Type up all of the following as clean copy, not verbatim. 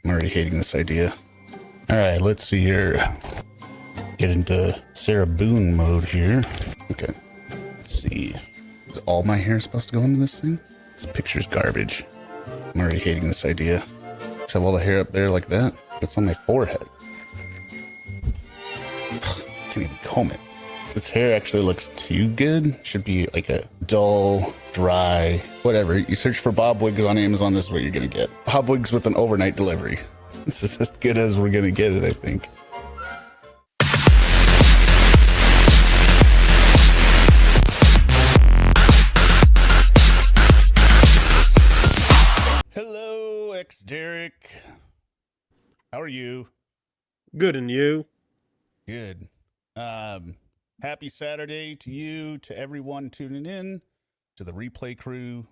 I'm already hating this idea. All right, let's see here. Get into Sarah Boone mode here. Okay, let's see. Is all my hair supposed to go into this thing? This picture's garbage. I'm already hating this idea. Shove all the hair up there like that. It's on my forehead. Can't even comb it. This hair actually looks too good. Should be like a dull, dry, whatever. You search for Bob Wigs on Amazon, this is what you're gonna get. Bob Wigs with an overnight delivery. This is as good as we're gonna get it, I think. Hello, ExDerek. How are you? Good, and you? Good. Happy Saturday to you, to everyone tuning in, to the replay crew.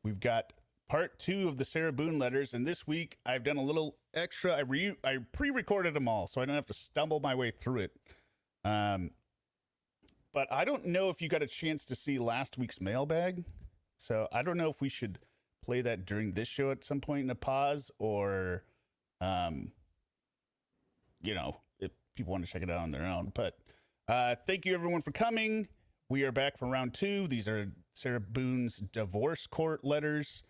We've got part 2 of the Sarah Boone letters, and this week I've done a little extra. I pre-recorded them all, so I don't have to stumble my way through it. But I don't know if you got a chance to see last week's mailbag, so I don't know if we should play that during this show at some point in a pause, or, you know, if people want to check it out on their own. But thank you, everyone, for coming. We are back for round 2. These are Sarah Boone's divorce court letters,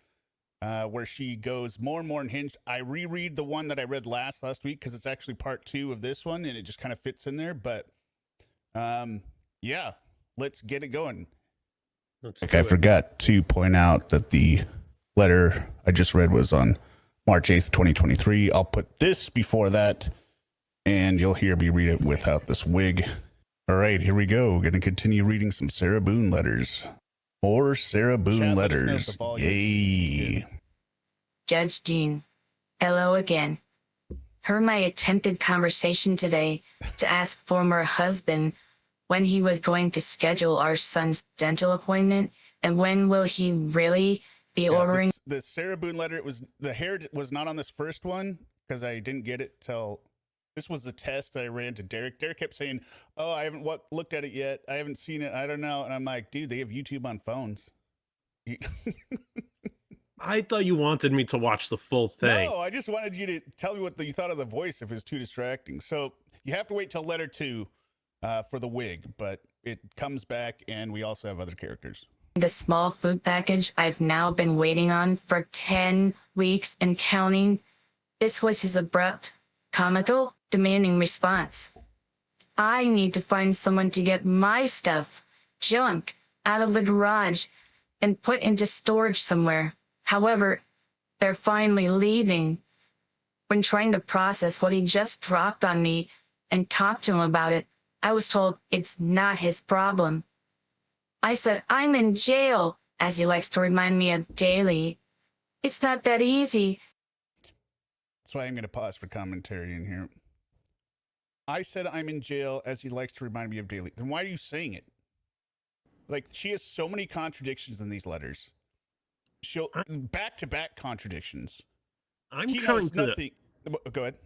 where she goes more and more unhinged. I reread the one that I read last week because it's actually part 2 of this one, and it just kind of fits in there. But yeah, let's get it going. I forgot to point out that the letter I just read was on March 8th, 2023. I'll put this before that, and you'll hear me read it without this wig. All right, here we go. Going to continue reading some Sarah Boone letters. More Sarah Boone letters. Yay. Judge Dean. Hello again. Heard my attempted conversation today to ask former husband when he was going to schedule our son's dental appointment, and when will he really be ordering. The Sarah Boone letter, the hair was not on this first one because I didn't get it till this was the test I ran to Derek. Derek kept saying, "Oh, I haven't looked at it yet. I haven't seen it. I don't know." And I'm like, "Dude, they have YouTube on phones." I thought you wanted me to watch the full thing. No, I just wanted you to tell me what you thought of the voice if it's too distracting. So you have to wait till letter 2 for the wig, but it comes back, and we also have other characters. The small food package I've now been waiting on for 10 weeks and counting. This was his abrupt, comical, demanding response. I need to find someone to get my stuff, junk, out of the garage and put into storage somewhere. However, they're finally leaving. When trying to process what he just dropped on me and talk to him about it, I was told it's not his problem. I said, I'm in jail, as he likes to remind me of daily. It's not that easy. That's why I'm going to pause for commentary in here. I said I'm in jail, as he likes to remind me of daily. Then why are you saying it? Like, she has so many contradictions in these letters. She'll back-to-back contradictions. I'm trying to... Nothing. Go ahead.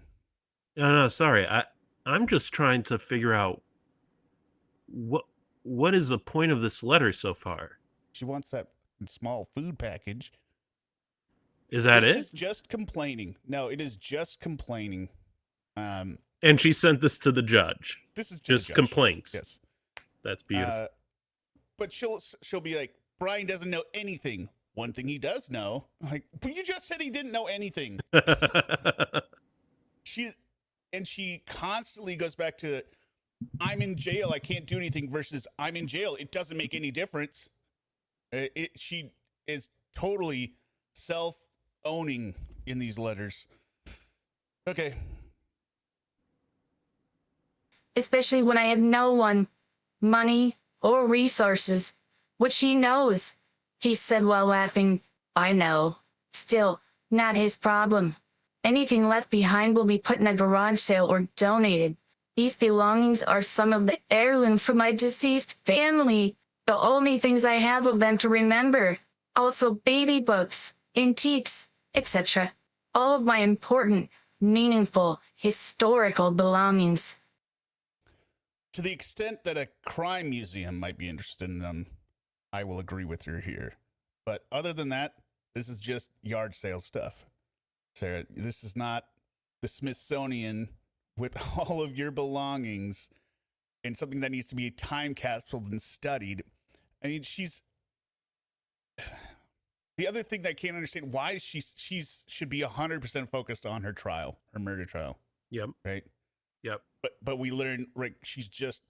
No, sorry. I'm just trying to figure out what is the point of this letter so far? She wants that small food package. Is that it? This is just complaining. No, it is just complaining. And she sent this to the judge. This is just complaints. Yes. That's beautiful. But she'll be like, Brian doesn't know anything. One thing he does know. Like, but you just said he didn't know anything. She constantly goes back to, I'm in jail, I can't do anything, versus I'm in jail, it doesn't make any difference. She is totally self-owning in these letters. Okay. Especially when I have no one, money, or resources, which he knows. He said while laughing, I know. Still, not his problem. Anything left behind will be put in a garage sale or donated. These belongings are some of the heirlooms from my deceased family. The only things I have of them to remember. Also baby books, antiques, etc. All of my important, meaningful, historical belongings. To the extent that a crime museum might be interested in them, I will agree with her here. But other than that, this is just yard sale stuff. Sarah, this is not the Smithsonian with all of your belongings and something that needs to be time capsuled and studied. I mean, she's the other thing that I can't understand why she's should be 100% focused on her trial, her murder trial. Yep. Right. Yep. But we learn, right, she's just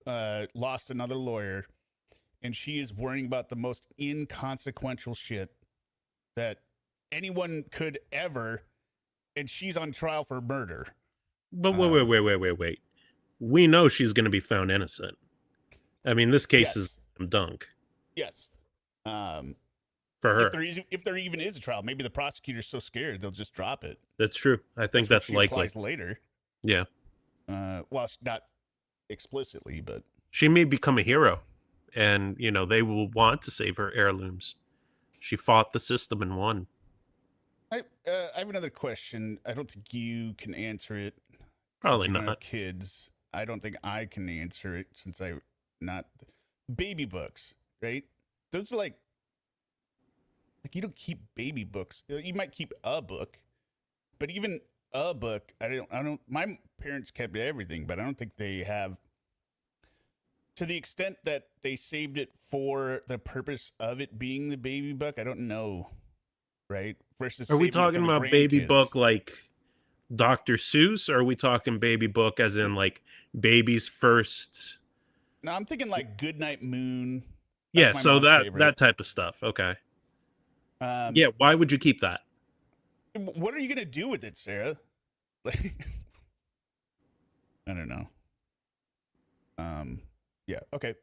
lost another lawyer, and she is worrying about the most inconsequential shit that anyone could ever, and she's on trial for murder. But wait. We know she's going to be found innocent. I mean, this case is dunk. Yes. For her. If there even is a trial, maybe the prosecutor's so scared they'll just drop it. That's true. I think that's likely. Later. Yeah. Well, not explicitly, but she may become a hero, and they will want to save her heirlooms. She fought the system and won. I have another question. I don't think you can answer it. Probably since you not. have kids. I don't think I can answer it since I'm not. Baby books, right? Those are like you don't keep baby books. You might keep a book, but even a book, I don't. My parents kept everything, but I don't think they have. To the extent that they saved it for the purpose of it being the baby book, I don't know. Right? Versus, are we talking about baby book like Dr. Seuss, or are we talking baby book as in like baby's first? No, I'm thinking like Goodnight Moon. Yeah, so that type of stuff. Okay. Yeah, why would you keep that? What are you gonna do with it, Sarah? Like, I don't know. Yeah. Okay.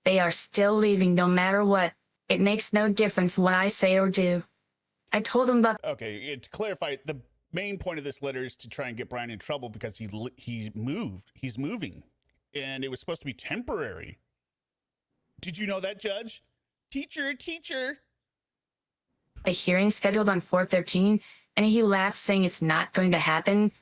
They are still leaving no matter what. It makes no difference what I say or do. I told him about... Okay, to clarify, the main point of this letter is to try and get Brian in trouble because he moved. He's moving. And it was supposed to be temporary. Did you know that, Judge? Teacher. A hearing scheduled on 4/13, and he laughed, saying it's not going to happen.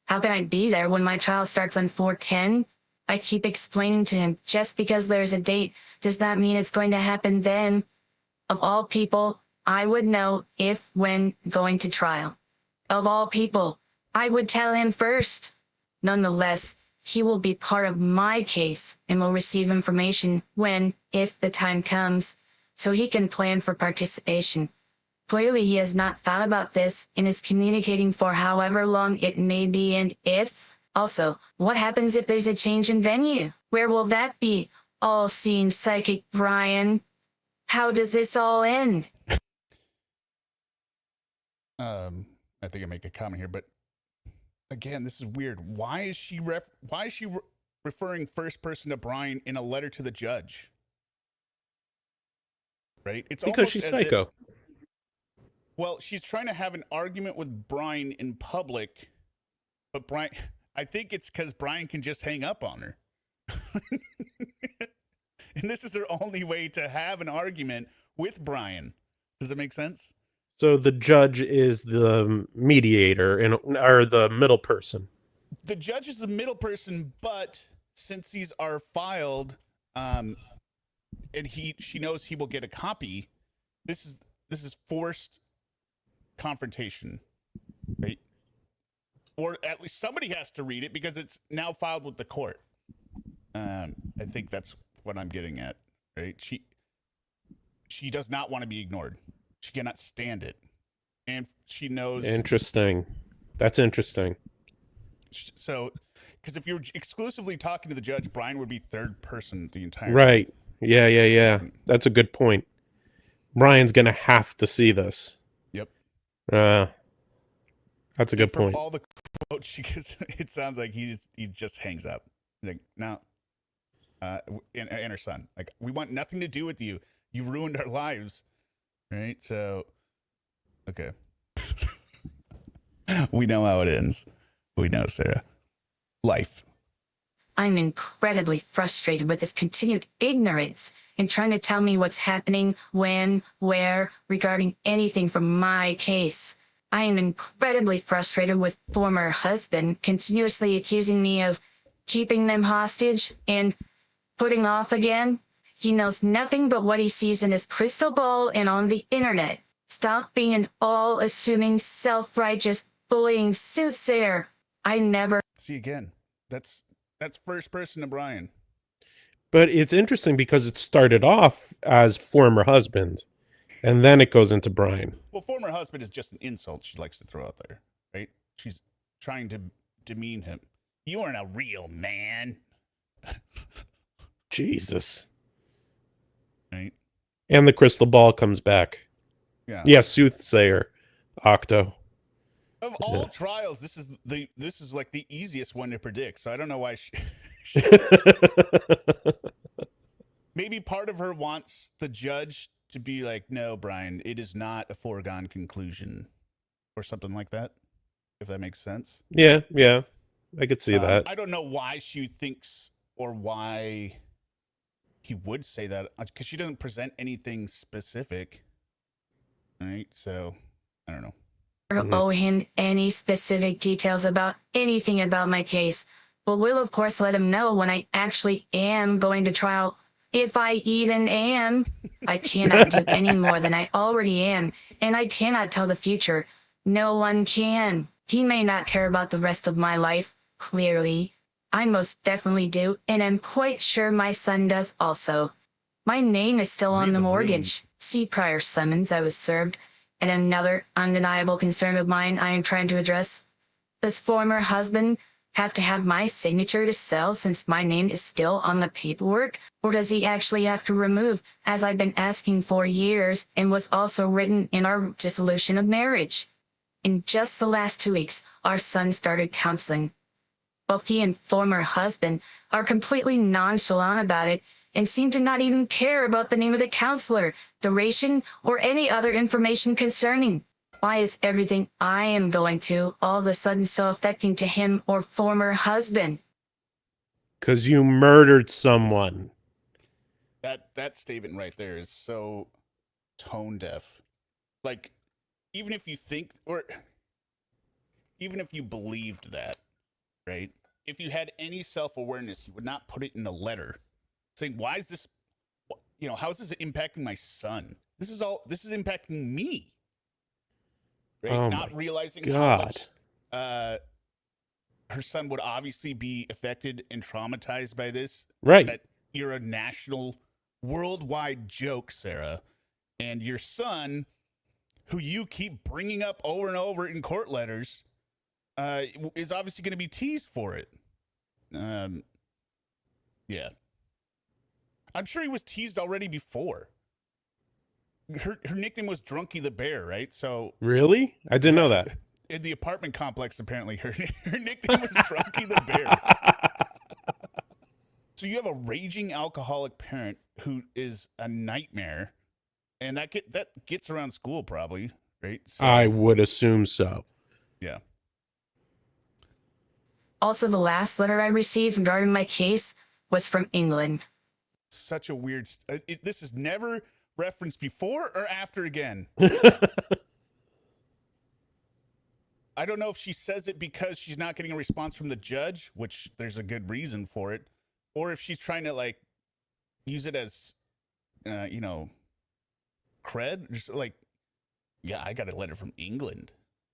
How can I be there when my trial starts on 4/10? I keep explaining to him, just because there's a date does not mean it's going to happen then. Of all people, I would know if, when going to trial. Of all people, I would tell him first. Nonetheless, he will be part of my case and will receive information when, if the time comes, so he can plan for participation. Clearly, he has not thought about this and is communicating for however long it may be, and if. Also, what happens if there's a change in venue? Where will that be? All-seeing psychic Brian. How does this all end? I think I make a comment here, but again, this is weird. Why is she referring first person to Brian in a letter to the judge? Right? It's because she's psycho. Well, she's trying to have an argument with Brian in public, but Brian, I think it's because Brian can just hang up on her. And this is her only way to have an argument with Brian. Does that make sense? So the judge is the mediator or the middle person. The judge is the middle person, but since these are filed, and she knows he will get a copy, this is forced confrontation, right? Or at least somebody has to read it because it's now filed with the court. I think that's what I'm getting at, right? She does not want to be ignored. She cannot stand it. And she knows... Interesting. That's interesting. So, because if you're exclusively talking to the judge, Brian would be third person the entire Right. Time. Yeah. That's a good point. Brian's going to have to see this. Yep. That's a good point. All the quotes she gives, it sounds like he just hangs up. Like, no. And her son. Like, we want nothing to do with you. You've ruined our lives. Right? So, okay. We know how it ends. We know, Sarah. Life. I'm incredibly frustrated with this continued ignorance in trying to tell me what's happening, when, where, regarding anything from my case. I am incredibly frustrated with former husband continuously accusing me of keeping them hostage and putting off again. He knows nothing but what he sees in his crystal ball and on the internet. Stop being an all-assuming, self-righteous, bullying soothsayer. I never... See, again, that's first person to Brian. But it's interesting because it started off as former husband, and then it goes into Brian. Well, former husband is just an insult she likes to throw out there, right? She's trying to demean him. You aren't a real man. Jesus. Right? And the crystal ball comes back. Yeah. Yeah, soothsayer, Octo. Of all trials, this is like the easiest one to predict. So I don't know why maybe part of her wants the judge to be like, no, Brian, it is not a foregone conclusion, or something like that. If that makes sense. Yeah, I could see that. I don't know why she thinks or why he would say that, because she doesn't present anything specific. Right, so I don't know. owe him any specific details about anything about my case, but will of course let him know when I actually am going to trial, if I even am. I cannot do any more than I already am, and I cannot tell the future. No one can. He may not care about the rest of my life, clearly. I most definitely do, and I'm quite sure my son does also. My name is still on the mortgage. See prior summons I was served. And another undeniable concern of mine I am trying to address. Does former husband have to have my signature to sell since my name is still on the paperwork? Or does he actually have to remove, as I've been asking for years and was also written in our dissolution of marriage? In just the last 2 weeks, our son started counseling. Both he and former husband are completely nonchalant about it and seem to not even care about the name of the counselor, duration, or any other information concerning. Why is everything I am going through all of a sudden so affecting to him or former husband? 'Cause you murdered someone. That statement right there is so tone deaf. Like, even if you think, or even if you believed that, right? If you had any self-awareness, you would not put it in a letter saying, why is this, how is this impacting my son? This is impacting me. Right? Oh, not realizing God. how much her son would obviously be affected and traumatized by this. Right. That you're a national, worldwide joke, Sarah. And your son, who you keep bringing up over and over in court letters, is obviously going to be teased for it. Yeah. I'm sure he was teased already before. Her nickname was Drunky the Bear, right? So Really? I didn't know that. In the apartment complex, apparently, her nickname was Drunky the Bear. So you have a raging alcoholic parent who is a nightmare, and that gets around school probably, right? So, I would assume so. Yeah. Also, the last letter I received regarding my case was from England. Such a weird... this is never referenced before or after again. I don't know if she says it because she's not getting a response from the judge, which there's a good reason for it, or if she's trying to, like, use it as, cred. Just like, yeah, I got a letter from England.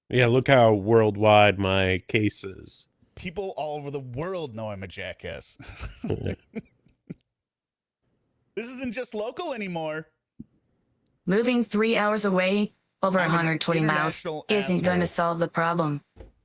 Yeah, look how worldwide my case is. People all over the world know I'm a jackass. This isn't just local anymore. Moving 3 hours away, over 120 miles, isn't going to solve the problem.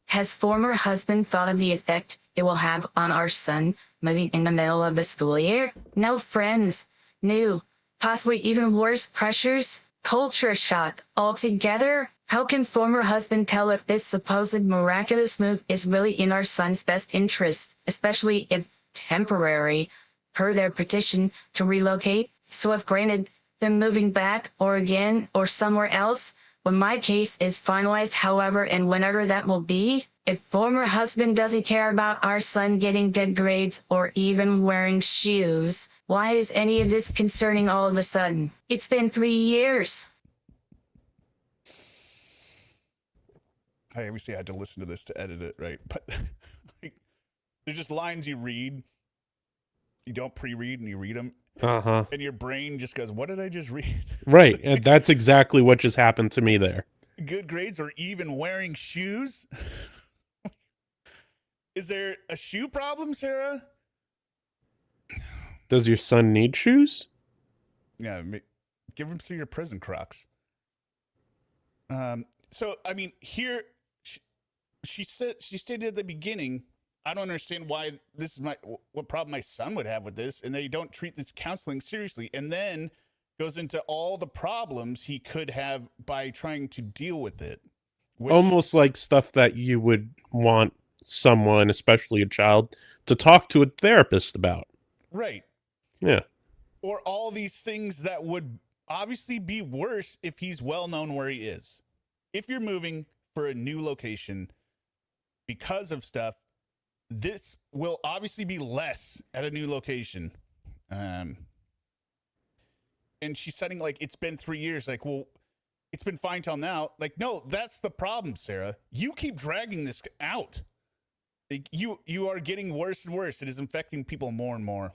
Has former husband thought of the effect it will have on our son moving in the middle of the school year? No friends, new, possibly even worse pressures, culture shock altogether. How can former husband tell if this supposed miraculous move is really in our son's best interest, especially if temporary, per their petition to relocate? So if granted them moving back or again or somewhere else, when my case is finalized, however and whenever that will be, if former husband doesn't care about our son getting good grades or even wearing shoes, why is any of this concerning all of a sudden? It's been 3 years. I obviously had to listen to this to edit it, right? But like, there's just lines you read, you don't pre-read, and you read them, Uh-huh. And your brain just goes, what did I just read? Right. And that's exactly what just happened to me there. Good grades or even wearing shoes? Is there a shoe problem, Sarah? Does your son need shoes? Yeah, give him some of your prison Crocs. So, I mean, here, she stated at the beginning, I don't understand why this is what problem my son would have with this, and they don't treat this counseling seriously, and then goes into all the problems he could have by trying to deal with it. Almost like stuff that you would want someone, especially a child, to talk to a therapist about. Right. Yeah. Or all these things that would obviously be worse if he's well known where he is. If you're moving for a new location because of stuff, this will obviously be less at a new location. And she's saying, like, it's been 3 years. Like, well, it's been fine till now. Like, no, that's the problem, Sarah. You keep dragging this out. Like, you are getting worse and worse. It is infecting people more and more.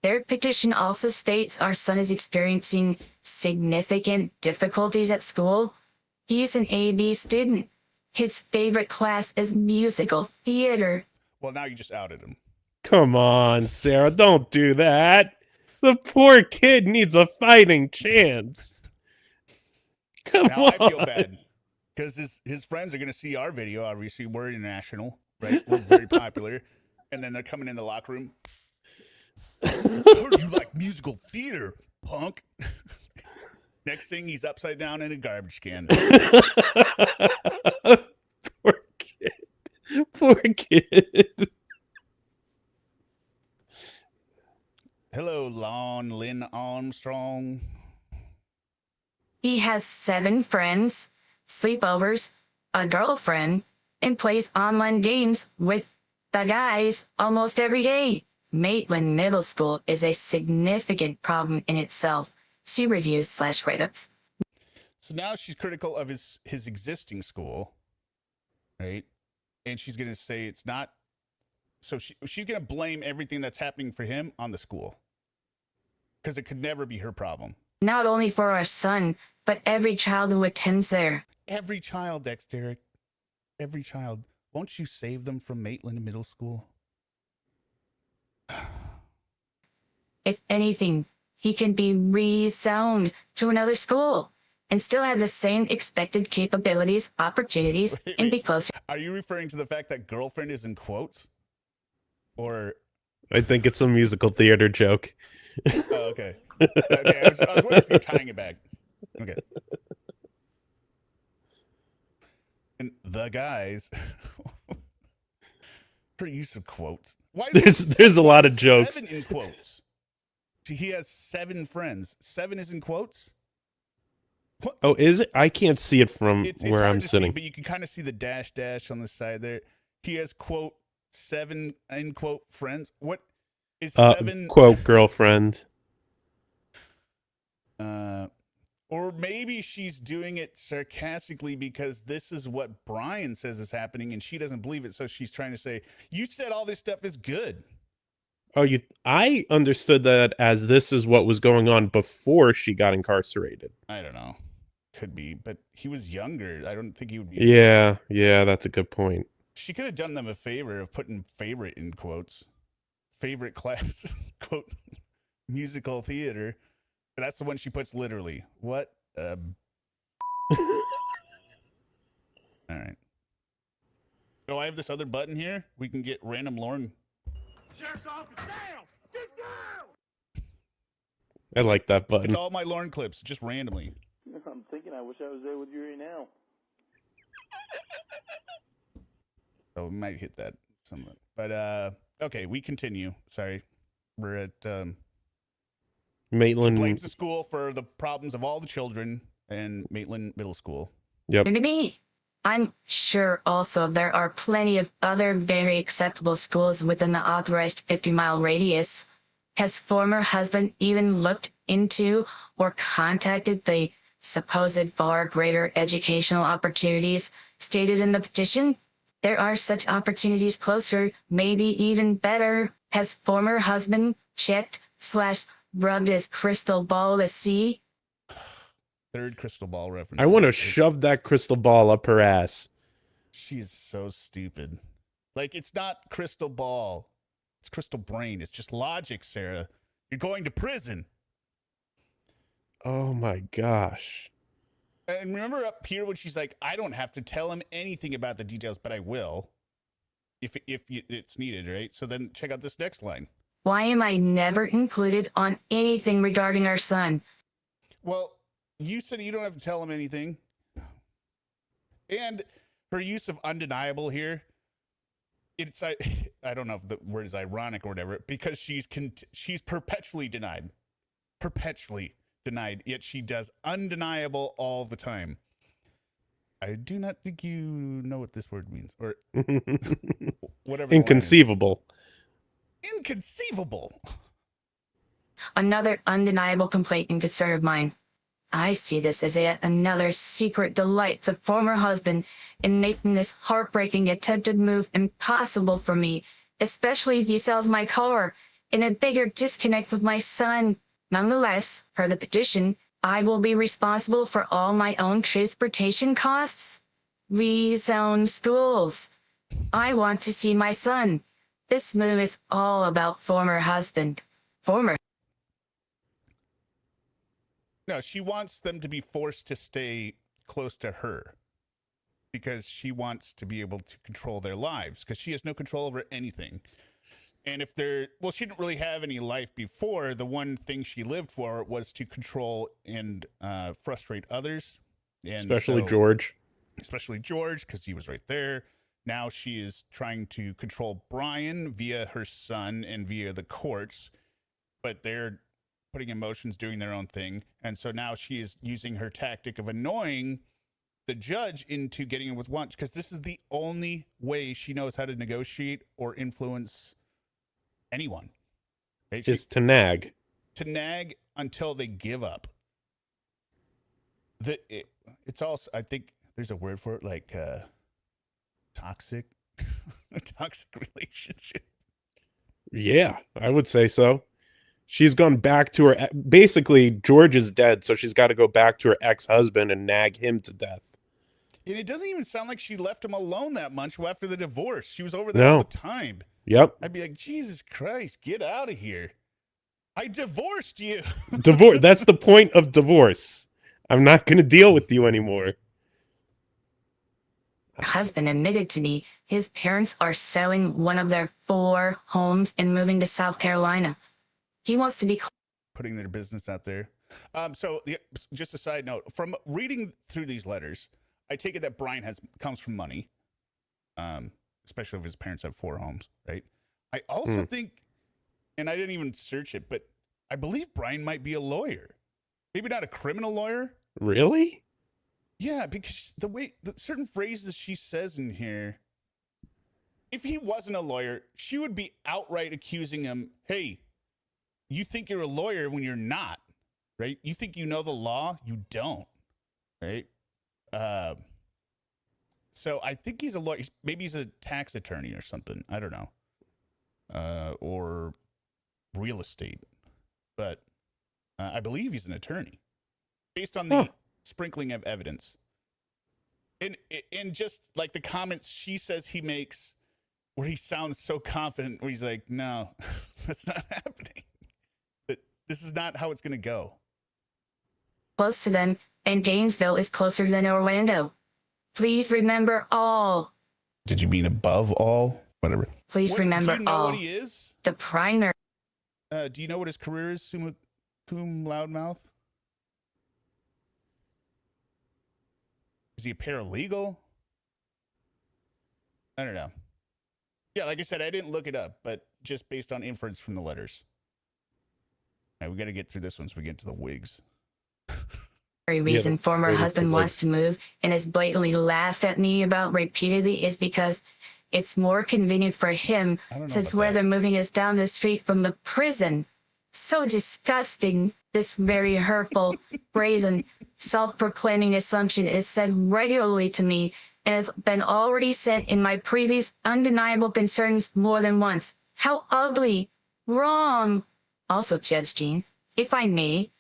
Their petition also states our son is experiencing significant difficulties at school. He's an A/B student. His favorite class is musical theater. Well, now you just outed him. Come on, Sarah, don't do that. The poor kid needs a fighting chance. Come now on. I feel bad because his friends are going to see our video. Obviously, we're international, right? We're very popular. And then they're coming in the locker room. I heard you like musical theater, punk. Next thing, he's upside down in a garbage can. Poor kid. Poor kid. Hello, Lorne Armstrong. He has 7 friends, sleepovers, a girlfriend, and plays online games with the guys almost every day. Maitland Middle School is a significant problem in itself. See reviews / write-ups. So now she's critical of his existing school, right? And she's going to say it's not. So she's going to blame everything that's happening for him on the school because it could never be her problem. Not only for our son, but every child who attends there. Every child, ExDerek. Every child. Won't you save them from Maitland Middle School? If anything, he can be rezoned to another school and still have the same expected capabilities, opportunities, and be closer. Are you referring to the fact that girlfriend is in quotes? Or I think it's a musical theater joke. Oh, okay. Okay, I was wondering if you're tying it back. Okay. And the guys. Her use of quotes. Why there's a lot of jokes. 7 in quotes. He has 7 friends. 7 is in quotes. What? Oh, is it? I can't see it from It's where hard I'm to sitting. see, but you can kind of see the dash on the side there. He has quote 7 end quote friends. What is 7 quote girlfriend? Or maybe she's doing it sarcastically because this is what Brian says is happening and she doesn't believe it. So she's trying to say, you said all this stuff is good. Oh, I understood that as this is what was going on before she got incarcerated. I don't know. Could be, but he was younger. I don't think he would be. Yeah, that's a good point. She could have done them a favor of putting favorite in quotes. Favorite class, quote, musical theater. That's the one she puts literally. What? All right. Oh, I have this other button here. We can get random Lorne. Sheriff's office down! Get down! I like that button. It's all my Lorne clips, just randomly. I'm thinking I wish I was there with you right now. Oh, we might hit that somewhat. But, okay, we continue. Sorry. We're at, Maitland blames the school for the problems of all the children in Maitland Middle School. Yep. Me. I'm sure also there are plenty of other very acceptable schools within the authorized 50-mile radius. Has former husband even looked into or contacted the supposed far greater educational opportunities stated in the petition? There are such opportunities closer, maybe even better. Has former husband checked / rubbed his crystal ball to see? Third crystal ball reference. I want to shove that crystal ball up her ass. She's so stupid. Like, it's not crystal ball. It's crystal brain. It's just logic, Sarah. You're going to prison. Oh my gosh. And remember up here when she's like, I don't have to tell him anything about the details, but I will if it's needed, right? So then check out this next line. Why am I never included on anything regarding our son? Well, you said you don't have to tell him anything. And her use of undeniable here, it's I don't know if the word is ironic or whatever, because she's perpetually denied. Perpetually denied, yet she does undeniable all the time. I do not think you know what this word means, or whatever. Inconceivable. Inconceivable. Another undeniable complaint and concern of mine. I see this as yet another secret delight to former husband in making this heartbreaking attempted move impossible for me, especially if he sells my car in a bigger disconnect with my son. Nonetheless, per the petition, I will be responsible for all my own transportation costs. Rezone schools. I want to see my son. This move is all about former husband. Former. No, she wants them to be forced to stay close to her because she wants to be able to control their lives because she has no control over anything. And if she didn't really have any life before. The one thing she lived for was to control and frustrate others. And especially George. Especially George, because he was right there. Now she is trying to control Brian via her son and via the courts. But they're putting emotions, doing their own thing. And so now she is using her tactic of annoying the judge into getting him with one, because this is the only way she knows how to negotiate or influence anyone. Right? Is to nag. To nag until they give up. It's also, I think there's a word for it, like toxic, a toxic relationship. Yeah, I would say so. She's gone back to her. Basically, George is dead, so she's got to go back to her ex-husband and nag him to death. And it doesn't even sound like she left him alone that much after the divorce. She was over there all the time. Yep. I'd be like, Jesus Christ, get out of here. I divorced you. Divorce. That's the point of divorce. I'm not going to deal with you anymore. Husband admitted to me his parents are selling one of their 4 homes and moving to South Carolina. He wants to be putting their business out there. Just a side note, from reading through these letters, I take it that Brian comes from money, especially if his parents have 4 homes, right? I also think, and I didn't even search it, but I believe Brian might be a lawyer. Maybe not a criminal lawyer. Really? Yeah, because the certain phrases she says in here, if he wasn't a lawyer, she would be outright accusing him, hey, you think you're a lawyer when you're not, right? You think you know the law? You don't, right? So I think he's a lawyer. Maybe he's a tax attorney or something. I don't know. Or real estate. But I believe he's an attorney based on the sprinkling of evidence. And just like the comments she says he makes where he sounds so confident, where he's like, no, that's not happening. This is not how it's going to go. close to them, and Gainesville is closer than Orlando. Please remember all. Did you mean above all? Whatever. Please remember do you know all. what he is? The primary. Do you know what his career is, cum loudmouth? Is he a paralegal? I don't know. Yeah, like I said, I didn't look it up, but just based on inference from the letters. All right, we got to get through this once we get to the wigs. reason former husband wants to move and is blatantly laughed at me about repeatedly is because it's more convenient for him since where they're moving is down the street from the prison. So disgusting. This very hurtful, brazen, self-proclaiming assumption is said regularly to me and has been already said in my previous undeniable concerns more than once. How ugly. Wrong. Also, Judge Jean, if I may,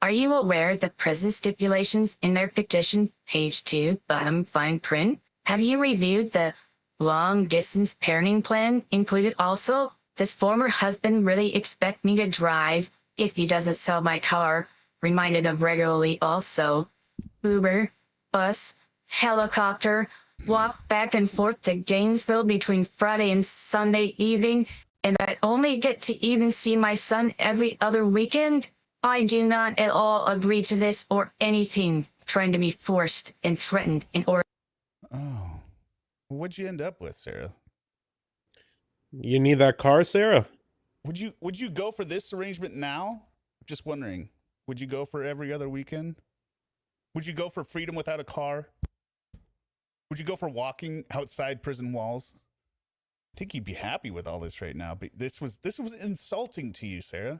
are you aware of the present stipulations in their petition, page 2, bottom fine print? Have you reviewed the long-distance parenting plan included also? Does former husband really expect me to drive if he doesn't sell my car? Reminded of regularly also. Uber, bus, helicopter, walk back and forth to Gainesville between Friday and Sunday evening, and I only get to even see my son every other weekend? I do not at all agree to this or anything trying to be forced and threatened in order. Oh, what'd you end up with, Sarah? You need that car, Sarah? Would you go for this arrangement now? Just wondering. Would you go for every other weekend? Would you go for freedom without a car? Would you go for walking outside prison walls? I think you'd be happy with all this right now, but this was insulting to you, Sarah.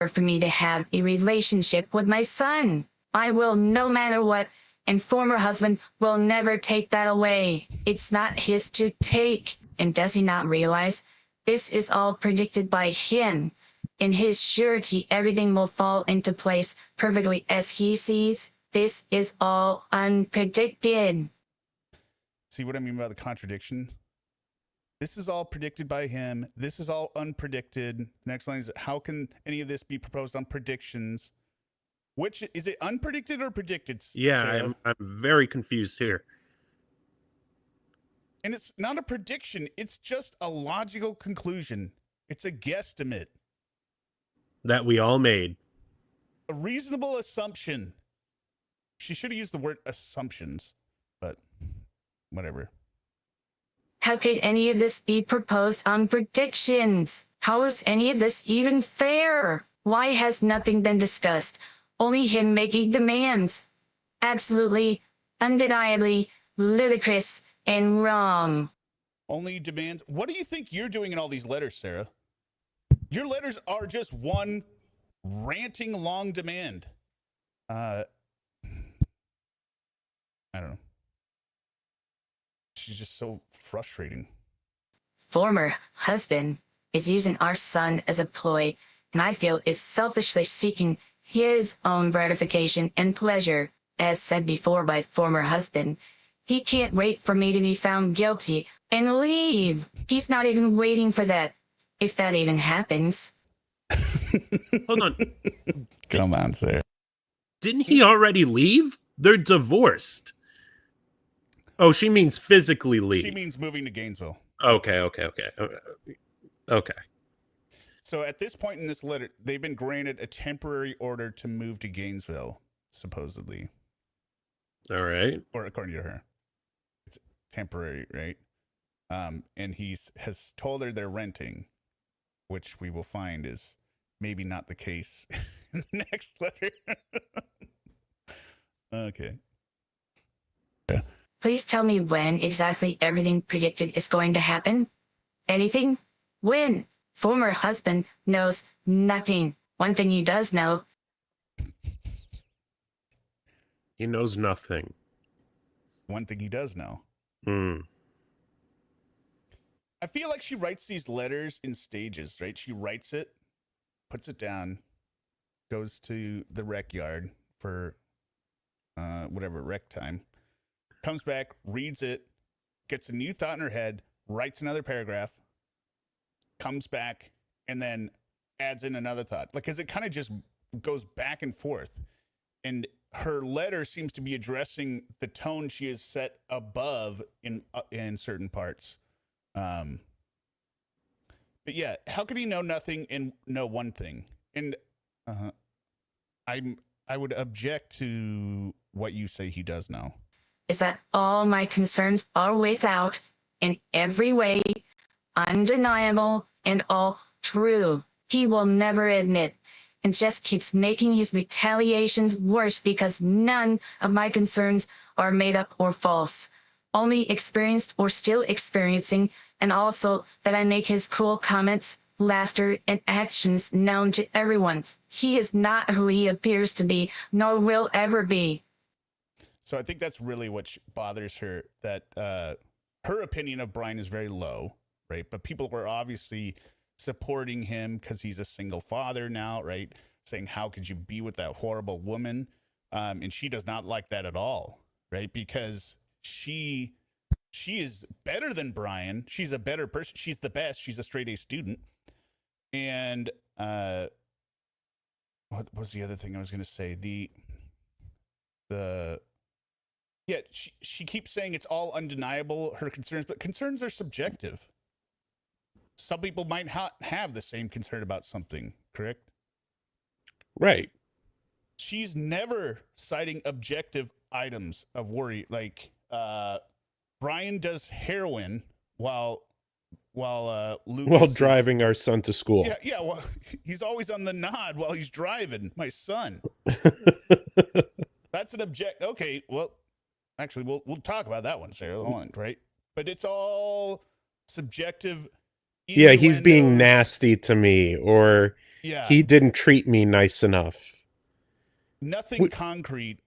For me to have a relationship with my son. I will no matter what, and former husband will never take that away. It's not his to take. And does he not realize this is all predicted by him? In his surety, everything will fall into place perfectly as he sees. This is all unpredicted. See what I mean by the contradiction? This is all predicted by him. This is all unpredicted. The next line is, how can any of this be proposed on predictions? Which is it, unpredicted or predicted? Yeah, I'm very confused here. And it's not a prediction. It's just a logical conclusion. It's a guesstimate. That we all made. A reasonable assumption. She should have used the word assumptions, but whatever. How could any of this be proposed on predictions? How is any of this even fair? Why has nothing been discussed? Only him making demands. Absolutely, undeniably, ludicrous and wrong. Only demands. What do you think you're doing in all these letters, Sarah? Your letters are just one ranting long demand. I don't know. She's just so frustrating. Former husband is using our son as a ploy, and I feel is selfishly seeking his own gratification and pleasure. As said before by former husband, he can't wait for me to be found guilty and leave. He's not even waiting for that, if that even happens. Hold on. Come on, Sarah. Didn't he already leave? They're divorced. Oh, she means physically leave. She means moving to Gainesville. Okay. So at this point in this letter, they've been granted a temporary order to move to Gainesville, supposedly. All right. Or according to her. It's temporary, right? And has told her they're renting, which we will find is maybe not the case in the next letter. Okay. Yeah. Please tell me when exactly everything predicted is going to happen. Anything? When? Former husband knows nothing. One thing he does know. He knows nothing. One thing he does know. I feel like she writes these letters in stages, right? She writes it, puts it down, goes to the rec yard for whatever rec time, comes back, reads it, gets a new thought in her head, writes another paragraph, comes back, and then adds in another thought. Like, because it kind of just goes back and forth. And her letter seems to be addressing the tone she has set above in certain parts. But yeah, how could he know nothing and know one thing? And I would object to what you say he does know. Is that all my concerns are without, in every way, undeniable and all true. He will never admit, and just keeps making his retaliations worse because none of my concerns are made up or false, only experienced or still experiencing, and also that I make his cruel comments, laughter, and actions known to everyone. He is not who he appears to be, nor will ever be. So I think that's really what bothers her, that her opinion of Brian is very low, right? But people were obviously supporting him because he's a single father now, right? Saying, how could you be with that horrible woman? And she does not like that at all, right? Because she is better than Brian. She's a better person. She's the best. She's a straight A student. And what was the other thing I was going to say? Yeah, she keeps saying it's all undeniable, her concerns, but concerns are subjective. Some people might have the same concern about something, correct? Right. She's never citing objective items of worry. Like, Brian does heroin while Lucas While driving our son to school. Yeah, well, he's always on the nod while he's driving my son. That's an object. Okay, well, actually, we'll talk about that one, Sarah. Hold on, right? But it's all subjective. Yeah, he's being nasty to me, or he didn't treat me nice enough. Nothing concrete,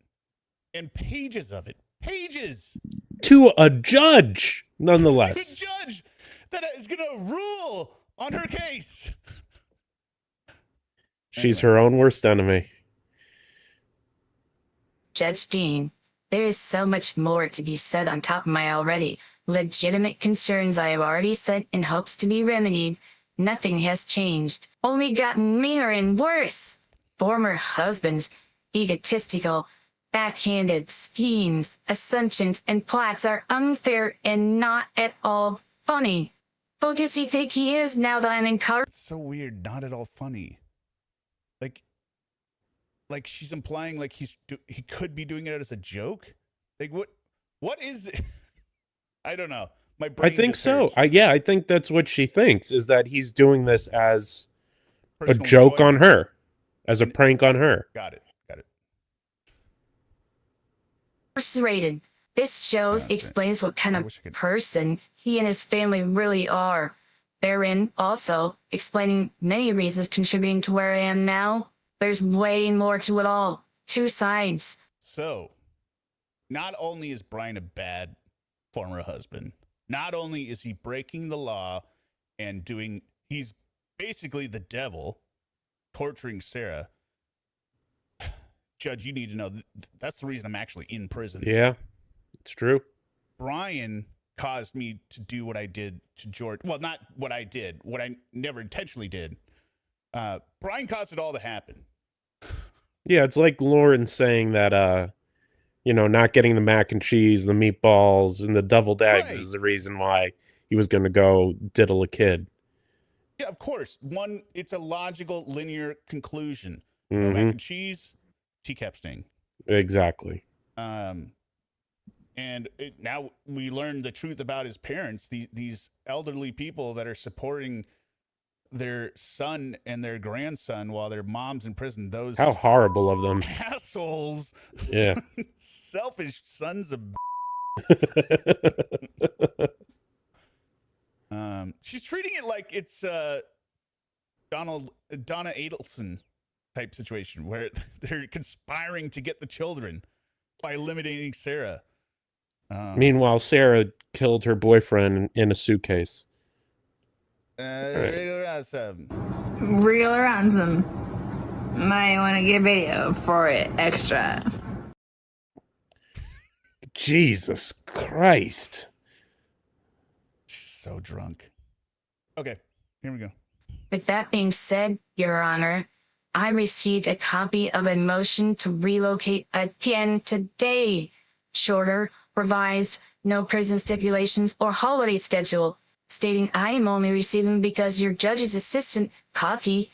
and pages of it. Pages. To a judge, nonetheless. To a judge that is going to rule on her case. She's her own worst enemy. Judge Dean, there is so much more to be said on top of my already legitimate concerns I have already said in hopes to be remedied. Nothing has changed, only gotten meaner and worse. Former husbands, egotistical, backhanded schemes, assumptions, and plots are unfair and not at all funny. Who does he think he is now that I'm encouraged? It's so weird, not at all funny. Like she's implying like he could be doing it as a joke. Like what is it? I don't know. My brain I think so. I think that's what she thinks, is that he's doing this as Personal a joke joy. on her, as a prank on her. Got it. Rated. This shows explains what kind of person he and his family really are. Therein also explaining many reasons contributing to where I am now. There's way more to it all. Two sides. So, not only is Brian a bad former husband, not only is he breaking the law and he's basically the devil, torturing Sarah. Judge, you need to know that's the reason I'm actually in prison. Yeah, it's true. Brian caused me to do what I did to George. Well, not what I did, what I never intentionally did. Brian caused it all to happen. Yeah, it's like Lorne saying that, not getting the mac and cheese, the meatballs, and the deviled eggs is the reason why he was going to go diddle a kid. Yeah, of course. It's a logical, linear conclusion. No mac and cheese, TCAP sting. Exactly. And now we learn the truth about his parents, these elderly people that are supporting their son and their grandson while their mom's in prison. Those how horrible of them. Assholes. Yeah. Selfish sons of she's treating it like it's Donna Adelson type situation where they're conspiring to get the children by eliminating Sarah. Meanwhile, Sarah killed her boyfriend in a suitcase. Real ransom. Might want to get video for it extra. Jesus Christ. She's so drunk. Okay, here we go. With that being said, Your Honor, I received a copy of a motion to relocate again today. Shorter, revised, no prison stipulations or holiday schedule, stating I am only receiving because your judge's assistant, Coffee,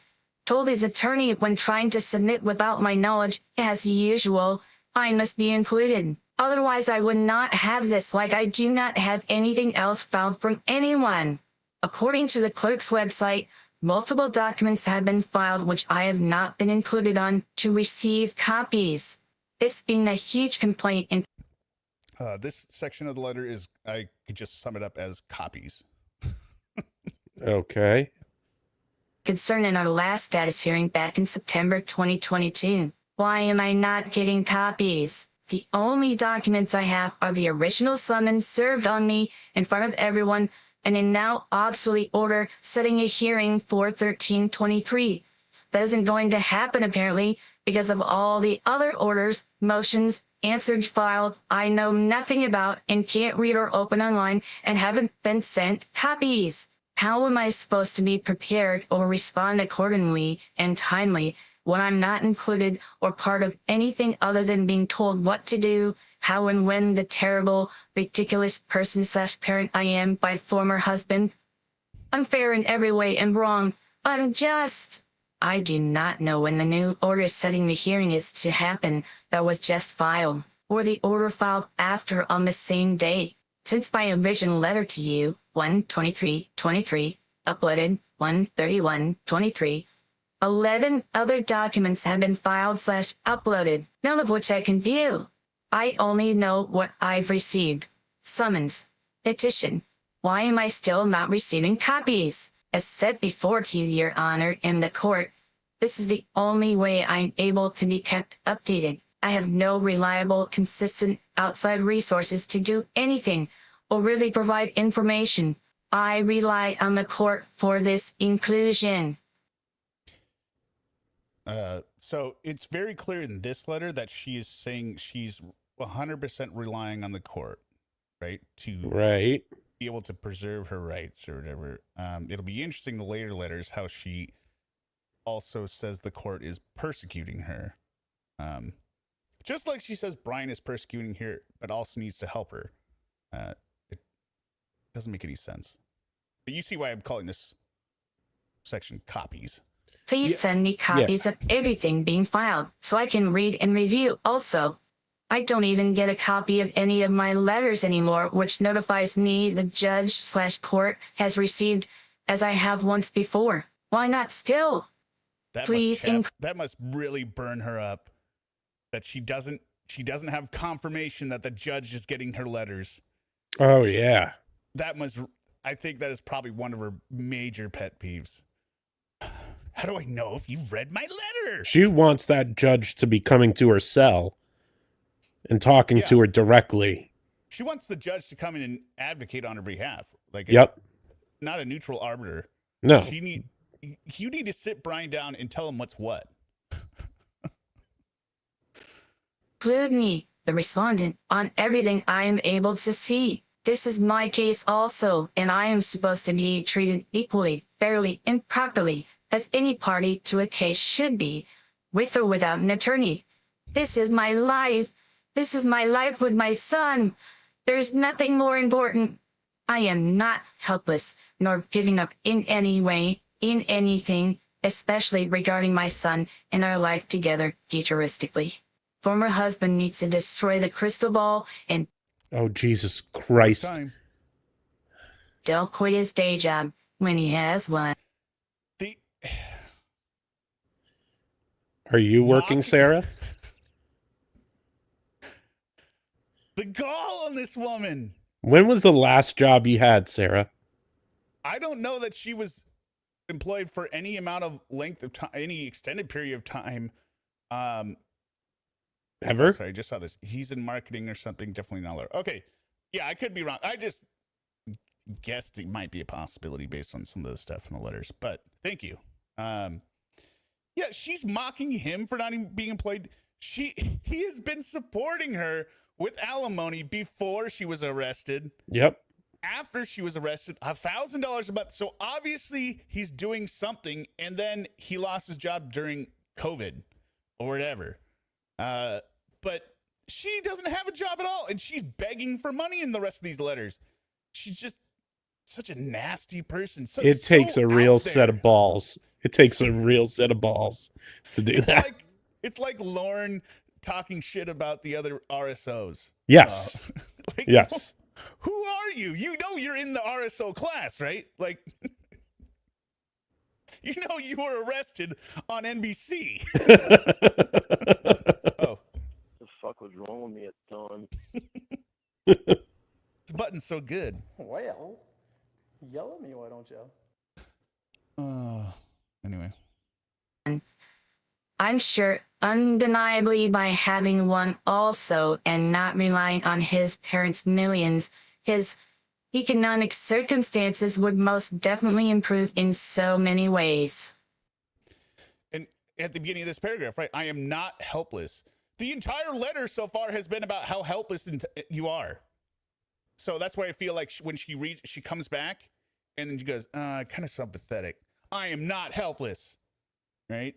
told his attorney when trying to submit without my knowledge, as usual, I must be included. Otherwise, I would not have this, like I do not have anything else found from anyone. According to the clerk's website, multiple documents have been filed which I have not been included on to receive copies. This being a huge complaint in this section of the letter is, I could just sum it up as copies. Okay. concern in our last status hearing back in September 2022. Why am I not getting copies? The only documents I have are the original summons served on me in front of everyone and a now obsolete order setting a hearing for 1323. That isn't going to happen apparently because of all the other orders, motions, answered filed I know nothing about and can't read or open online and haven't been sent copies. How am I supposed to be prepared or respond accordingly and timely when I'm not included or part of anything other than being told what to do, how and when the terrible, ridiculous person/parent I am by former husband? Unfair in every way and wrong. Unjust. I do not know when the new order setting the hearing is to happen that was just filed, or the order filed after on the same day. Since my original letter to you, 1/23/23, uploaded 1/31/23, 11 other documents have been filed/uploaded, none of which I can view. I only know what I've received. Summons. Petition. Why am I still not receiving copies? As said before to you, Your Honor, in the court, this is the only way I'm able to be kept updated. I have no reliable, consistent outside resources to do anything or really provide information. I rely on the court for this inclusion. So it's very clear in this letter that she is saying she's 100% relying on the court, right? To Right. be able to preserve her rights or whatever. It'll be interesting the later letters how she also says the court is persecuting her. Just like she says Brian is persecuting her, but also needs to help her. It doesn't make any sense. But you see why I'm calling this section copies. Please send me copies of everything being filed so I can read and review. Also, I don't even get a copy of any of my letters anymore, which notifies me the judge/court has received as I have once before. Why not still? That must really burn her up that she doesn't have confirmation that the judge is getting her letters. Oh yeah. I think that is probably one of her major pet peeves. How do I know if you've read my letter? She wants that judge to be coming to her cell and talking to her directly. She wants the judge to come in and advocate on her behalf. Like, not a neutral arbiter. No. You need to sit Brian down and tell him what's what. Include me, the respondent, on everything I am able to see. This is my case also, and I am supposed to be treated equally, fairly, and properly as any party to a case should be, with or without an attorney. This is my life. This is my life with my son. There is nothing more important. I am not helpless, nor giving up in any way, in anything, especially regarding my son and our life together futuristically. Former husband needs to destroy the crystal ball and oh, Jesus Christ. don't quit his day job when he has one. Are you working, Sarah? The gall on this woman. When was the last job you had, Sarah? I don't know that she was employed for any amount of length of time, any extended period of time. Ever? Sorry, I just saw this. He's in marketing or something. Definitely not. Okay. Yeah, I could be wrong. I just guessed it might be a possibility based on some of the stuff in the letters. But thank you. Yeah, she's mocking him for not even being employed. He has been supporting her with alimony before she was arrested. Yep. After she was arrested, $1,000 a month. So obviously he's doing something, and then he lost his job during COVID or whatever. But she doesn't have a job at all, and she's begging for money in the rest of these letters. She's just such a nasty person. It takes a real set of balls. It takes a real set of balls to do that. It's like Lorne talking shit about the other RSOs. Yes. Yes. Who are you? You know you're in the RSO class, right? Like, you know you were arrested on NBC. Oh. The fuck was wrong with me at the time? This button's so good. Well, yell at me, why don't you? Anyway. I'm sure Undeniably, by having one also and not relying on his parents' millions, his economic circumstances would most definitely improve in so many ways. And at the beginning of this paragraph, right? I am not helpless. The entire letter so far has been about how helpless you are. So that's why I feel like when she reads, she comes back and then she goes, kind of sympathetic. I am not helpless. Right?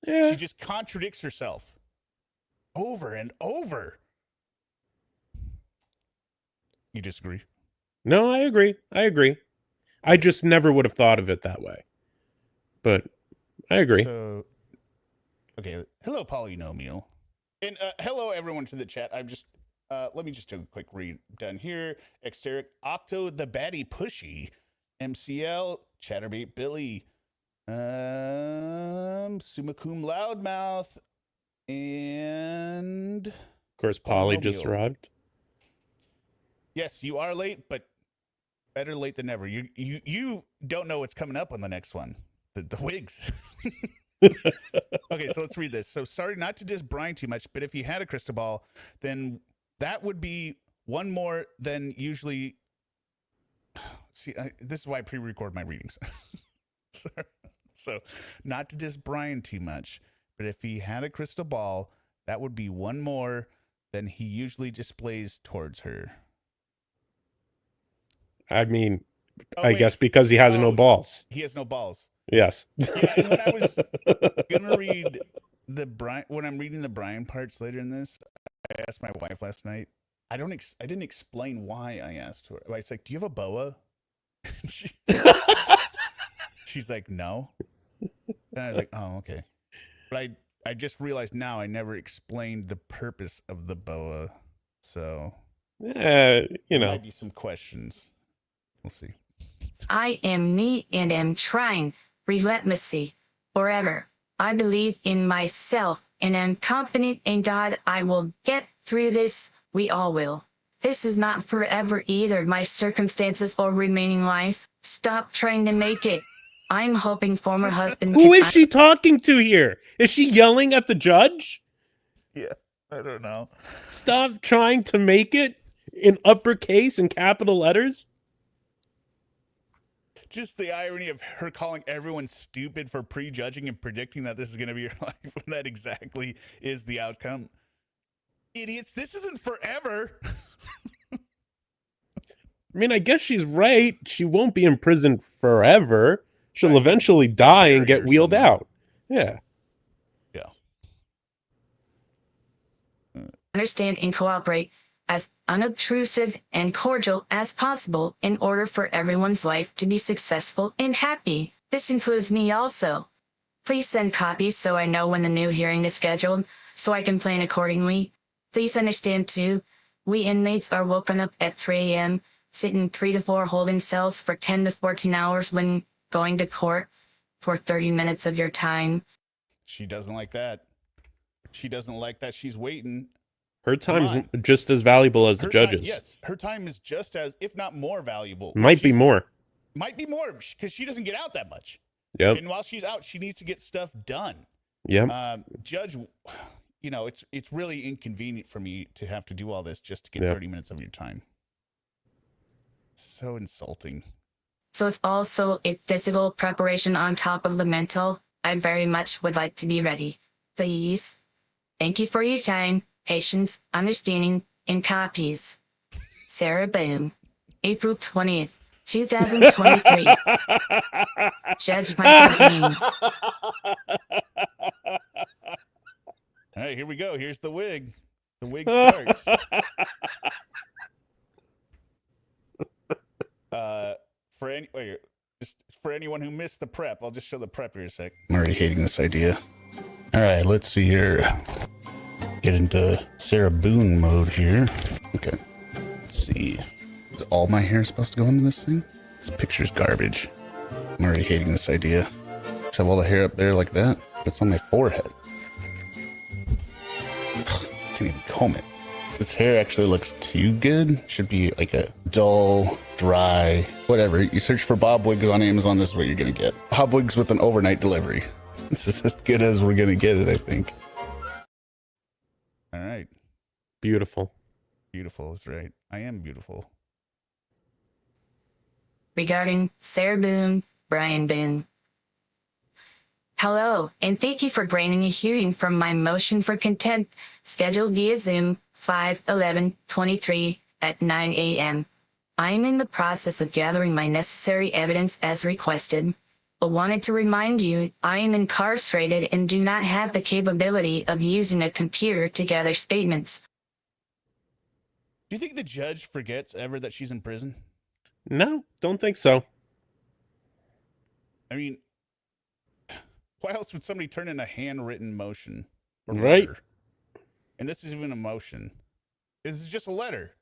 Yeah. She just contradicts herself over and over. You disagree? No, I agree. I just never would have thought of it that way. But I agree. So, okay. Hello, Polynomial. And hello, everyone to the chat. I'm just, let me just do a quick read done here. ExDerek, Octo the Batty Pushy, MCL, Chatterbait Billy, Sumakum Loudmouth, and Of course, Polly just arrived. Yes, you are late, but better late than never. You don't know what's coming up on the next one. The wigs. Okay, so let's read this. So sorry not to diss Brian too much, but if you had a crystal ball, then that would be one more than usually. See, this is why I pre-record my readings. So not to diss Brian too much, but if he had a crystal ball, that would be one more than he usually displays towards her. I mean, I guess because he has no balls. He has no balls. Yes. Yeah, and when I was gonna read the Brian, when I'm reading the Brian parts later in this, I asked my wife last night. I didn't explain why I asked her. I was like, "Do you have a boa?" She's like, "No." And I was like, "Oh, okay." But I just realized now I never explained the purpose of the boa, so might be some questions. We'll see. I am me and am trying relentlessly forever. I believe in myself and am confident in God I will get through this. We all will. This is not forever either, my circumstances or remaining life. Stop trying to make it. I'm hoping former husband. Who is she talking to here? Is she yelling at the judge? Yeah, I don't know. Stop trying to make it in uppercase and capital letters. Just the irony of her calling everyone stupid for prejudging and predicting that this is going to be your life when that exactly is the outcome. Idiots, this isn't forever. I mean, I guess she's right. She won't be in prison forever. She'll eventually die and get wheeled out. Yeah. Yeah. Understand and cooperate as unobtrusive and cordial as possible in order for everyone's life to be successful and happy. This includes me also. Please send copies so I know when the new hearing is scheduled, so I can plan accordingly. Please understand too, we inmates are woken up at 3 a.m., sit in 3 to 4 holding cells for 10 to 14 hours when going to court for 30 minutes of your time. She doesn't like that. She doesn't like that she's waiting. Her time's just as valuable as the judges. Yes, her time is just as, if not more valuable. Might be more. Might be more because she doesn't get out that much. Yep. And while she's out, she needs to get stuff done. Yep. Judge, it's really inconvenient for me to have to do all this just to get 30 minutes of your time. So insulting. So it's also a physical preparation on top of the mental. I very much would like to be ready. Please. Thank you for your time, patience, understanding, and copies. Sarah Boone, April 20th, 2023. Judge Michael Dean. All right, here we go. Here's the wig. The wig starts. For anyone who missed the prep, I'll just show the prep here a sec. I'm already hating this idea. All right, let's see here. Get into Sarah Boone mode here. Okay. Let's see. Is all my hair supposed to go into this thing? This picture's garbage. I'm already hating this idea. Just have all the hair up there like that. It's on my forehead. Can't even comb it. This hair actually looks too good. Should be like a dull, dry, whatever. You search for Bob Wigs on Amazon, this is what you're gonna get. Bob Wigs with an overnight delivery. This is as good as we're gonna get it, I think. Beautiful. Beautiful is right. I am beautiful. Regarding Sarah Boone, Brian Boone. Hello, and thank you for granting a hearing from my motion for contempt scheduled via Zoom 5/11/23 at 9 a.m. I am in the process of gathering my necessary evidence as requested, but wanted to remind you I am incarcerated and do not have the capability of using a computer to gather statements. Do you think the judge forgets ever that she's in prison? No, don't think so. I mean, why else would somebody turn in a handwritten motion? Or Right. letter? And this is even a motion. This is just a letter.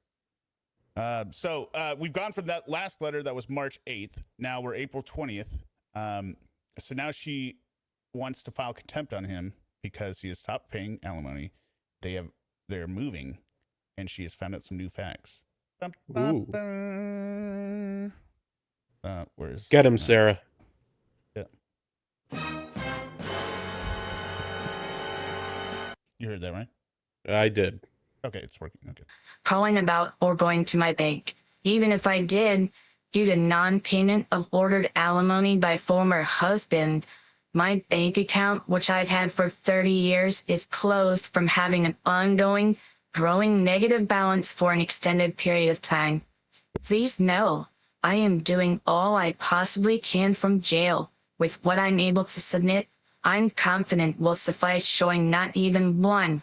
So we've gone from that last letter that was March 8th. Now we're April 20th. So now she wants to file contempt on him because he has stopped paying alimony. They're moving, and she has found out some new facts. Ooh. Where's Get him, Sarah. Yeah. You heard that, right? I did. Okay, it's working. Okay. Calling about or going to my bank. Even if I did, due to non-payment of ordered alimony by former husband, my bank account, which I've had for 30 years, is closed from having an ongoing, growing negative balance for an extended period of time. Please know, I am doing all I possibly can from jail. With what I'm able to submit, I'm confident will suffice, showing not even one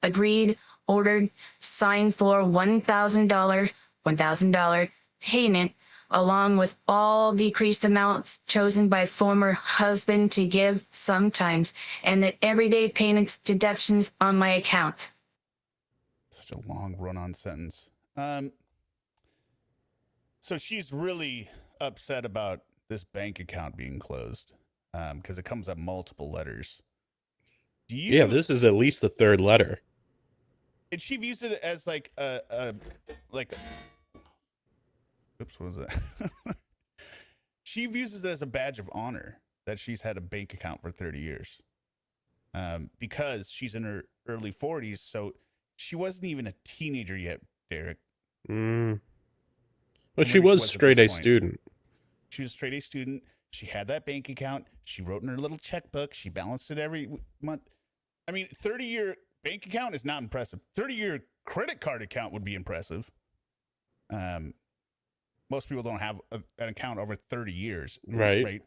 agreed, ordered, signed for $1,000 payment, along with all decreased amounts chosen by former husband to give sometimes, and that everyday payments deductions on my account. Such a long run-on sentence. So she's really upset about this bank account being closed because it comes up multiple letters. Yeah, this is at least the third letter. And she views it as like oops, what was that? She views it as a badge of honor that she's had a bank account for 30 years. Because she's in her early 40s, so she wasn't even a teenager yet, Derek. Well, she was straight A student. She was a straight A student. She had that bank account. She wrote in her little checkbook. She balanced it every month. I mean, 30-year bank account is not impressive. 30-year credit card account would be impressive. Most people don't have an account over 30 years. Right.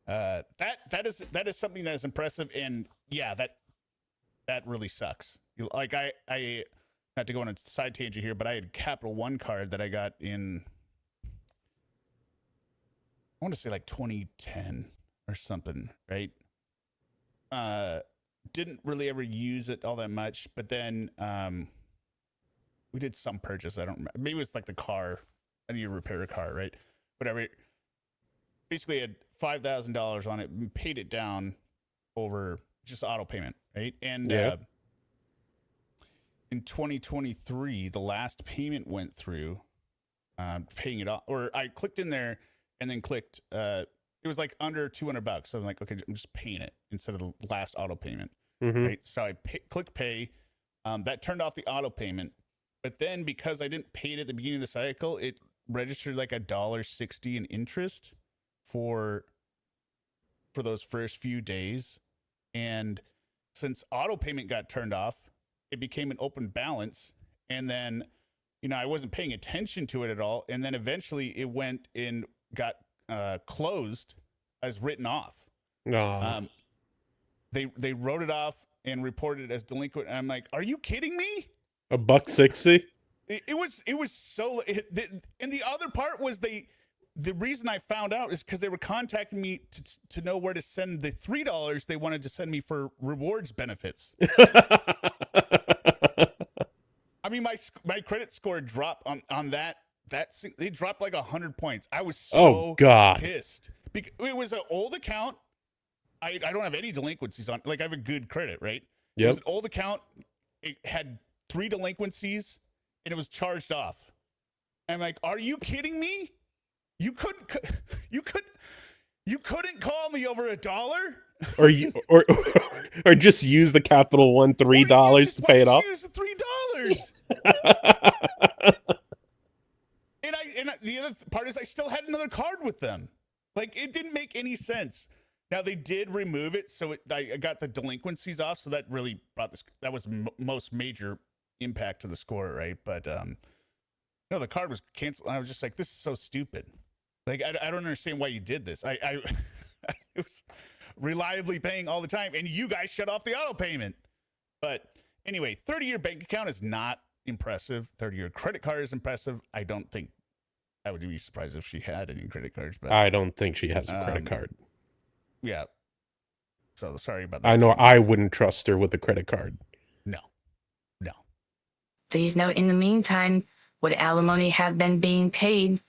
That is something that is impressive, and yeah, that really sucks. Like I not to go on a side tangent here, but I had a Capital One card that I got in, I want to say like 2010 or something, right? Didn't really ever use it all that much, but then we did some purchase. I don't remember. Maybe it was like the car. I need to repair a car, right? Whatever. Basically, had $5,000 on it and paid it down over just auto payment, right? And in 2023, the last payment went through, paying it off. Or I clicked in there and then clicked. It was like under $200. So I'm like, okay, I'm just paying it instead of the last auto payment, right? So I clicked pay. That turned off the auto payment. But then because I didn't pay it at the beginning of the cycle, it registered like $1.60 in interest for those first few days. And since auto payment got turned off, it became an open balance. And then, I wasn't paying attention to it at all. And then eventually it went and got closed as written off. They wrote it off and reported it as delinquent. And I'm like, are you kidding me? $1.60? It was so, and the other part was the reason I found out is because they were contacting me to know where to send the $3 they wanted to send me for rewards benefits. I mean, my credit score dropped on that. They dropped like 100 points. I was so pissed. It was an old account. I don't have any delinquencies on. Like, I have a good credit, right? Yep. It was an old account. It had 3 delinquencies, and it was charged off. I'm like, are you kidding me? You couldn't call me over $1? Or just use the Capital One $3 to pay it off? Use the $3. And the other part is I still had another card with them. Like, it didn't make any sense. Now, they did remove it, so I got the delinquencies off, so that really brought this. That was most major impact to the score, right? But the card was canceled. I was just like, this is so stupid. Like, I don't understand why you did this. I was reliably paying all the time, and you guys shut off the auto payment. But anyway, 30-year bank account is not impressive. 30-year credit card is impressive. I don't think I would be surprised if she had any credit cards. But I don't think she has a credit card. Yeah. So sorry about that. I know I wouldn't trust her with a credit card. No. Please note, in the meantime, would alimony have been being paid,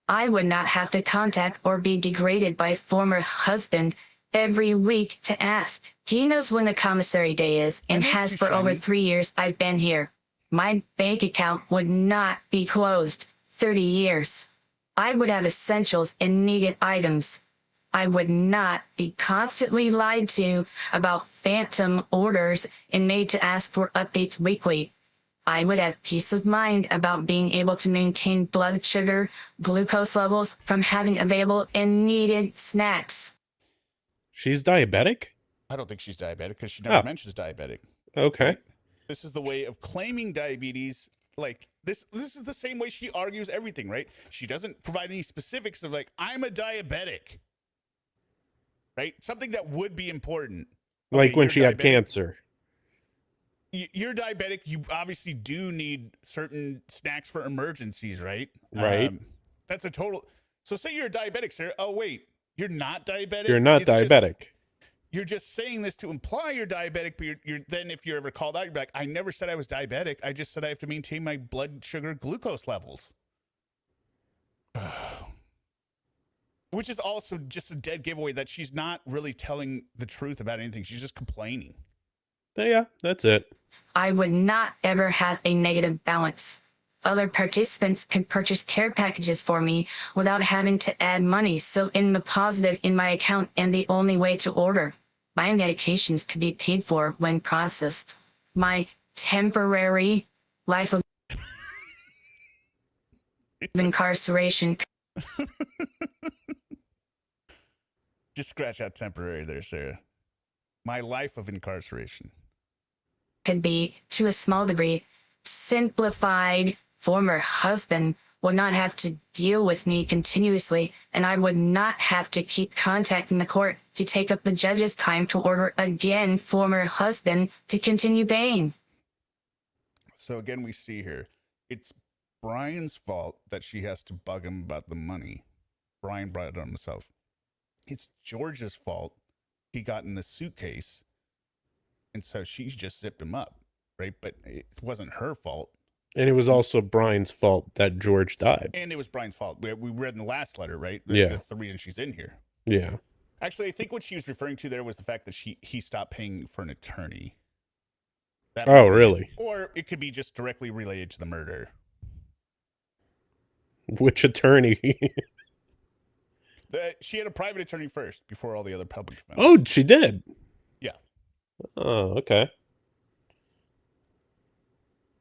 I would not have to contact or be degraded by former husband every week to ask. He knows when the commissary day is and has for over 3 years I've been here. My bank account would not be closed. 30 years. I would have essentials and needed items. I would not be constantly lied to about phantom orders and made to ask for updates weekly. I would have peace of mind about being able to maintain blood sugar, glucose levels from having available and needed snacks. She's diabetic? I don't think she's diabetic because she never mentions diabetic. Okay. This is the way of claiming diabetes. Like, this is the same way she argues everything, right? She doesn't provide any specifics of, like, I'm a diabetic. Right? Something that would be important. Like okay, when she had cancer. You're diabetic. You obviously do need certain snacks for emergencies, right? Right. That's a total. So say you're a diabetic, Sarah. Oh, wait. You're not diabetic? You're not diabetic. You're just saying this to imply you're diabetic, but you're then if you're ever called out, you're like, I never said I was diabetic. I just said I have to maintain my blood sugar glucose levels. Which is also just a dead giveaway that she's not really telling the truth about anything. She's just complaining. Yeah, that's it. I would not ever have a negative balance. Other participants can purchase care packages for me without having to add money, so in the positive in my account and the only way to order. My medications could be paid for when processed. My temporary life of incarceration. Just scratch out temporary there, Sarah. My life of incarceration Could be, to a small degree, simplified. Former husband would not have to deal with me continuously, and I would not have to keep contacting the court to take up the judge's time to order again former husband to continue paying. So again, we see here, it's Brian's fault that she has to bug him about the money. Brian brought it on himself. It's George's fault he got in the suitcase, and so she just zipped him up, right? But it wasn't her fault. And it was also Brian's fault that George died. And it was Brian's fault. We read in the last letter, right? Yeah. That's the reason she's in here. Yeah. Actually, I think what she was referring to there was the fact that he stopped paying for an attorney. Oh, really? Or it could be just directly related to the murder. Which attorney? She had a private attorney first before all the other public defenders. Oh, she did? Yeah. Oh, okay.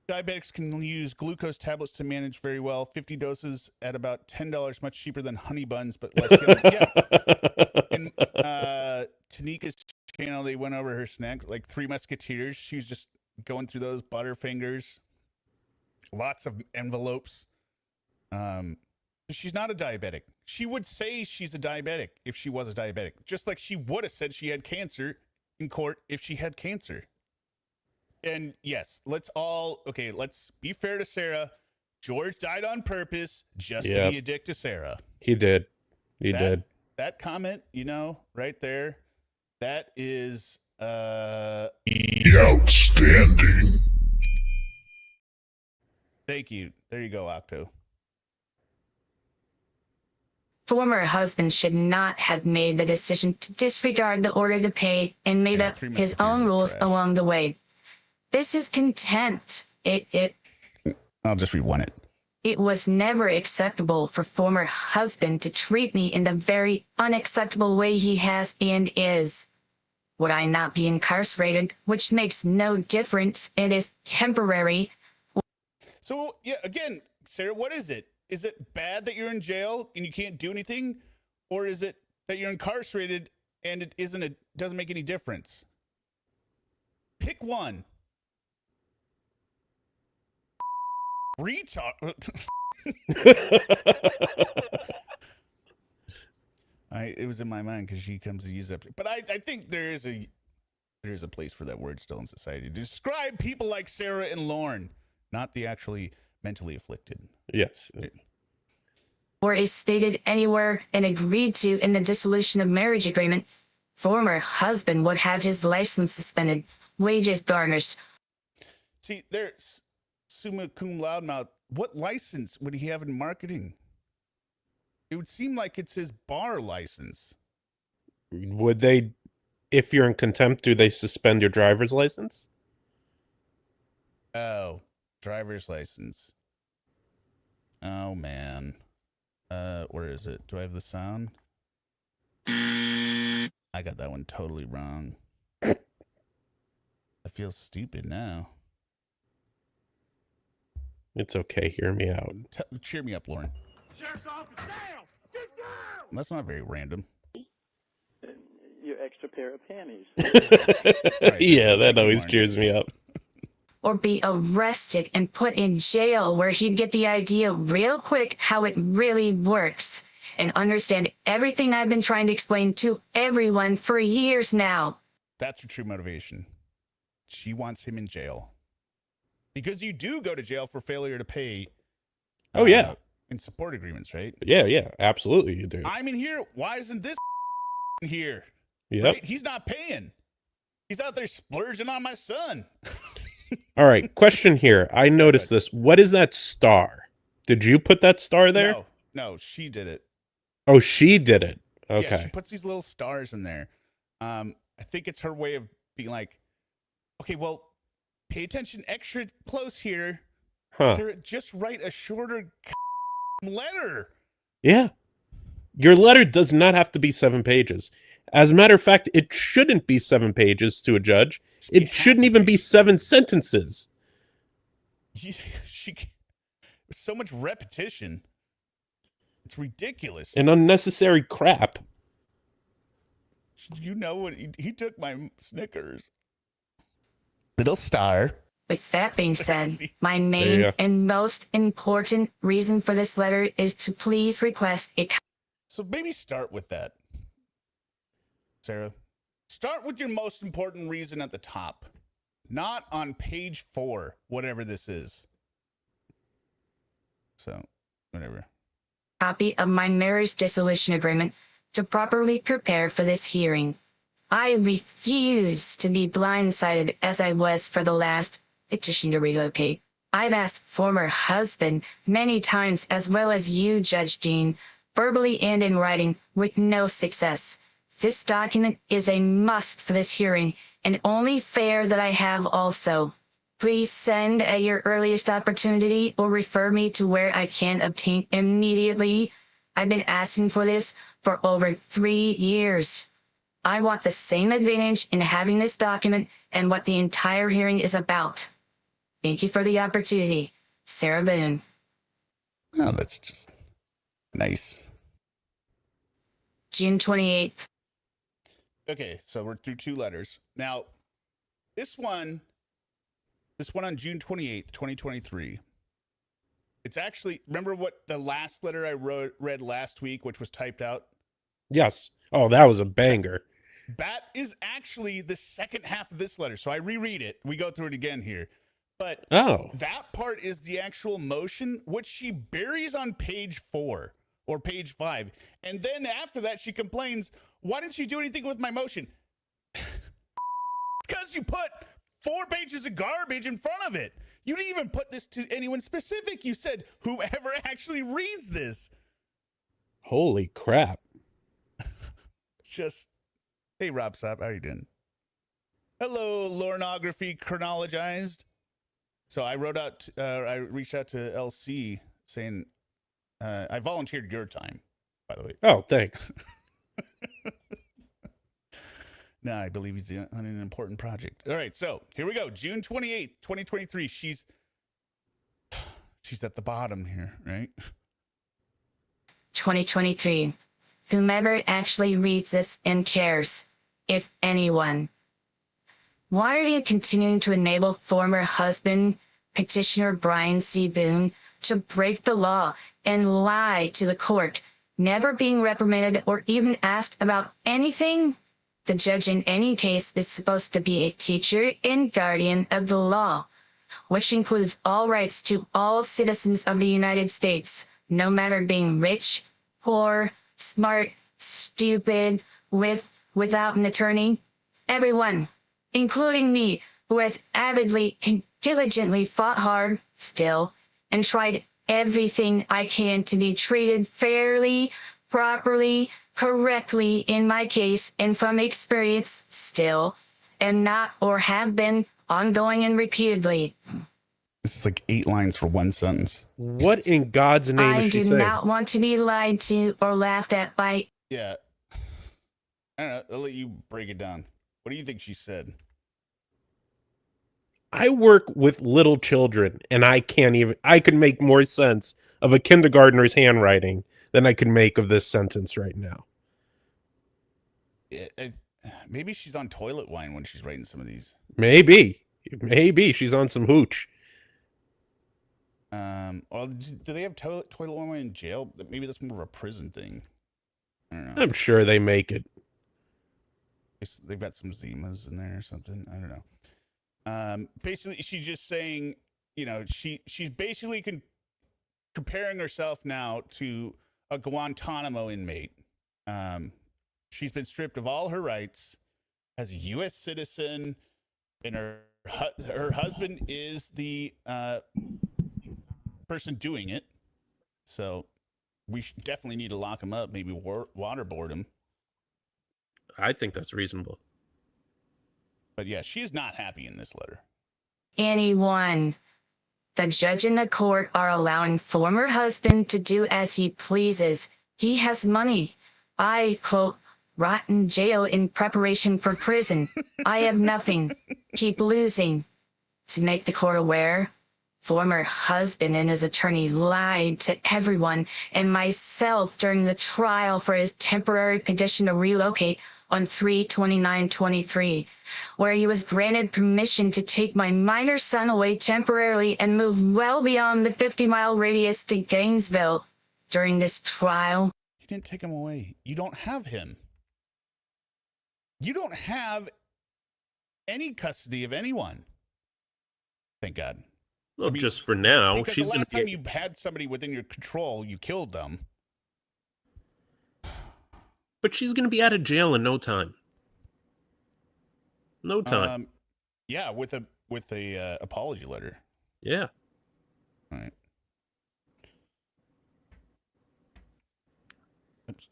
Diabetics can use glucose tablets to manage very well. 50 doses at about $10, much cheaper than honey buns, but less filling. Yeah. In Tanika's channel, they went over her snacks, like Three Musketeers. She was just going through those Butterfingers. Lots of envelopes. She's not a diabetic. She would say she's a diabetic if she was a diabetic. Just like she would have said she had cancer in court if she had cancer. And yes, let's be fair to Sarah. George died on purpose just to be a dick to Sarah. He did. He did. That comment, right there, that is outstanding. Thank you. There you go, Octo. Former husband should not have made the decision to disregard the order to pay and made up his own rules along the way. This is contempt. I'll just rewind it. It was never acceptable for former husband to treat me in the very unacceptable way he has and is. Would I not be incarcerated, which makes no difference? It is temporary. So, yeah, again, Sarah, what is it? Is it bad that you're in jail and you can't do anything? Or is it that you're incarcerated and it doesn't make any difference? Pick one. Retard. It was in my mind because she comes to use that. But I think there is a place for that word still in society to describe people like Sarah and Lorne, not the actually mentally afflicted. Yes. Or is stated anywhere and agreed to in the dissolution of marriage agreement. Former husband would have his license suspended, wages garnished. See, there's summa cum laude mouth. What license would he have in marketing? It would seem like it's his bar license. Would they, if you're in contempt, do they suspend your driver's license? Oh, driver's license. Oh, man. Where is it? Do I have the sound? I got that one totally wrong. I feel stupid now. It's okay. Hear me out. Cheer me up, Lorne. Sheriff's office down! Get down! That's not very random. Your extra pair of panties. Right. Yeah, that always cheers me up. Or be arrested and put in jail where he'd get the idea real quick how it really works and understand everything I've been trying to explain to everyone for years now. That's her true motivation. She wants him in jail. Because you do go to jail for failure to pay. Oh, yeah. In support agreements, right? Yeah, absolutely you do. I'm in here. Why isn't this here? Yep. Right? He's not paying. He's out there splurging on my son. All right, question here. I noticed this. What is that star? Did you put that star there? No, she did it. Oh, she did it. Okay. Yeah, she puts these little stars in there. I think it's her way of being like, okay, well, pay attention extra close here. Huh. Sarah, just write a shorter letter. Yeah. Your letter does not have to be 7 pages. As a matter of fact, it shouldn't be 7 pages to a judge. It shouldn't even be 7 sentences. So much repetition. It's ridiculous. And unnecessary crap. You know what? He took my Snickers. Little star. With that being said, my main and most important reason for this letter is to please request a... So maybe start with that, Sarah. Start with your most important reason at the top, not on page 4, whatever this is. So, whatever. Copy of my marriage dissolution agreement to properly prepare for this hearing. I refuse to be blindsided as I was for the last petition to relocate. I've asked former husband many times, as well as you, Judge Dean, verbally and in writing, with no success. This document is a must for this hearing, and only fair that I have also. Please send at your earliest opportunity or refer me to where I can obtain immediately. I've been asking for this for over 3 years. I want the same advantage in having this document and what the entire hearing is about. Thank you for the opportunity. Sarah Boone. Oh, that's just nice. June 28th. Okay, so we're through 2 letters. Now, this one on June 28th, 2023. It's actually, remember what the last letter I read last week, which was typed out? Yes. Oh, that was a banger. That is actually the second half of this letter. So I reread it. We go through it again here. But that part is the actual motion, which she buries on page 4 or page 5. And then after that, she complains, why didn't you do anything with my motion? Because you put 4 pages of garbage in front of it. You didn't even put this to anyone specific. You said, whoever actually reads this. Holy crap. Just, hey, Rob Sapp, how are you doing? Hello, Lornography chronologized. So I reached out to LC saying, I volunteered your time, by the way. Oh, thanks. No, I believe he's on an important project. All right, so here we go. June 28th, 2023. She's at the bottom here, right? 2023. Whomever actually reads this and cares, if anyone. Why are you continuing to enable former husband, petitioner Brian C. Boone, to break the law and lie to the court, never being reprimanded or even asked about anything? The judge in any case is supposed to be a teacher and guardian of the law, which includes all rights to all citizens of the United States, no matter being rich, poor, smart, stupid, without an attorney. Everyone, including me, who has avidly and diligently fought hard, still, and tried everything I can to be treated fairly, properly, correctly in my case, and from experience, still, and not or have been ongoing and repeatedly. This is like 8 lines for one sentence. What in God's name I is she do saying? not want to be lied to or laughed at by. Yeah. I don't know. I'll let you break it down. What do you think she said? I work with little children, and I could make more sense of a kindergartner's handwriting than I could make of this sentence right now. Yeah, maybe she's on toilet wine when she's writing some of these. Maybe she's on some hooch. Well, do they have toilet wine in jail? Maybe that's more of a prison thing. I don't know. I'm sure they make it. They've got some Zimas in there or something. I don't know. Basically, she's just saying, she's basically comparing herself now to a Guantanamo inmate. She's been stripped of all her rights as a U.S. citizen, and her husband is the person doing it. So we definitely need to lock him up, maybe waterboard him. I think that's reasonable. But yeah, she is not happy in this letter. Anyone. The judge and the court are allowing former husband to do as he pleases. He has money. I, quote, rot in jail in preparation for prison. I have nothing. Keep losing. To make the court aware, former husband and his attorney lied to everyone and myself during the trial for his temporary petition to relocate on 3/29/23, where he was granted permission to take my minor son away temporarily and move well beyond the 50-mile radius to Gainesville. During this trial, you didn't take him away. You don't have him. You don't have any custody of anyone. Thank God. Well, just for now. Because the last time you had somebody within your control, you killed them. But she's going to be out of jail in no time. No time. Yeah, with a apology letter. Yeah. All right. Oops.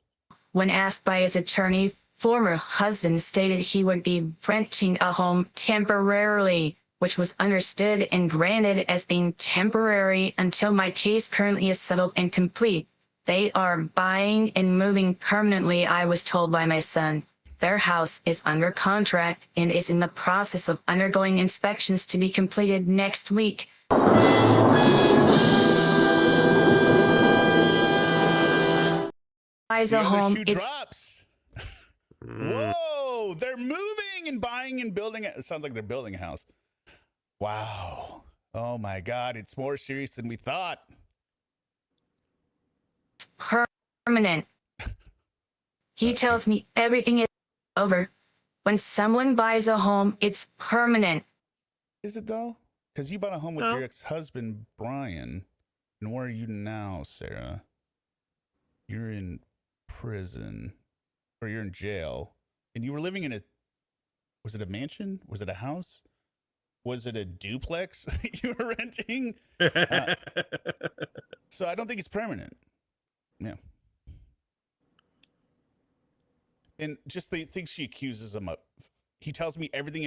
when asked by his attorney, former husband stated he would be renting a home temporarily, which was understood and granted as being temporary until my case currently is settled and complete. They are buying and moving permanently, I was told by my son. Their house is under contract and is in the process of undergoing inspections to be completed next week. Buys a home. Drops. Whoa, they're moving and buying and building. It sounds like they're building a house. Wow. Oh my God, it's more serious than we thought. Permanent. He tells me everything is over. When someone buys a home, it's permanent. Is it though? Because you bought a home with your ex-husband, Brian. And where are you now, Sarah? You're in prison. Or you're in jail. And you were living in was it a mansion? Was it a house? Was it a duplex you were renting? So I don't think it's permanent. Yeah. And just the things she accuses him of. He tells me everything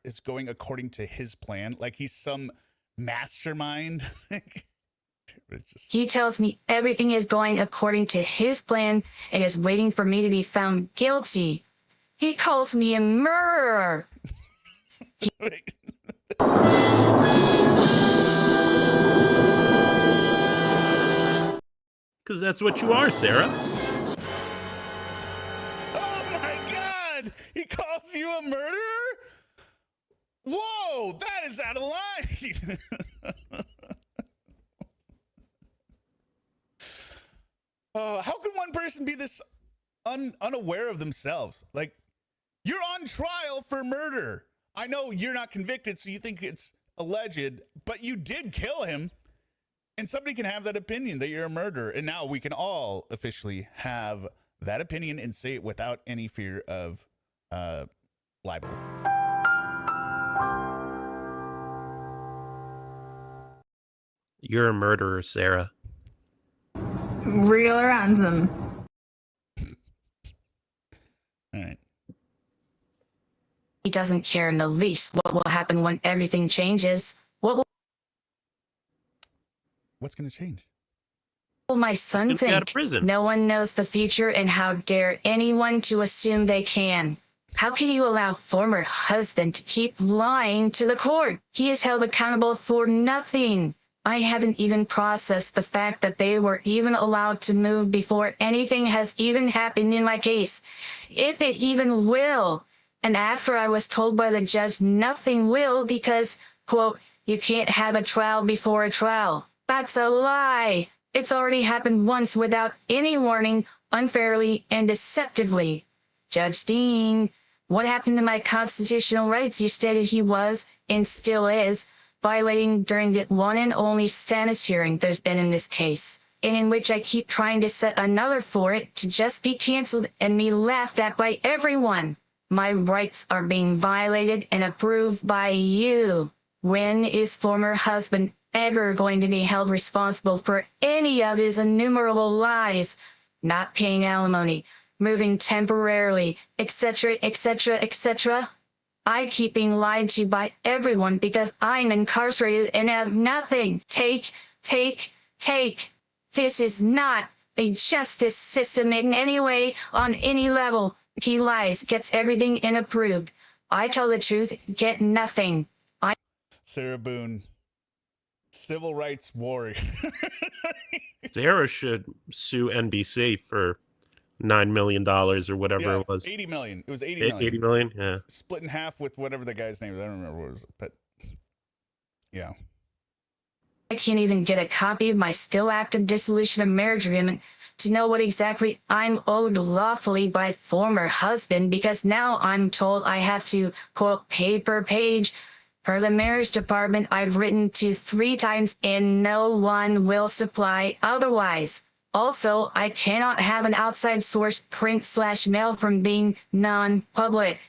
is going according to his plan. Like he's some mastermind. He tells me everything is going according to his plan and is waiting for me to be found guilty. He calls me a murderer. Because that's what you are, Sarah. Oh my God! He calls you a murderer? Whoa, that is out of line. How can one person be this unaware of themselves? Like, you're on trial for murder. I know you're not convicted, so you think it's alleged, but you did kill him. And somebody can have that opinion that you're a murderer. And now we can all officially have that opinion and say it without any fear of libel. You're a murderer, Sarah. Real or ransom? All right. He doesn't care in the least what will happen when everything changes. What What's going to change? will my son He'll be out of think? prison. No one knows the future, and how dare anyone to assume they can? How can you allow former husband to keep lying to the court? He is held accountable for nothing. I haven't even processed the fact that they were even allowed to move before anything has even happened in my case, if it even will. And after I was told by the judge nothing will because, quote, you can't have a trial before a trial. That's a lie. It's already happened once without any warning, unfairly and deceptively. Judge Dean, what happened to my constitutional rights you stated he was, and still is, violating during the one and only status hearing there's been in this case, and in which I keep trying to set another for it to just be canceled and me laughed at by everyone? My rights are being violated and approved by you. When is former husband ever going to be held responsible for any of his innumerable lies? Not paying alimony, moving temporarily, etc., etc., etc.? I keep being lied to by everyone because I'm incarcerated and have nothing. Take. This is not a justice system in any way, on any level. He lies, gets everything and approved. I tell the truth, get nothing. Sarah Boone, civil rights warrior. Sarah should sue NBC for $9 million or whatever it was. 80 million. It was 80 million. 80 million? Yeah. Split in half with whatever the guy's name is. I don't remember what it was, but yeah. I can't even get a copy of my still active dissolution of marriage agreement to know what exactly I'm owed lawfully by former husband, because now I'm told I have to, quote, pay per page per the marriage department I've written to 3 times and no one will supply otherwise. Also, I cannot have an outside source print/mail from being non-public.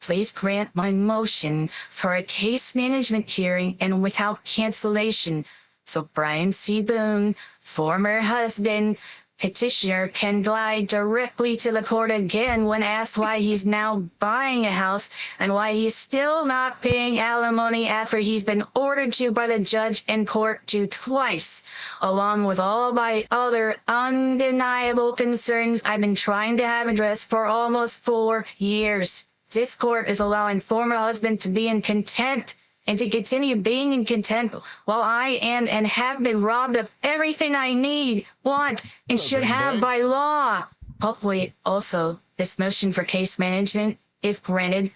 Please grant my motion for a case management hearing and without cancellation, so Brian C. Boone, former husband, petitioner, can glide directly to the court again when asked why he's now buying a house and why he's still not paying alimony after he's been ordered to by the judge and court to twice, along with all my other undeniable concerns I've been trying to have addressed for almost 4 years. This court is allowing former husband to be in contempt and to continue being in contempt while I am and have been robbed of everything I need, want, and should have by law. Hopefully, also, this motion for case management, if granted,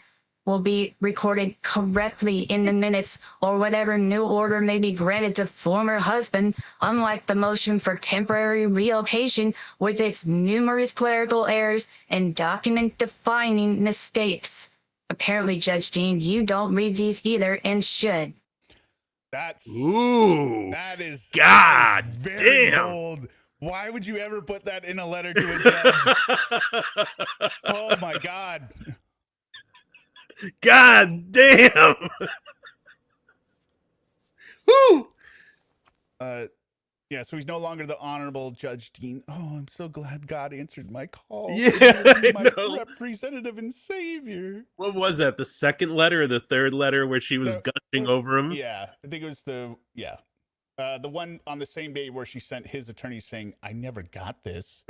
will be recorded correctly in the minutes or whatever new order may be granted to former husband, unlike the motion for temporary relocation with its numerous clerical errors and document-defining mistakes. Apparently, Judge Dean, you don't read these either and should. That is God very damn. bold. Why would you ever put that in a letter to a judge? Oh my God. God damn. Woo. Yeah, so he's no longer the Honorable Judge Dean. Oh, I'm so glad God answered my call. Yeah, He's my I know. representative and savior. What was that? The second letter or the third letter where she was gushing over him? Yeah, I think it was the one on the same day where she sent his attorney saying, I never got this.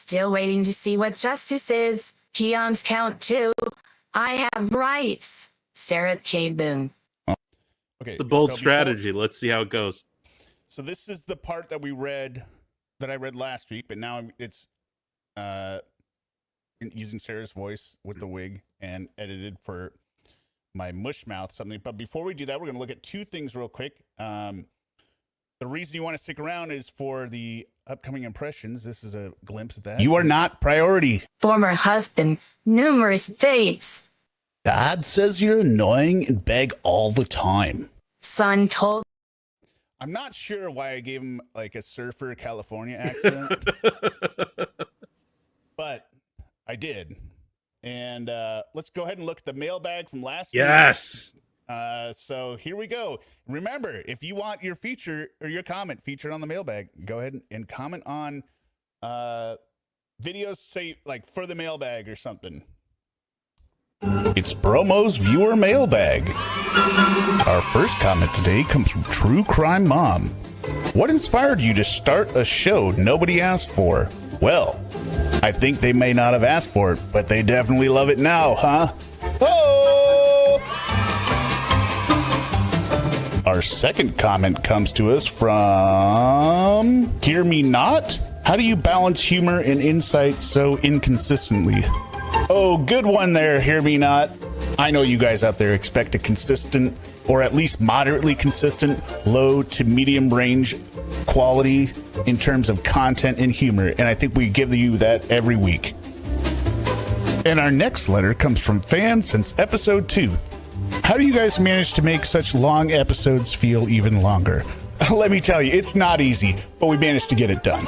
Still waiting to see what justice is. Peons count too. I have rights. Sarah K. Boone. Okay, It's a bold so strategy. Let's see how it goes. So this is the part that I read last week, but now it's using Sarah's voice with the wig and edited for my mush mouth something. But before we do that, we're going to look at two things real quick. The reason you want to stick around is for the upcoming impressions. This is a glimpse of that. You are not priority. Former husband. Numerous dates. Dad says you're annoying and beg all the time. Son told. I'm not sure why I gave him like a surfer California accent, but I did. And let's go ahead and look at the mailbag from last week. Yes. So here we go. Remember, if you want your feature or your comment featured on the mailbag, go ahead and comment on videos, say like for the mailbag or something. It's BROMOS Viewer Mailbag. Our first comment today comes from True Crime Mom. What inspired you to start a show nobody asked for? Well, I think they may not have asked for it, but they definitely love it now, huh? Oh! Our second comment comes to us from HearMeowt. How do you balance humor and insight so inconsistently? Oh, good one there, HearMeowt. I know you guys out there expect a consistent, or at least moderately consistent, low to medium range quality in terms of content and humor, and I think we give you that every week. And our next letter comes from fans since episode 2. How do you guys manage to make such long episodes feel even longer? Let me tell you, it's not easy, but we managed to get it done.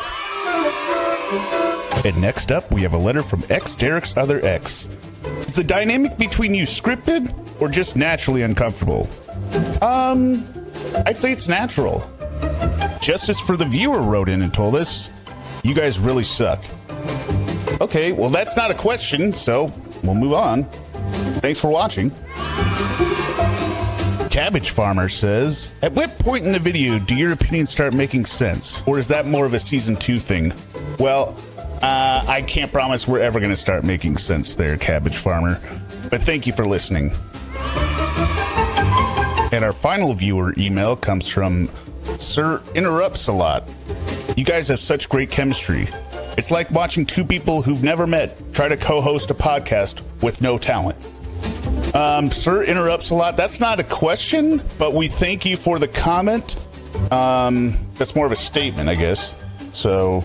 And next up, we have a letter from ExDerek's other ex. Is the dynamic between you scripted or just naturally uncomfortable? I'd say it's natural. Justice for the Viewer wrote in and told us, you guys really suck. Okay, well that's not a question, so we'll move on. Thanks for watching. Cabbage Farmer says, at what point in the video do your opinions start making sense? Or is that more of a season 2 thing? Well, I can't promise we're ever going to start making sense there, Cabbage Farmer. But thank you for listening. And our final viewer email comes from Sir Interrupts a Lot. You guys have such great chemistry. It's like watching two people who've never met try to co-host a podcast with no talent. Sir Interrupts a Lot. That's not a question, but we thank you for the comment. That's more of a statement, I guess. So...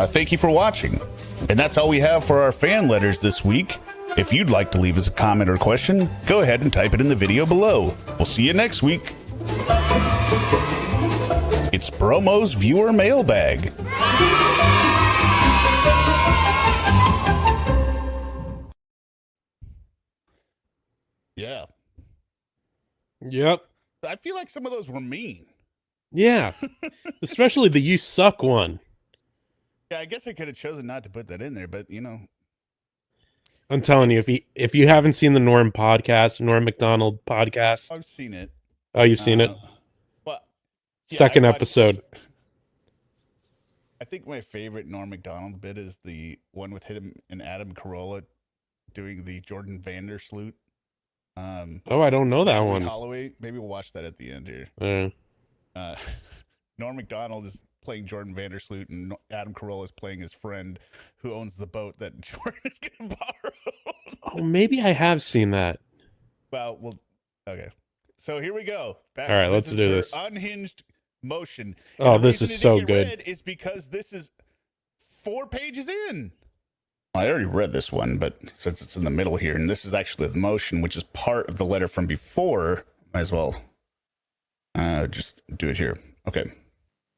thank you for watching. And that's all we have for our fan letters this week. If you'd like to leave us a comment or question, go ahead and type it in the video below. We'll see you next week. It's BROMOS Viewer Mailbag. Yeah. Yep. I feel like some of those were mean. Yeah. Especially the you suck one. Yeah, I guess I could have chosen not to put that in there, but you know. I'm telling you, if you haven't seen the Norm podcast, Norm Macdonald podcast. I've seen it. Oh, you've seen it? Well, yeah, Second episode. I think my favorite Norm Macdonald bit is the one with him and Adam Carolla doing the Jordan Vandersloot. Oh, I don't know that one. Holloway. Maybe we'll watch that at the end here. Norm Macdonald is playing Jordan Vandersloot, and Adam Carolla is playing his friend who owns the boat that Jordan is going to borrow. Oh, maybe I have seen that. Well, okay. So here we go. All right, let's do this. Unhinged motion. Oh, this is so good. Is because this is 4 pages in. I already read this one, but since it's in the middle here, and this is actually the motion, which is part of the letter from before, might as well just do it here. Okay.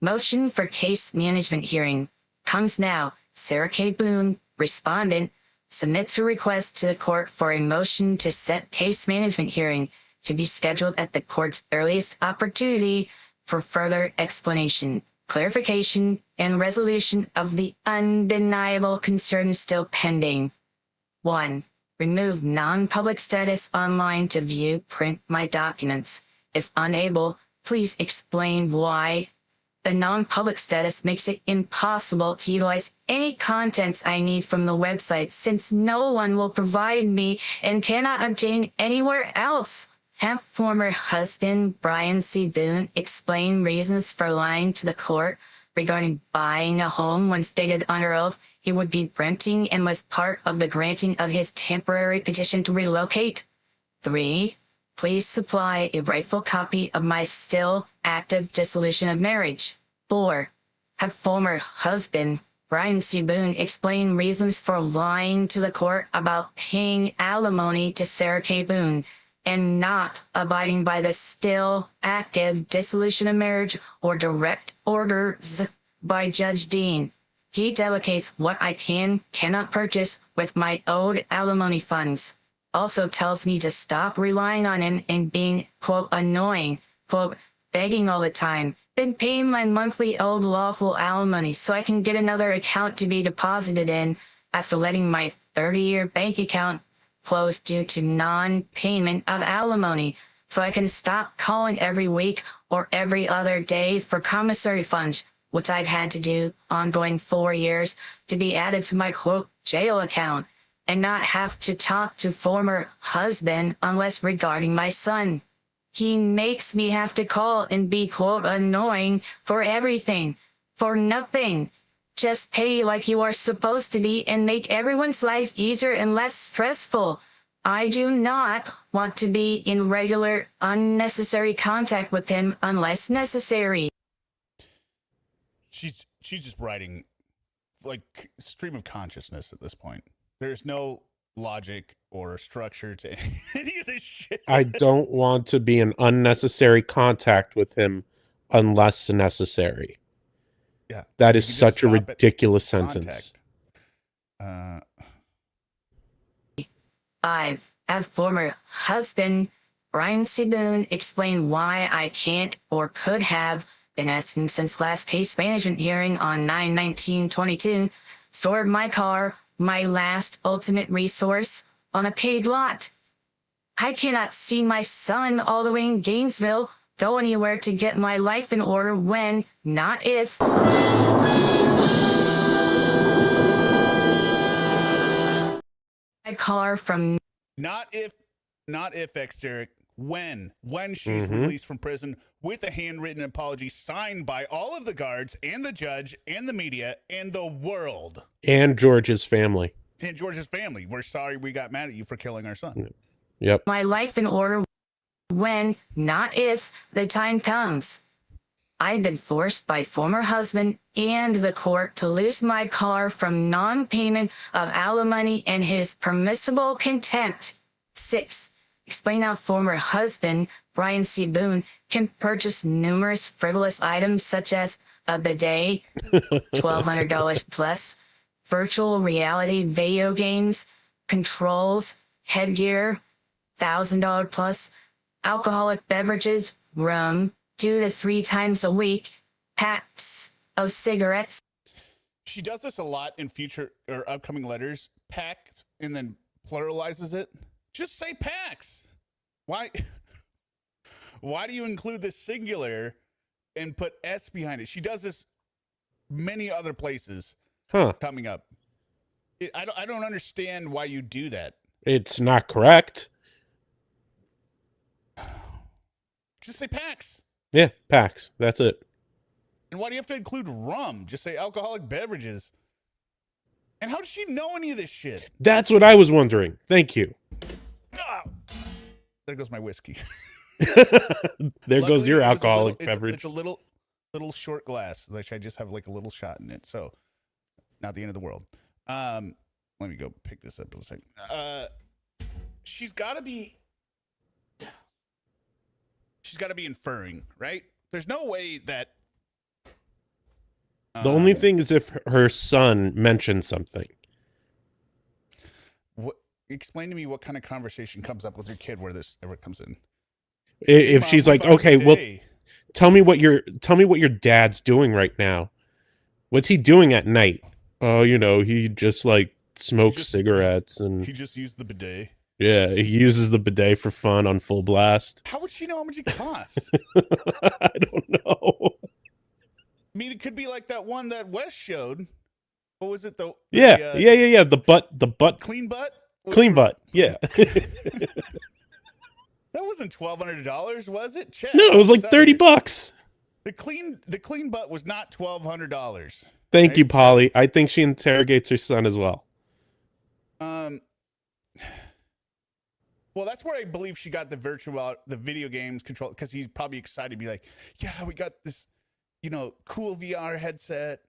Motion for case management hearing comes now. Sarah K. Boone, respondent, submits a request to the court for a motion to set case management hearing to be scheduled at the court's earliest opportunity for further explanation, clarification, and resolution of the undeniable concerns still pending. 1. Remove non-public status online to view print my documents. If unable, please explain why. The non-public status makes it impossible to utilize any contents I need from the website since no one will provide me and cannot obtain anywhere else. Have former husband Brian C. Boone explain reasons for lying to the court regarding buying a home when stated under oath he would be renting and was part of the granting of his temporary petition to relocate. 3. Please supply a rightful copy of my still active dissolution of marriage. 4. Have former husband Brian C. Boone explain reasons for lying to the court about paying alimony to Sarah K. Boone and not abiding by the still active dissolution of marriage or direct orders by Judge Dean. He delegates what I cannot purchase with my owed alimony funds. Also tells me to stop relying on him and being, quote, annoying, quote, begging all the time, then paying my monthly owed lawful alimony so I can get another account to be deposited in after letting my 30-year bank account close due to non-payment of alimony, so I can stop calling every week or every other day for commissary funds, which I've had to do ongoing 4 years to be added to my, quote, jail account, and not have to talk to former husband unless regarding my son. He makes me have to call and be, quote, annoying for everything, for nothing. Just pay like you are supposed to be and make everyone's life easier and less stressful. I do not want to be in regular, unnecessary contact with him unless necessary. She's just writing like stream of consciousness at this point. There's no logic or structure to any of this shit. I don't want to be in unnecessary contact with him unless necessary. Yeah. That is such a ridiculous sentence. 5. Have former husband Brian C. Boone explain why I can't or could have been asking since last case management hearing on 9/19/22 stored my car, my last ultimate resource, on a paid lot. I cannot see my son all the way in Gainesville go anywhere to get my life in order when, not if, my car from not if ExDerek, when she's released from prison with a handwritten apology signed by all of the guards and the judge and the media and the world. And George's family. And George's family. We're sorry we got mad at you for killing our son. Yep. my life in order when, not if, the time comes. I've been forced by former husband and the court to lose my car from non-payment of alimony and his permissible contempt. 6. Explain how former husband, Brian C. Boone, can purchase numerous frivolous items such as a bidet, $1,200 plus, virtual reality video games, controls, headgear, $1,000 plus, alcoholic beverages, rum, 2 to 3 times a week, packs of cigarettes. She does this a lot in future or upcoming letters. Packs and then pluralizes it. Just say packs. Why? Why do you include the singular and put S behind it? She does this many other places coming up. I don't understand why you do that. It's not correct. Just say packs. Yeah, packs. That's it. And why do you have to include rum? Just say alcoholic beverages. And how does she know any of this shit? That's what I was wondering. Thank you. There goes my whiskey. There goes your alcoholic beverage. It's a little short glass, which I just have like a little shot in it. So not the end of the world. Let me go pick this up in a second. She's got to be inferring, right? There's no way that the only thing is if her son mentioned something. Explain to me what kind of conversation comes up with your kid where this ever comes in. If she's like, okay, well, tell me what your dad's doing right now. What's he doing at night? Oh, he just like smokes cigarettes and he just used the bidet. Yeah, he uses the bidet for fun on full blast. How would she know how much it costs? I don't know. mean, it could be like that one that Wes showed. What was it though? Yeah. The butt. Clean butt. Clean butt. Yeah. That wasn't $1,200, was it? Check. No, it was like $30. The clean butt was not $1,200. Thank you, Polly. I think she interrogates her son as well. Well, that's where I believe she got the video games control, because he's probably excited to be like, yeah, we got this, cool VR headset,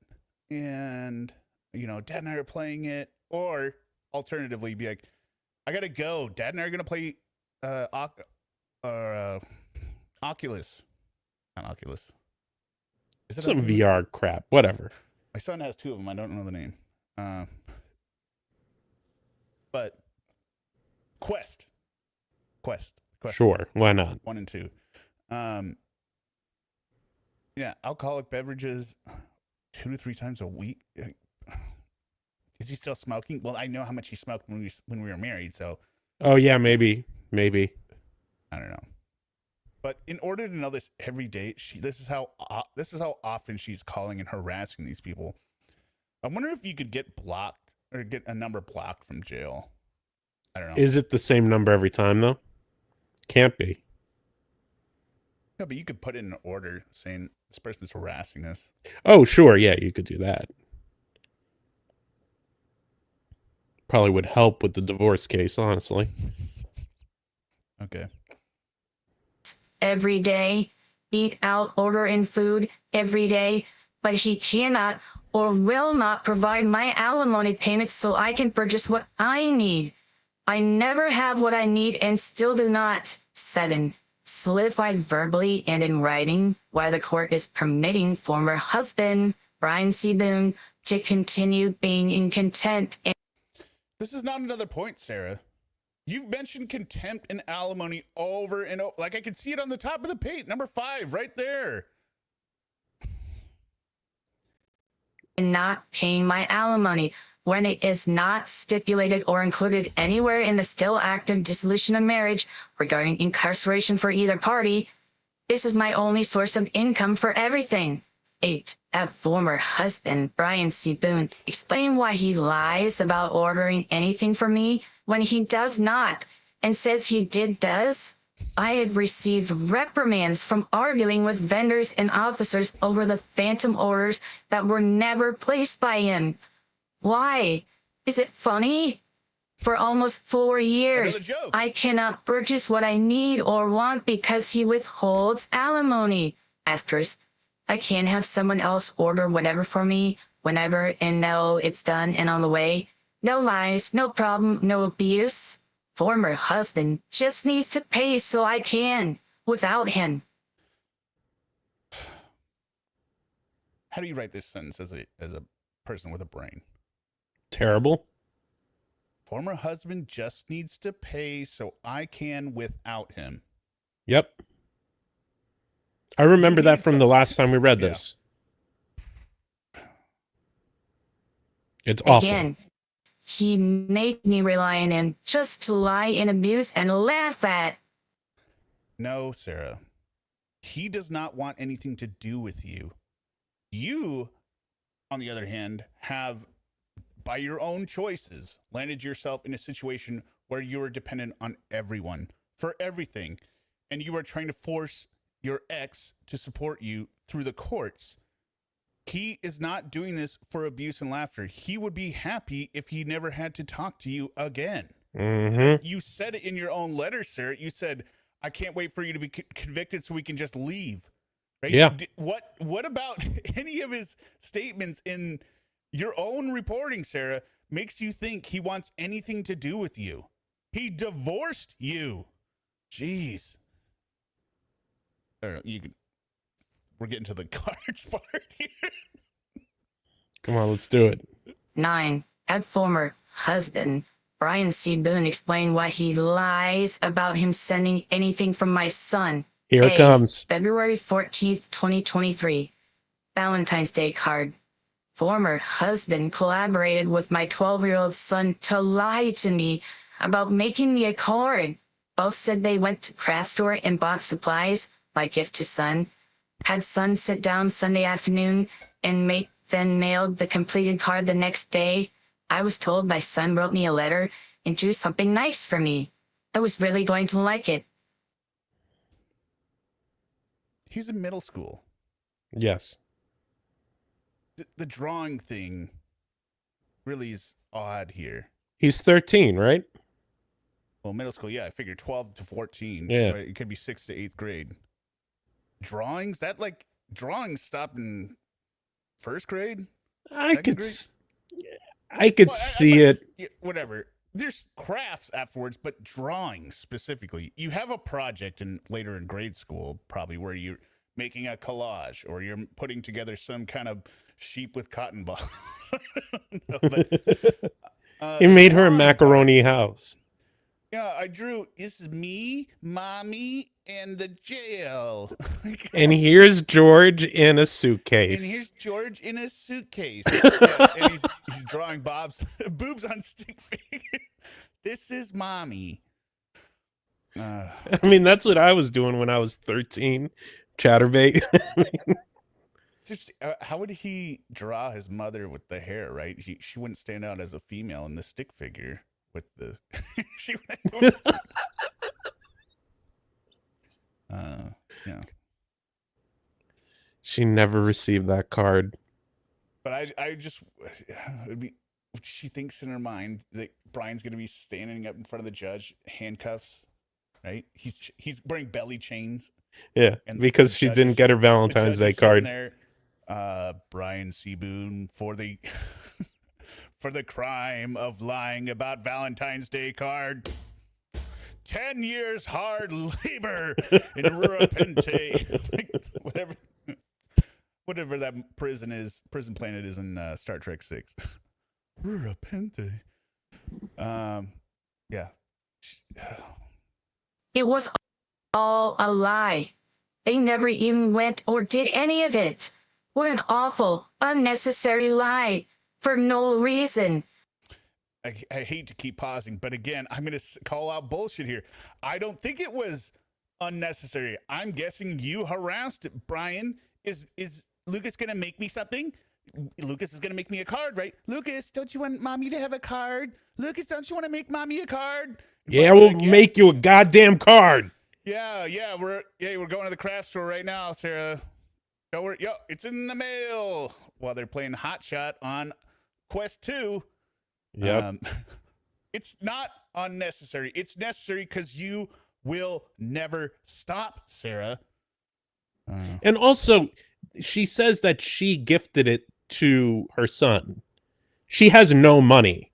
and Dad and I are playing it. Or alternatively, be like, I gotta go. Dad and I are gonna play Oculus. Not Oculus. Is it Some VR crap, whatever. My son has 2 of them. I don't know the name. But Quest. Sure, why not? 1 and 2. Yeah, alcoholic beverages 2 to 3 times a week. Is he still smoking? Well, I know how much he smoked when we were married, so. Oh yeah, maybe. I don't know. But in order to know this every day, this is how often she's calling and harassing these people. I wonder if you could get blocked or get a number blocked from jail. I don't know. Is it the same number every time though? Can't be. No, but you could put in an order saying this person's harassing us. Oh, sure, yeah, you could do that. Probably would help with the divorce case, honestly. Okay. Every day, eat out, order in food every day, but he cannot or will not provide my alimony payments so I can purchase what I need. I never have what I need and still do not. 7. Solidified verbally and in writing while the court is permitting former husband, Brian C. Boone, to continue being in contempt. This is not another point, Sarah. You've mentioned contempt and alimony over and over. Like, I can see it on the top of the page. Number 5, right there. Not paying my alimony when it is not stipulated or included anywhere in the still active dissolution of marriage regarding incarceration for either party. This is my only source of income for everything. 8. At former husband, Brian C. Boone, explain why he lies about ordering anything for me when he does not, and says he does. I have received reprimands from arguing with vendors and officers over the phantom orders that were never placed by him. Why? Is it funny? For almost 4 years, I cannot purchase what I need or want because he withholds alimony. Asterisk. I can have someone else order whatever for me, whenever, and know it's done and on the way. No lies, no problem, no abuse. Former husband just needs to pay so I can, without him. How do you write this sentence as a person with a brain? Terrible. Former husband just needs to pay so I can without him. Yep. I remember that from the last time we read this. It's awful. Again, he made me rely on him just to lie and abuse and laugh at. No, Sarah. He does not want anything to do with you. You, on the other hand, have, by your own choices, landed yourself in a situation where you are dependent on everyone for everything. And you are trying to force your ex to support you through the courts. He is not doing this for abuse and laughter. He would be happy if he never had to talk to you again. Mm-hmm. You said it in your own letter, Sarah. You said, I can't wait for you to be convicted so we can just leave. Right? Yeah. What about any of his statements in your own reporting, Sarah, makes you think he wants anything to do with you? He divorced you. Jeez. We're getting to the cards part here. Come on, let's do it. 9. At former husband, Brian C. Boone, explained why he lies about him sending anything from my son. Here it comes. February 14th, 2023. Valentine's Day card. Former husband collaborated with my 12-year-old son to lie to me about making me a card. Both said they went to craft store and bought supplies, my gift to son. Had son sit down Sunday afternoon and then mailed the completed card the next day. I was told my son wrote me a letter and drew something nice for me. I was really going to like it. He's in middle school. Yes. The drawing thing really is odd here. He's 13, right? Well, middle school, yeah, I figured 12 to 14. Yeah. Right? It could be 6th to 8th grade. Drawings? Drawings stop in 1st grade? I could Well, see it. Yeah, whatever. There's crafts afterwards, but drawings specifically. You have a project later in grade school, probably, where you're making a collage or you're putting together some kind of sheep with cotton ball. No, but, He made her a macaroni house. Yeah, I drew, this is me, mommy, and the jail. And here's George in a suitcase. And here's George in a suitcase. Yeah, and he's drawing boobs on stick figure. This is mommy. I mean, that's what I was doing when I was 13. Chatterbait. Just, how would he draw his mother with the hair, right? She wouldn't stand out as a female in the stick figure with the... Yeah. She never received that card. But I just... she thinks in her mind that Brian's going to be standing up in front of the judge, handcuffs, right? He's wearing belly chains. Yeah, And because she didn't get her Valentine's Day card. There, Brian C. Boone for the for the crime of lying about Valentine's Day card. 10 years hard labor in Rurapente. Like, whatever that prison planet is in Star Trek 6. Rurapente. Yeah. It was all a lie. They never even went or did any of it. What an awful, unnecessary lie for no reason. I hate to keep pausing, but again, I'm going to call out bullshit here. I don't think it was unnecessary. I'm guessing you harassed Brian. Is Lucas going to make me something? Lucas is going to make me a card, right? Lucas, don't you want mommy to have a card? Lucas, don't you want to make mommy a card? Yeah, we'll make you a goddamn card. Yeah, we're going to the craft store right now, Sarah. It's in the mail. While they're playing Hot Shot on Quest 2. Yep. It's not unnecessary. It's necessary because you will never stop, Sarah. And also, she says that she gifted it to her son. She has no money.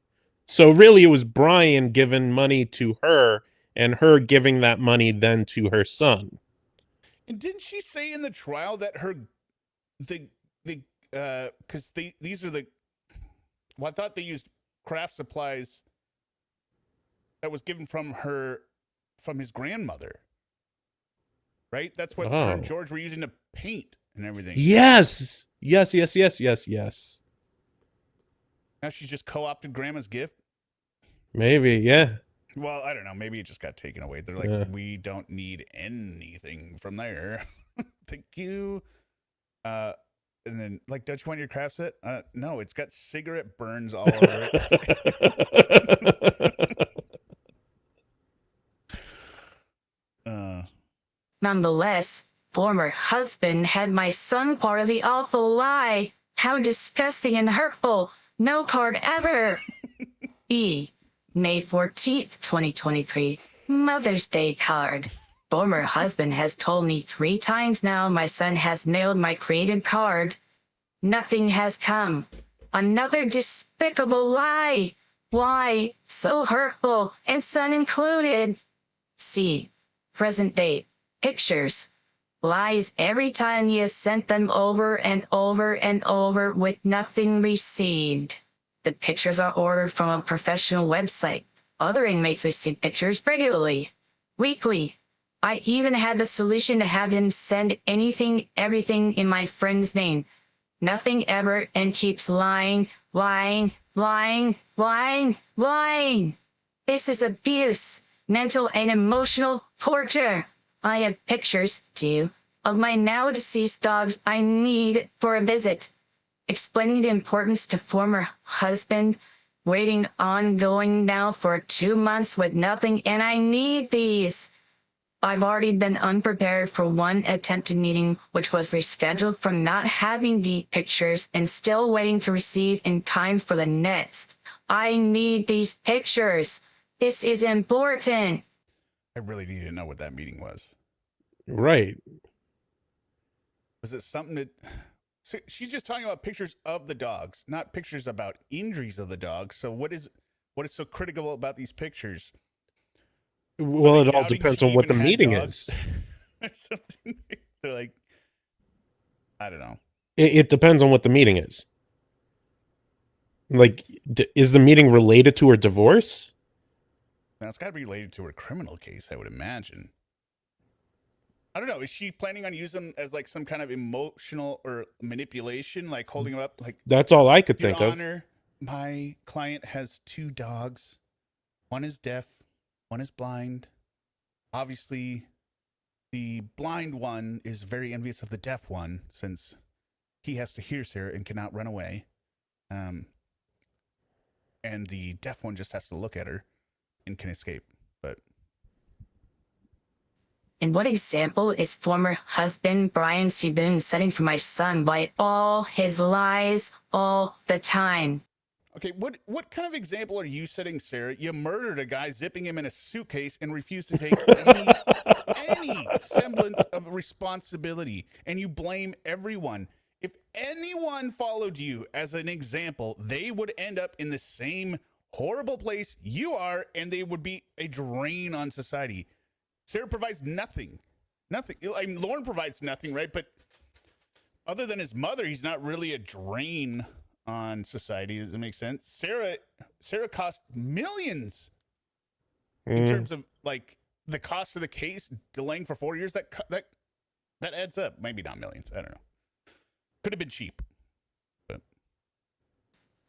So really, it was Brian giving money to her and her giving that money then to her son. And didn't she say in the trial that because these are the... Well, I thought they used craft supplies that was given from his grandmother, right? That's what her and George were using to paint and everything. Yes. Now she's just co-opted grandma's gift. Maybe, yeah. Well, I don't know. Maybe it just got taken away. They're like, we don't need anything from there. Thank you. And then, like, don't you want your craft set? No, it's got cigarette burns all over it. Nonetheless, former husband had my son part of the awful lie. How disgusting and hurtful. No card ever. May 14th, 2023. Mother's Day card. Former husband has told me 3 times now my son has mailed my created card. Nothing has come. Another despicable lie. Why? So hurtful, and son included. See. Present date. Pictures. Lies every time he has sent them over and over and over with nothing received. The pictures are ordered from a professional website. Other inmates receive pictures regularly. Weekly. I even had the solution to have him send everything in my friend's name. Nothing ever, and keeps lying. This is abuse, mental and emotional torture. I have pictures, too. of my now deceased dogs I need for a visit, explaining the importance to former husband, waiting ongoing now for 2 months with nothing, and I need these. I've already been unprepared for one attempted meeting, which was rescheduled for not having the pictures and still waiting to receive in time for the next. I need these pictures. This is important. I really need to know what that meeting was. Right. Was it something that... So she's just talking about pictures of the dogs, not pictures about injuries of the dogs. So what is so critical about these pictures? Well, it all depends on what the meeting is. Or something. They're like, I don't know. It depends on what the meeting is. Like, is the meeting related to her divorce? Now, it's got to be related to her criminal case, I would imagine. I don't know. Is she planning on using them as like some kind of emotional or manipulation, like holding them up? Like, that's all I could think Your of. Honor, my client has 2 dogs. One is deaf, one is blind. Obviously, the blind one is very envious of the deaf one since he has to hear Sarah and cannot run away. And the deaf one just has to look at her and can escape. But And what example is former husband Brian C. Boone setting for my son by all his lies all the time? okay, what kind of example are you setting, Sarah? You murdered a guy, zipping him in a suitcase, and refused to take any semblance of responsibility, and you blame everyone. If anyone followed you as an example, they would end up in the same horrible place you are, and they would be a drain on society. Sarah provides nothing. Nothing. I mean, Lorne provides nothing, right? But other than his mother, he's not really a drain on society. Does it make sense? Sarah cost millions in terms of like the cost of the case, delaying for 4 years. That adds up. Maybe not millions. I don't know. Could have been cheap. But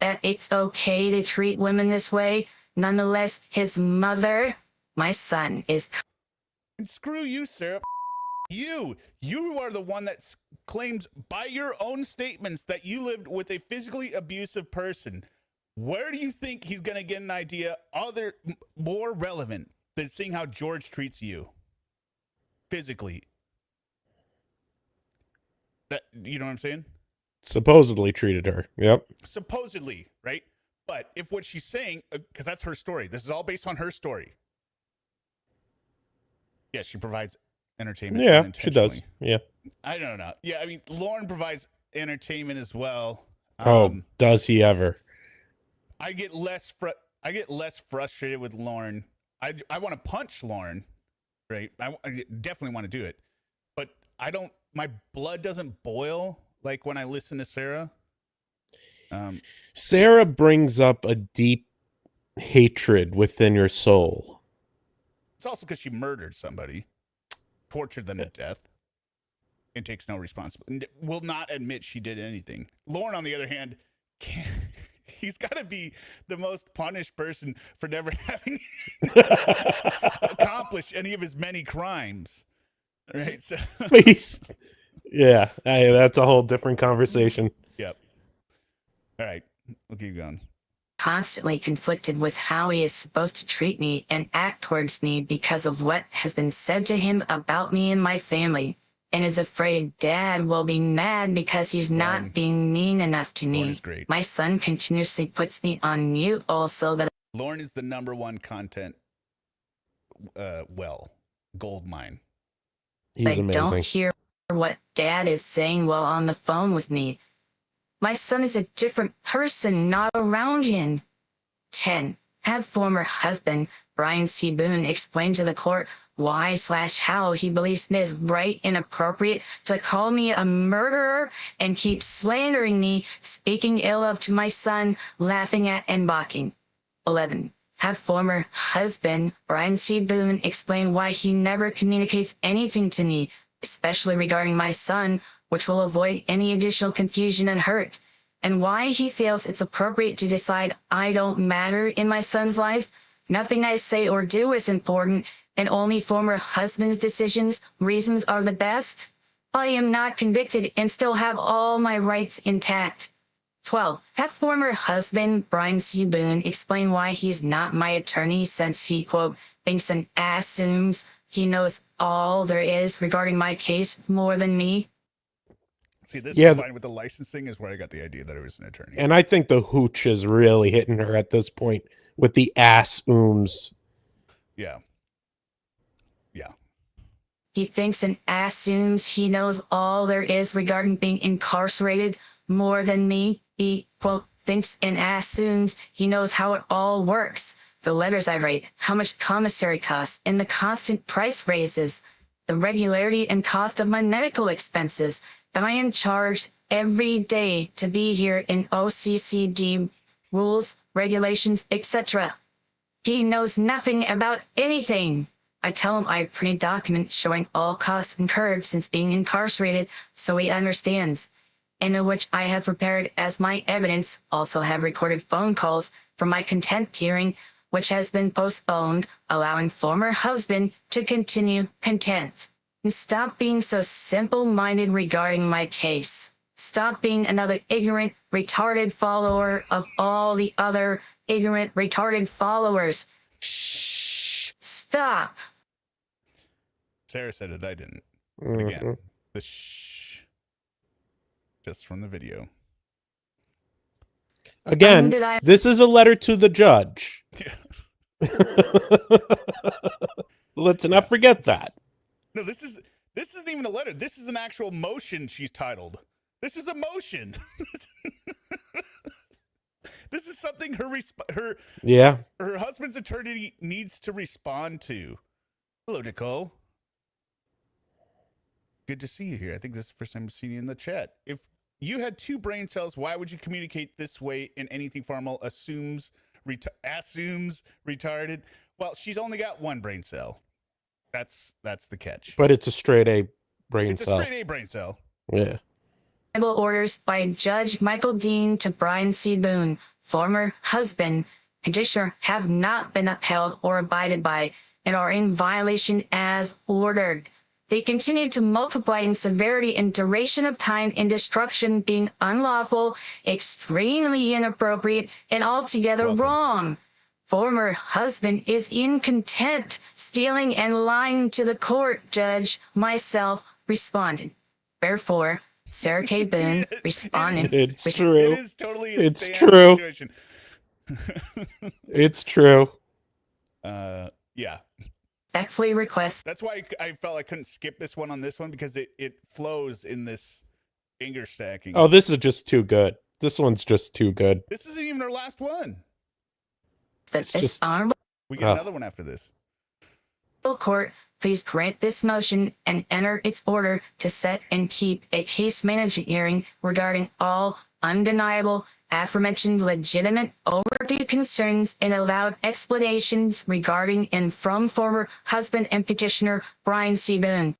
That it's okay to treat women this way. Nonetheless, his mother, my son, is... And screw you, Sarah. You are the one that claims by your own statements that you lived with a physically abusive person. Where do you think he's going to get an idea more relevant than seeing how George treats you physically? You know what I'm saying? Supposedly treated her. Yep. Supposedly, right? But if what she's saying, because that's her story, this is all based on her story. Yeah, she provides entertainment. Yeah, she does. Yeah. I don't know. Yeah, I mean, Lorne provides entertainment as well. Does he ever? I get less frustrated with Lorne. I want to punch Lorne, right? I definitely want to do it, but I don't. My blood doesn't boil like when I listen to Sarah. Sarah brings up a deep hatred within your soul. It's also because she murdered somebody, tortured them to death, and takes no responsibility. Will not admit she did anything. Lorne, on the other hand, he's got to be the most punished person for never having accomplished any of his many crimes. Right? So, yeah, that's a whole different conversation. Yep. All right, we'll keep going. Constantly conflicted with how he is supposed to treat me and act towards me because of what has been said to him about me and my family, and is afraid Dad will be mad because he's not being mean enough to me. My son continuously puts me on mute also that Lorne is the #1 content gold mine. He's amazing. Don't hear what Dad is saying while on the phone with me. My son is a different person, not around him. 10. Had former husband, Brian C. Boone, explain to the court why/how he believes it is right and appropriate to call me a murderer and keep slandering me, speaking ill of to my son, laughing at and mocking. 11. Had former husband, Brian C. Boone, explain why he never communicates anything to me, especially regarding my son, which will avoid any additional confusion and hurt, and why he feels it's appropriate to decide I don't matter in my son's life. Nothing I say or do is important, and only former husband's reasons are the best. I am not convicted and still have all my rights intact. 12. Have former husband Brian C. Boone explain why he's not my attorney since he, quote, thinks and assumes he knows all there is regarding my case more than me. See, this combined with the licensing is where I got the idea that it was an attorney. And I think the hooch is really hitting her at this point with the assumes. Yeah. Yeah. He thinks and assumes he knows all there is regarding being incarcerated more than me. He, quote, thinks and assumes he knows how it all works. The letters I write, how much commissary costs, and the constant price raises, the regularity and cost of my medical expenses, that I am charged every day to be here in OCCD rules, regulations, etc. He knows nothing about anything. I tell him I have printed documents showing all costs incurred since being incarcerated so he understands, and in which I have prepared as my evidence, also have recorded phone calls from my contempt hearing, which has been postponed, allowing former husband to continue contempt. And stop being so simple-minded regarding my case. Stop being another ignorant, retarded follower of all the other ignorant, retarded followers. Shh. Stop. Sarah said it, I didn't. But again, the shh. Just from the video. Again, this is a letter to the judge. Yeah. Let's not forget that. No, this isn't even a letter. This is an actual motion she's titled. This is a motion. This is something her husband's attorney needs to respond to. Hello, Nicole. Good to see you here. I think this is the first time I've seen you in the chat. If you had 2 brain cells, why would you communicate this way in anything formal? Assumes, retarded. Well, she's only got 1 brain cell. That's the catch. But it's a straight A brain cell. It's a straight A brain cell. Yeah. Orders by Judge Michael Dean to Brian C. Boone, former husband, petitioner, have not been upheld or abided by and are in violation as ordered. They continue to multiply in severity and duration of time and destruction, being unlawful, extremely inappropriate, and altogether wrong. Former husband is in contempt, stealing and lying to the court. Judge, myself, responded. Therefore, Sarah K. Boone responded. It's true. It is totally a it's true. Situation. It's true. Yeah. Respectfully request. That's why I felt I couldn't skip this one on this one because it flows in this finger stacking. Oh, this is just too good. This one's just too good. This isn't even our last one. We get another one after this. Court, please grant this motion and enter its order to set and keep a case management hearing regarding all undeniable, aforementioned legitimate overdue concerns and allowed explanations regarding and from former husband and petitioner Brian C. Boone.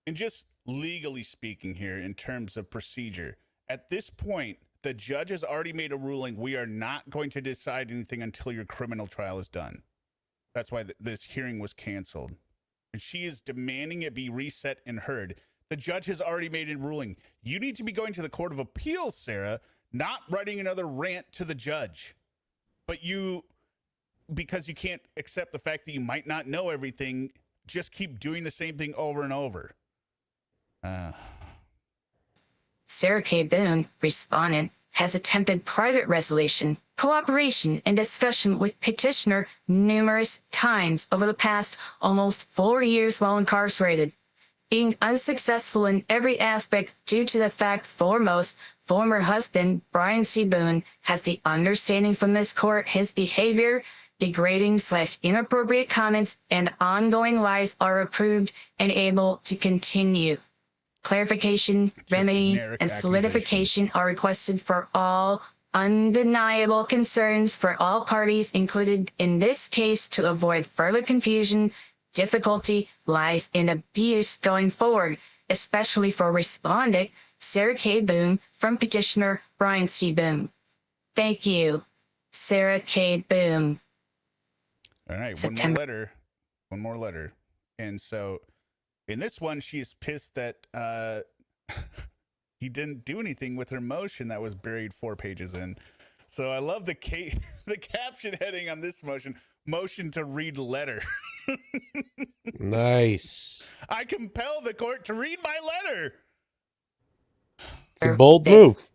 And just legally speaking here, in terms of procedure, at this point, the judge has already made a ruling. We are not going to decide anything until your criminal trial is done. That's why this hearing was canceled. And she is demanding it be reset and heard. The judge has already made a ruling. You need to be going to the Court of Appeals, Sarah, not writing another rant to the judge. But because you can't accept the fact that you might not know everything, just keep doing the same thing over and over. Sarah K. Boone, respondent, has attempted private resolution, cooperation, and discussion with petitioner numerous times over the past almost 4 years while incarcerated, being unsuccessful in every aspect due to the fact foremost, former husband Brian C. Boone has the understanding from this court his behavior, degrading / inappropriate comments, and ongoing lies are approved and able to continue. Clarification, remedy, and solidification are requested for all undeniable concerns for all parties included in this case to avoid further confusion, difficulty, lies, and abuse going forward, especially for respondent Sarah K. Boone from petitioner Brian C. Boone. Thank you, Sarah K. Boone. All right, one more letter. And so in this one, she is pissed that he didn't do anything with her motion that was buried 4 pages in. So I love the caption heading on this motion to read letter. Nice. I compel the court to read my letter. It's a bold move.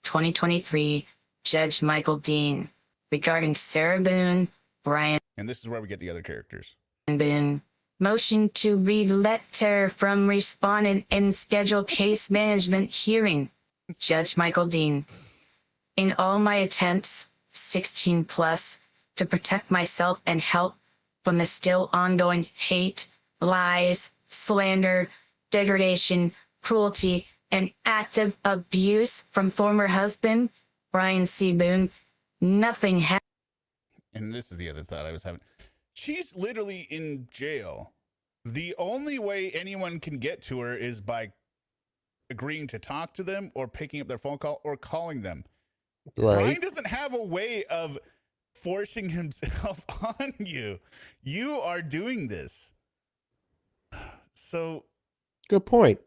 2023, Judge Michael Dean, regarding Sarah Boone, Brian And this is where we get the other characters. Boone. Motion to read letter from respondent in scheduled case management hearing. Judge Michael Dean. In all my attempts, 16 plus, to protect myself and help from the still ongoing hate, lies, slander, degradation, cruelty, and active abuse from former husband, Brian C. Boone, nothing happened. And this is the other thought I was having. She's literally in jail. The only way anyone can get to her is by agreeing to talk to them or picking up their phone call or calling them. Right. Brian doesn't have a way of forcing himself on you. You are doing this. So, Good point.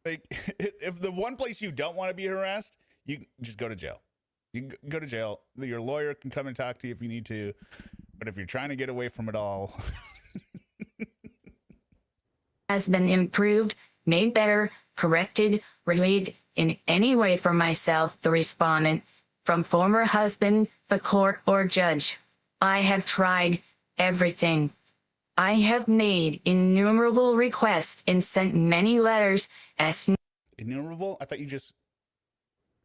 like, if the one place you don't want to be harassed, you just go to jail. You go to jail. Your lawyer can come and talk to you if you need to. But if you're trying to get away from it all, Has been improved, made better, corrected, relieved in any way for myself, the respondent, from former husband, the court, or judge. I have tried everything. I have made innumerable requests and sent many letters as innumerable. I thought you just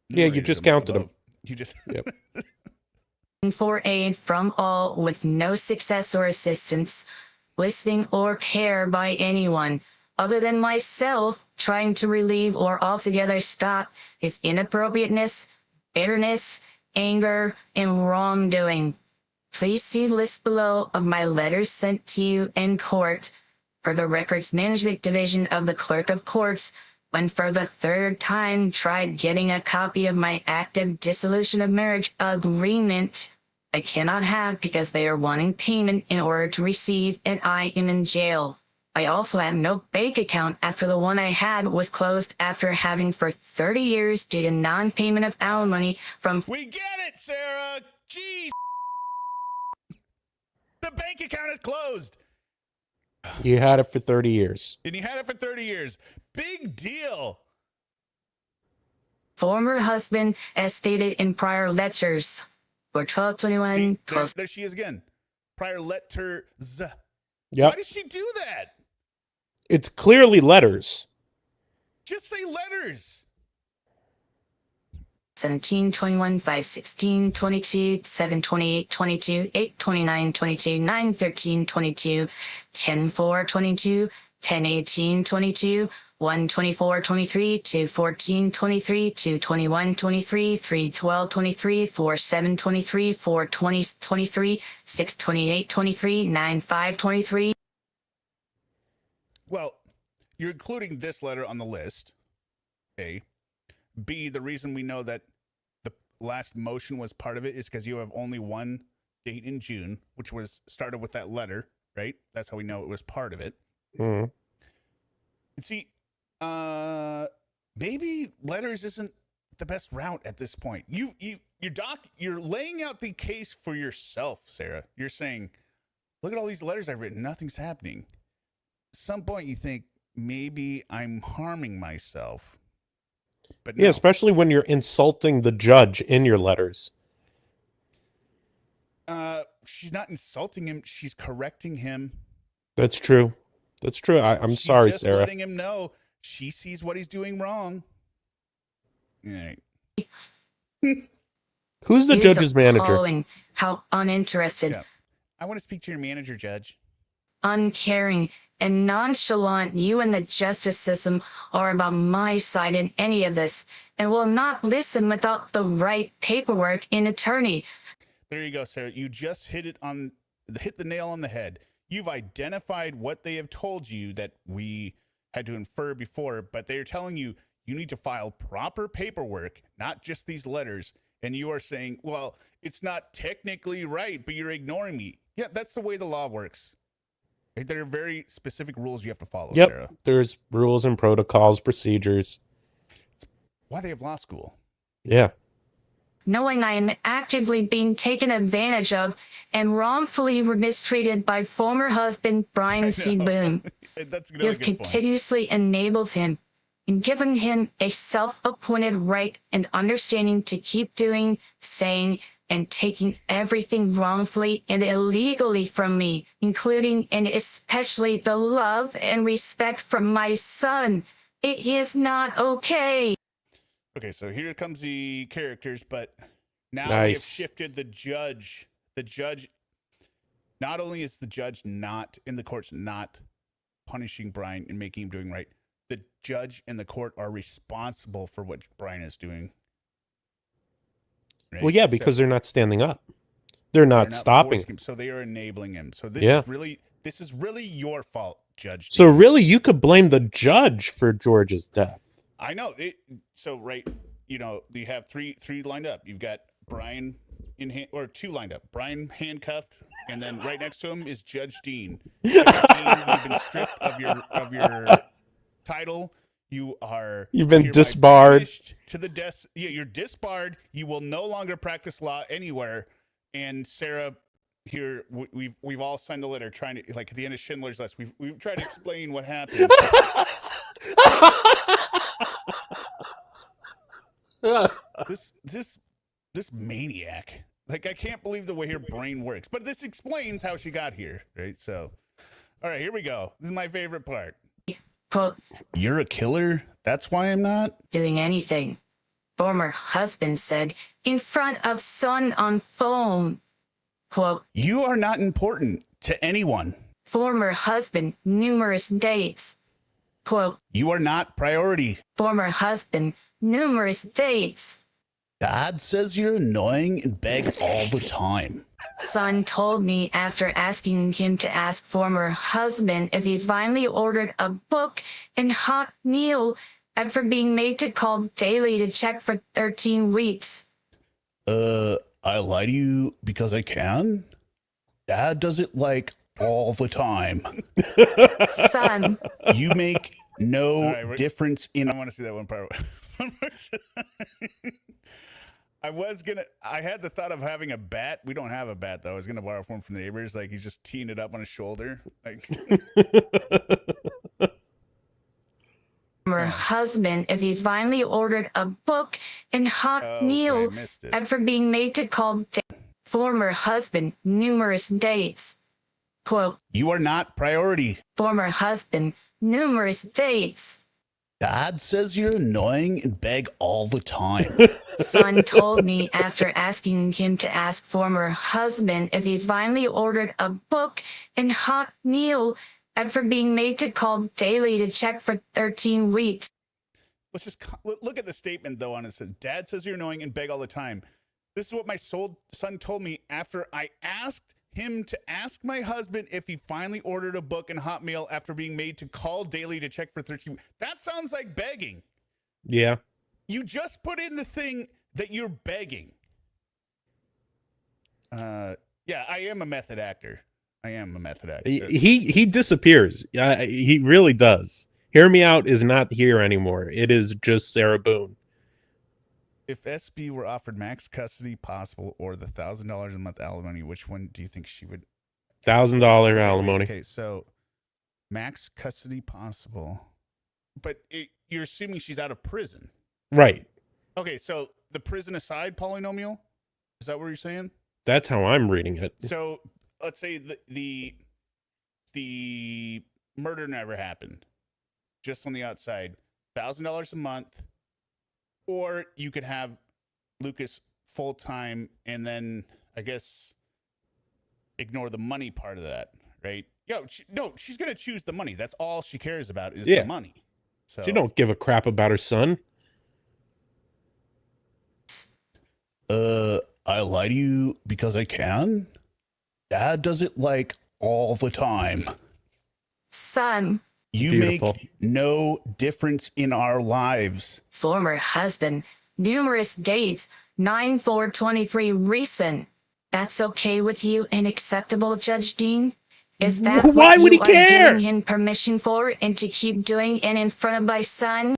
Yeah, you just counted them. You just Yep. for aid from all with no success or assistance, listening or care by anyone other than myself, trying to relieve or altogether stop his inappropriateness, bitterness, anger, and wrongdoing. Please see list below of my letters sent to you in court for the Records Management Division of the Clerk of Courts, when for the 3rd time tried getting a copy of my active dissolution of marriage agreement I cannot have because they are wanting payment in order to receive, and I am in jail. I also have no bank account after the one I had was closed after having for 30 years due to non-payment of alimony from We get it, Sarah. Jeez. The bank account is closed. You had it for 30 years. And you had it for 30 years. Big deal. former husband as stated in prior lectures. For 1221, See, there she is again. Prior letters. Yep. Why did she do that? It's clearly letters. Just say letters. 17, 21, 5, 16, 22, 7, 28, 22, 8, 29, 22, 9, 13, 22, 10, 4, 22, 10, 18, 22, 1, 24, 23, 2, 14, 23, 2, 21, 23, 3, 12, 23, 4, 7, 23, 4, 20, 23, 6, 28, 23, 9, 5, 23. Well, you're including this letter on the list. A. B, the reason we know that the last motion was part of it is because you have only one date in June, which was started with that letter, right? That's how we know it was part of it. Mm. And see, maybe letters isn't the best route at this point. You're laying out the case for yourself, Sarah. You're saying, look at all these letters I've written. Nothing's happening. At some point you think, maybe I'm harming myself. But no. Yeah, especially when you're insulting the judge in your letters. She's not insulting him. She's correcting him. That's true. That's true. I'm sorry, just Sarah. Letting him know she sees what he's doing wrong. All right. Who's the It is judge's manager? appalling how uninterested, Yeah. I want to speak to your manager, Judge. uncaring, and nonchalant you and the justice system are about my side in any of this, and will not listen without the right paperwork and attorney. There you go, Sarah. You just hit the nail on the head. You've identified what they have told you that we had to infer before, but they're telling you you need to file proper paperwork, not just these letters. And you are saying, well, it's not technically right, but you're ignoring me. Yeah, that's the way the law works. Right? There are very specific rules you have to follow, Yep. Sarah. There's rules and protocols, procedures. Why they have law school. Yeah. Knowing I am actively being taken advantage of and wrongfully mistreated by former husband Brian C. Boone. That's You have continuously enabled him and given him a self-appointed right and understanding to keep doing, saying, and taking everything wrongfully and illegally from me, including and especially the love and respect from my son. It is not okay. Okay, so here comes the characters, but now we have Nice. shifted the judge. The judge, not only is the judge not in the courts not punishing Brian and making him doing right, the judge and the court are responsible for what Brian is doing. Right? Well, yeah, because they're not standing up. They're not stopping. Him, so they are enabling him. So this is really your fault, Judge. So really, you could blame the judge for George's death. I know. So right, you have three lined up. You've got Brian or two lined up. Brian handcuffed, and then right next to him is Judge Dean. Judge Dean, you've been stripped of your title. You've been disbarred to the desk. Yeah, you're disbarred. You will no longer practice law anywhere. And Sarah, here we've all signed a letter trying to, like at the end of Schindler's List, we've tried to explain what happened. This maniac. Like, I can't believe the way her brain works. But this explains how she got here, right? So, all right, here we go. This is my favorite part. Quote, "You're a killer? That's why I'm not doing anything," former husband said in front of son on phone. Quote, "You are not important to anyone. Former husband numerous dates. Quote, "You are not priority. Former husband numerous dates. Dad says you're annoying and beg all the time." Son told me after asking him to ask former husband if he finally ordered a book and hot meal after being made to call daily to check for 13 weeks. I lie to you because I can. Dad does it like all the time. Son. You make no difference in. I want to see that one part. I had the thought of having a bat. We don't have a bat, though. I was going to borrow one from the neighbors. Like, he's just teeing it up on his shoulder. Like, Former husband if he finally ordered a book and hot meal after being made to call former husband numerous dates. Quote, "You are not priority. Former husband numerous dates. Dad says you're annoying and beg all the time." Son told me after asking him to ask former husband if he finally ordered a book and hot meal after being made to call daily to check for 13 weeks. Let's just look at the statement, though, on it. It says, "Dad says you're annoying and beg all the time." This is what my son told me after I asked him to ask my husband if he finally ordered a book and hot meal after being made to call daily to check for 13 weeks. That sounds like begging. Yeah. You just put in the thing that you're begging. Yeah, I am a method actor. He disappears. He really does. Hear Me Out is not here anymore. It is just Sarah Boone. If SB were offered max custody possible or the $1,000 a month alimony, which one do you think she would? $1,000 alimony. Okay, so max custody possible, but you're assuming she's out of prison, right? Okay, so the prison aside polynomial, is that what you're saying? That's how I'm reading it. So let's say the murder never happened, just on the outside, $1,000 a month. Or you could have Lucas full time and then, I guess, ignore the money part of that, right? She's going to choose the money. That's all she cares about is the money. So she don't give a crap about her son. I lie to you because I can. Dad does it like all the time. Son. You Beautiful. Make no difference in our lives. Former husband, numerous dates, 9/4/23 recent. That's okay with you and acceptable, Judge Dean? Is that Why what would he you are care? giving him permission for and to keep doing it in front of my son?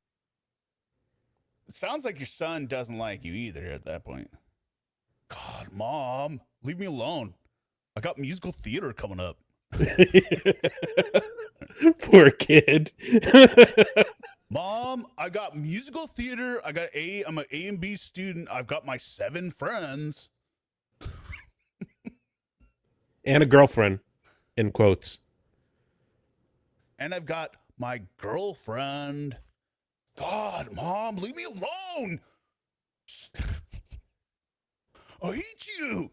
It sounds like your son doesn't like you either at that point. God, Mom, leave me alone. I got musical theater coming up. Poor kid. Mom, I got musical theater. I'm an A and B student. I've got my 7 friends. And a girlfriend, in quotes. And I've got my girlfriend. God, Mom, leave me alone. I hate you.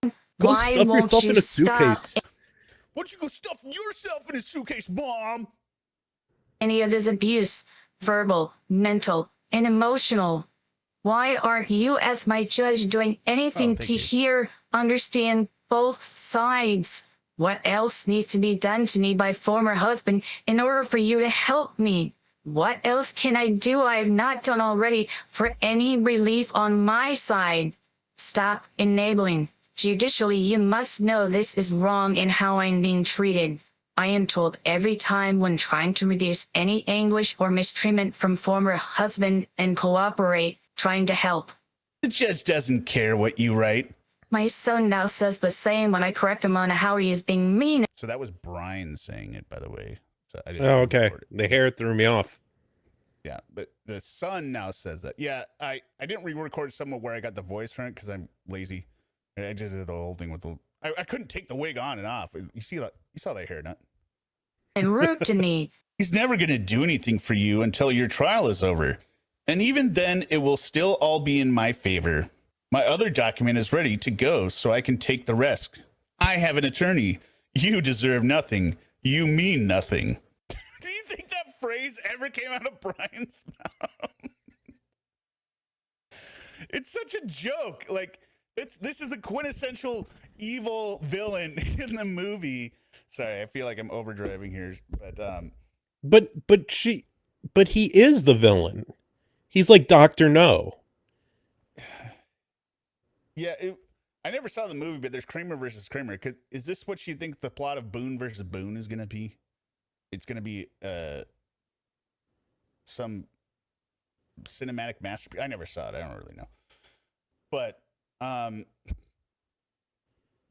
Go Why stuff won't yourself you in a stop suitcase. Why don't you go stuff yourself in a suitcase, Mom? any of this abuse, verbal, mental, and emotional? Why aren't you, as my judge, doing anything thank to you. hear, understand both sides? What else needs to be done to me by former husband in order for you to help me? What else can I do I have not done already for any relief on my side? Stop enabling. Judicially, you must know this is wrong in how I'm being treated. I am told every time when trying to reduce any anguish or mistreatment from former husband and cooperate, trying to help. The judge doesn't care what you write. My son now says the same when I correct him on how he is being mean. So that was Brian saying it, by the way. So I Oh, okay. record it. The hair threw me off. Yeah, but the son now says that. Yeah, I didn't re-record somewhere where I got the voice from it because I'm lazy. I just did the whole thing with the. I couldn't take the wig on and off. You saw that hair, nut. And rude to me. He's never gonna do anything for you until your trial is over, and even then, it will still all be in my favor. My other document is ready to go, so I can take the risk. I have an attorney. You deserve nothing. You mean nothing. Do you think that phrase ever came out of Brian's mouth? It's such a joke. Like this is the quintessential evil villain in the movie. Sorry, I feel like I'm overdriving here, But he is the villain. He's like Dr. No. Yeah, I never saw the movie, but there's Kramer versus Kramer. Is this what you think the plot of Boone versus Boone is going to be? It's going to be some cinematic masterpiece. I never saw it. I don't really know. But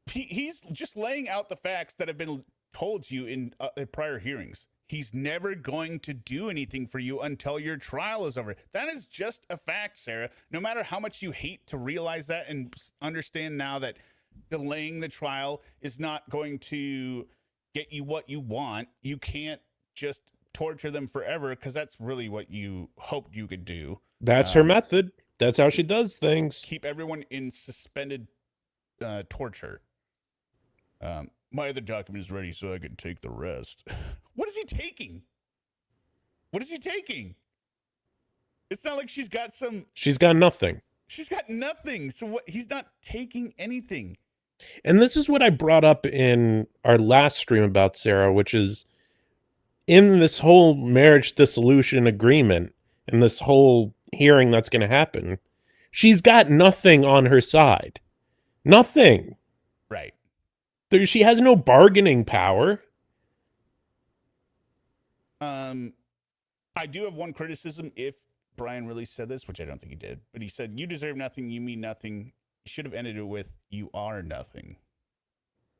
he's just laying out the facts that have been told to you in prior hearings. He's never going to do anything for you until your trial is over. That is just a fact, Sarah. No matter how much you hate to realize that and understand now that delaying the trial is not going to get you what you want, you can't just torture them forever because that's really what you hoped you could do. That's her method. That's how she does things. Keep everyone in suspended torture. My other document is ready so I can take the rest. What is he taking? What is he taking? It's not like she's got some... She's got nothing. She's got nothing. So what? He's not taking anything. And this is what I brought up in our last stream about Sarah, which is in this whole marriage dissolution agreement and this whole hearing that's going to happen, she's got nothing on her side. Nothing. Right. She has no bargaining power. I do have one criticism if Brian really said this, which I don't think he did, but he said, you deserve nothing, you mean nothing. You should have ended it with, you are nothing.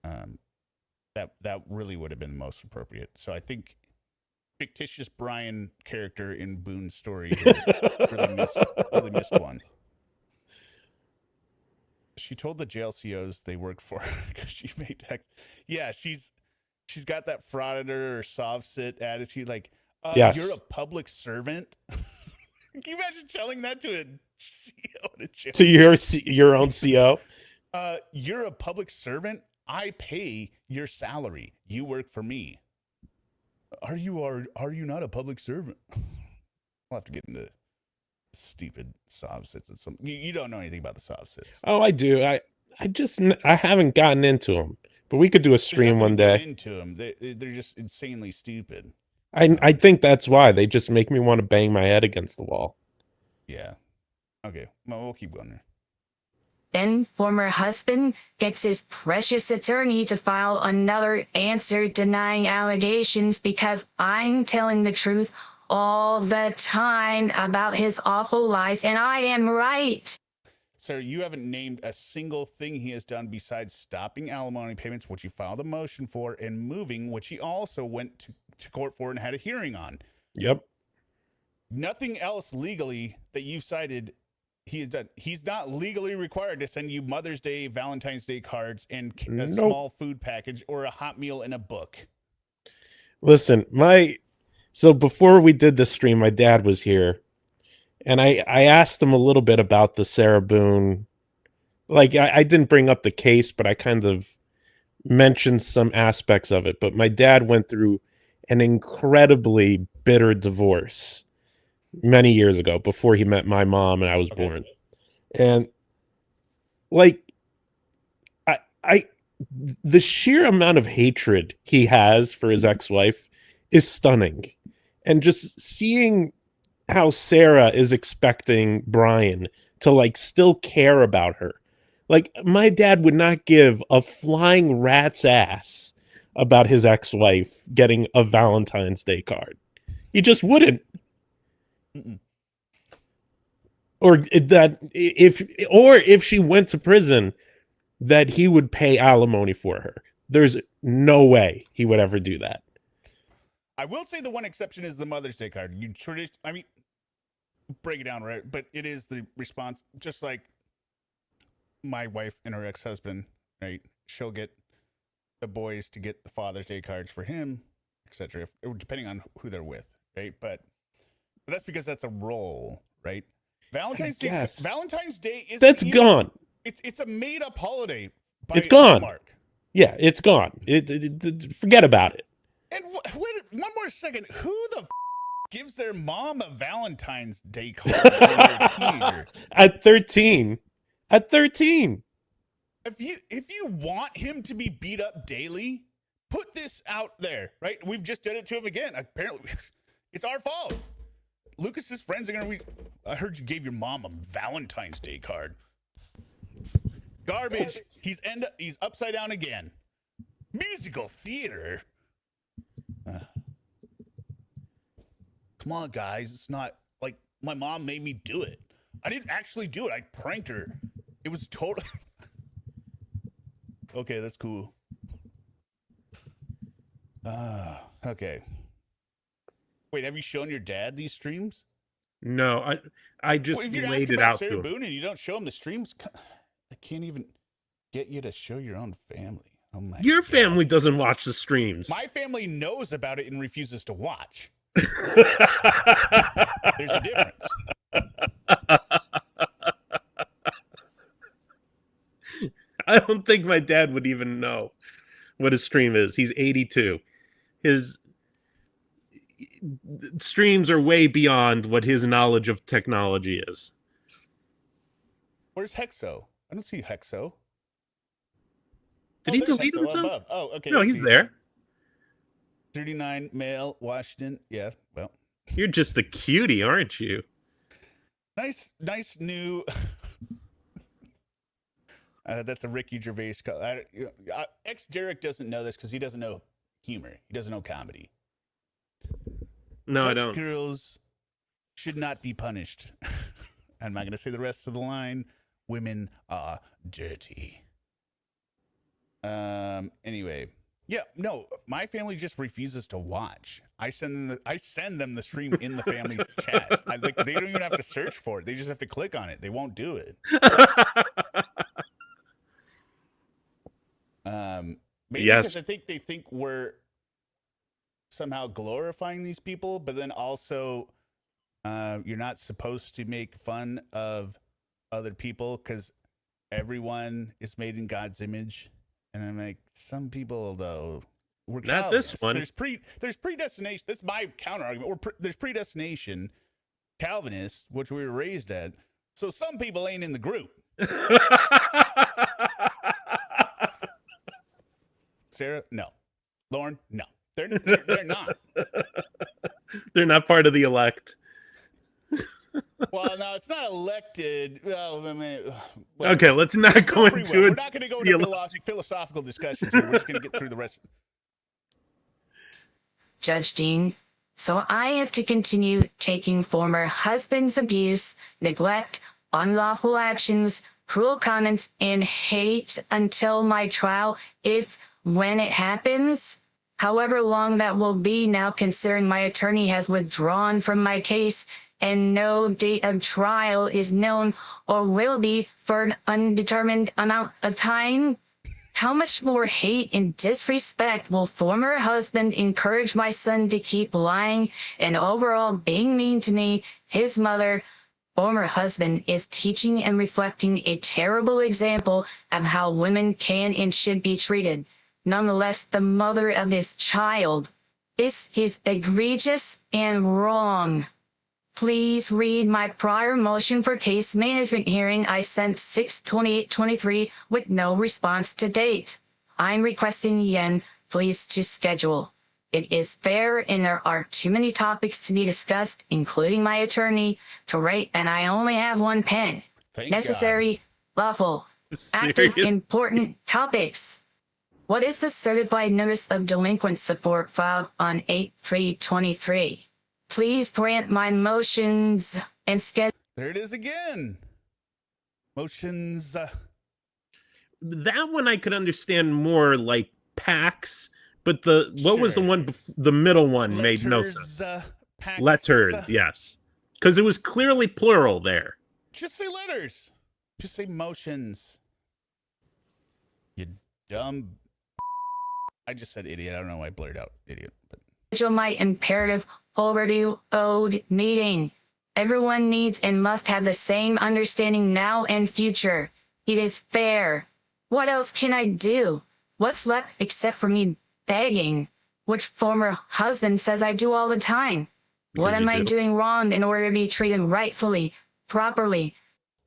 That really would have been most appropriate. So I think fictitious Brian character in Boone's story really missed one. She told the jail COs they worked for her because she made text. Yeah, she's got that frauditor or soft sit attitude. Like, yes. You're a public servant. Can you imagine telling that to a CO in a jail? To your own CO? You're a public servant. I pay your salary. You work for me. Are you not a public servant? We'll have to get into stupid sob sits and some. You don't know anything about the sob sits. Oh, I do. I haven't gotten into them, but we could do a stream one day. Into them, they're just insanely stupid. I think that's why they just make me want to bang my head against the wall. Yeah. Okay. Well, we'll keep going there. Then former husband gets his precious attorney to file another answer denying allegations because I'm telling the truth all the time about his awful lies, and I am right. Sir, you haven't named a single thing he has done besides stopping alimony payments, which you filed a motion for, and moving, which he also went to court for and had a hearing on. Yep. Nothing else legally that you've cited he has done. He's not legally required to send you Mother's Day, Valentine's Day cards, and a small food package or a hot meal and a book. Listen, so before we did this stream, my dad was here, and I asked him a little bit about the Sarah Boone. Like, I didn't bring up the case, but I kind of mentioned some aspects of it. But my dad went through an incredibly bitter divorce many years ago, before he met my mom and I was born. And like, the sheer amount of hatred he has for his ex-wife is stunning. And just seeing how Sarah is expecting Brian to like still care about her. Like, my dad would not give a flying rat's ass about his ex-wife getting a Valentine's Day card. He just wouldn't. Mm-mm. Or that if she went to prison, that he would pay alimony for her. There's no way he would ever do that. I will say the one exception is the Mother's Day card. I mean, break it down, right? But it is the response, just like my wife and her ex-husband, right? She'll get the boys to get the Father's Day cards for him, etc., depending on who they're with, right? But that's because that's a role, right? Valentine's Day is gone. It's a made up holiday. It's gone. Hallmark. Yeah, it's gone. Forget about it. And wait one more second. Who the gives their mom a Valentine's Day card when they're a teenager? At 13. If you want him to be beat up daily, put this out there, right? We've just done it to him again. Apparently, it's our fault. Lucas's friends are gonna. I heard you gave your mom a Valentine's Day card. Garbage. He's upside down again. Musical theater. Come on, guys. It's not like my mom made me do it. I didn't actually do it. I pranked her. It was total. Okay, that's cool. Okay. Wait, have you shown your dad these streams? No, I just laid it out to him. Boone and you don't show him the streams. I can't even get you to show your own family. Oh my! Your family doesn't watch the streams. My family knows about it and refuses to watch. There's a difference. I don't think my dad would even know what a stream is. He's 82. His streams are way beyond what his knowledge of technology is. Where's Hexo? I don't see Hexo. Did he delete Hexo himself? above. Oh, okay. No, he's there. 39 male, Washington. Yeah, well. You're just a cutie, aren't you? Nice new. That's a Ricky Gervais. ExDerek doesn't know this because he doesn't know humor. He doesn't know comedy. No, Touch I don't. Girls should not be punished. I'm not going to say the rest of the line. Women are dirty. Anyway, yeah, no, my family just refuses to watch. I send them the stream in the family chat. They don't even have to search for it. They just have to click on it. They won't do it. Maybe yes, because I think they think we're somehow glorifying these people, but then also you're not supposed to make fun of other people because everyone is made in God's image. And I'm like, some people though, we're not this one. There's predestination. This is my counter argument. There's predestination, Calvinist, which we were raised at. So some people ain't in the group. Sarah, no. Lorne, no. They're not. They're not part of the elect. Well, no, it's not elected. Well, I mean, Okay, let's not go into We're it. not going to go into philosophical discussions here. We're just going to get through the rest. Judge Dean, so I have to continue taking former husband's abuse, neglect, unlawful actions, cruel comments, and hate until my trial, when it happens? However long that will be now, considering my attorney has withdrawn from my case and no date of trial is known or will be for an undetermined amount of time? How much more hate and disrespect will former husband encourage my son to keep lying and overall being mean to me, his mother? Former husband is teaching and reflecting a terrible example of how women can and should be treated. Nonetheless, the mother of his child. This is egregious and wrong. Please read my prior motion for case management hearing I sent 6/28/23 with no response to date. I'm requesting yen, please, to schedule. It is fair and there are too many topics to be discussed, including my attorney, to write, and I only have one pen. Thank Necessary, lawful, active, Seriously? important topics. What is the certified notice of delinquent support filed on 8/3/23? Please grant my motions and schedule. There it is again. Motions. That one I could understand more like PAX, but what was the Sure. one? The middle one made no sense. Packs, Letters, yes, because it was clearly plural there. Just say letters. Just say motions. You dumb. I just said idiot. I don't know why I blurred out idiot. But My imperative overdue owed meeting. Everyone needs and must have the same understanding now and future. It is fair. What else can I do? What's left except for me begging, which former husband says I do all the time? What Because am you I do. doing wrong in order to be treated rightfully, properly?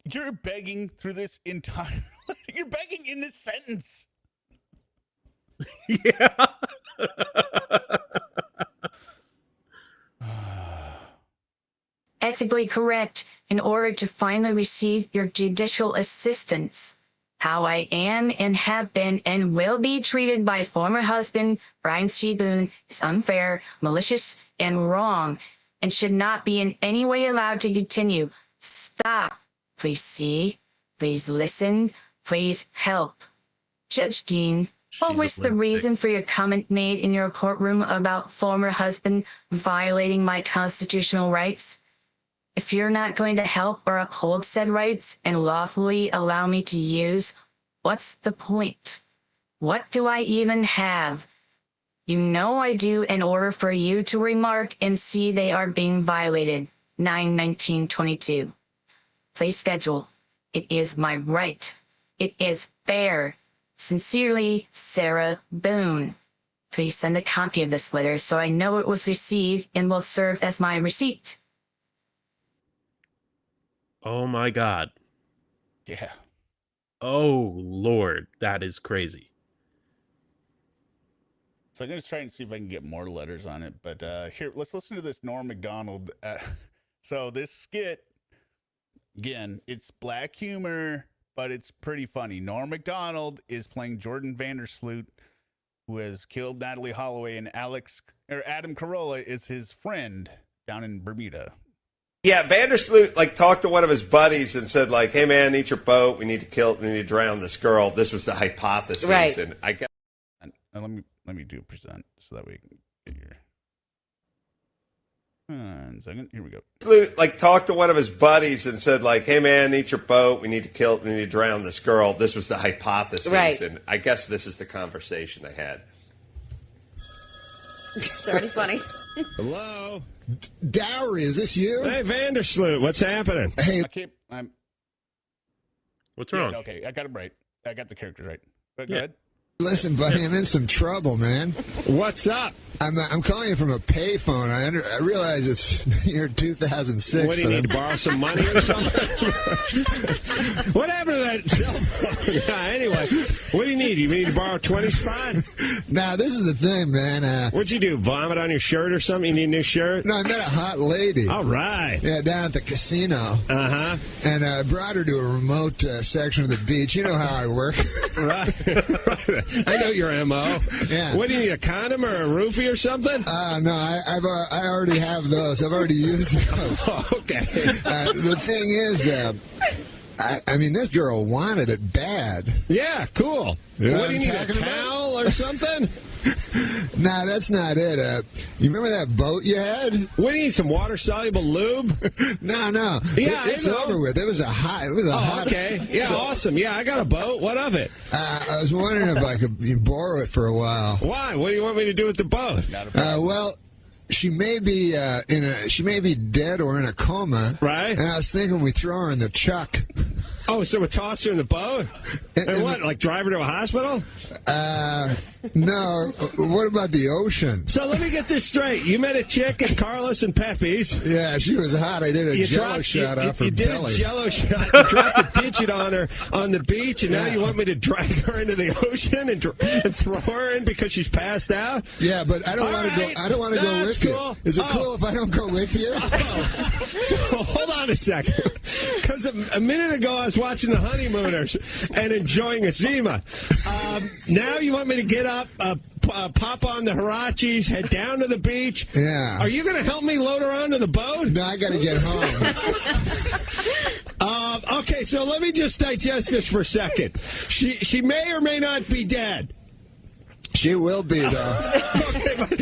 you're begging through this entire. You're begging in this sentence. Yeah. Ethically correct in order to finally receive your judicial assistance. How I am and have been and will be treated by former husband Brian C. Boone is unfair, malicious, and wrong, and should not be in any way allowed to continue. Stop. Please see. Please listen. Please help. Judge Dean, what She's was a the lunatic. reason for your comment made in your courtroom about former husband violating my constitutional rights? If you're not going to help or uphold said rights and lawfully allow me to use, what's the point? What do I even have? You know I do in order for you to remark and see they are being violated. 9/19/22. Please schedule. It is my right. It is fair. Sincerely, Sarah Boone. Please send a copy of this letter so I know it was received and will serve as my receipt. Oh my God. Yeah. Oh Lord, that is crazy. So I'm going to try and see if I can get more letters on it. But here, let's listen to this Norm Macdonald. So this skit, again, it's black humor, but it's pretty funny. Norm Macdonald is playing Jordan Vandersloot, who has killed Natalie Holloway, and Adam Carolla is his friend down in Bermuda. Yeah, Vandersloot talked to one of his buddies and said hey man, eat your boat. We need to drown this girl. This was the hypothesis, Right. And I guess. And let me do present so that we can get your. 1 second. Here we go. Talked to one of his buddies and said hey man, eat your boat. We need to drown this girl. This was the hypothesis, Right. And I guess this is the conversation they had. It's already funny. Hello? Dowry, is this you? Hey, Vandersloot, what's happening? Hey, I'm What's wrong? okay. I got it right. I got the characters right. But go Yeah. ahead. Listen, buddy, I'm in some trouble, man. What's up? I'm calling you from a payphone. I realize it's year 2006. What do you need, to borrow some money or something? What happened to that cell phone? Yeah, anyway, what do you need? You need to borrow 20 spot? Now, this is the thing, man. What'd you do, vomit on your shirt or something? You need a new shirt? No, I met a hot lady. All right. Yeah, down at the casino. Uh-huh. And I brought her to a remote section of the beach. You know how I work. Right. I know your M.O. Yeah. What do you need, a condom or a roofie or something? No, I already have those. I've already used those. Okay. The thing is, I mean, this girl wanted it bad. Yeah, cool. You know what do you need, a talking about? towel or something? Nah, that's not it. You remember that boat you had? What do you need, some water-soluble lube? No. Yeah, it's I know. over with. It was a hot. Okay. Yeah, awesome. Yeah, I got a boat. What of it? I was wondering if I could borrow it for a while. Why? What do you want me to do with the boat? Well, she may be she may be dead or in a coma. Right. And I was thinking we throw her in the chuck. Oh, so we toss her in the boat? And what, like drive her to a hospital? No. What about the ocean? So let me get this straight. You met a chick at Carlos and Pepe's. Yeah, she was hot. I did a jello shot off her belly. You did a jello shot. You dropped a digit on her on the beach, and now you want me to drag her into the ocean and throw her in because she's passed out? Yeah, but I don't want to go. I don't want to go with cool. you. Is it cool if I don't go with you? So hold on a second, because a minute ago I was watching The Honeymooners and enjoying a Zima. Now you want me to get up, pop on the Hirachis, head down to the beach? Yeah. Are you going to help me load her onto the boat? No, I got to get home. Okay, so let me just digest this for a second. She may or may not be dead. She will be, though. Okay, but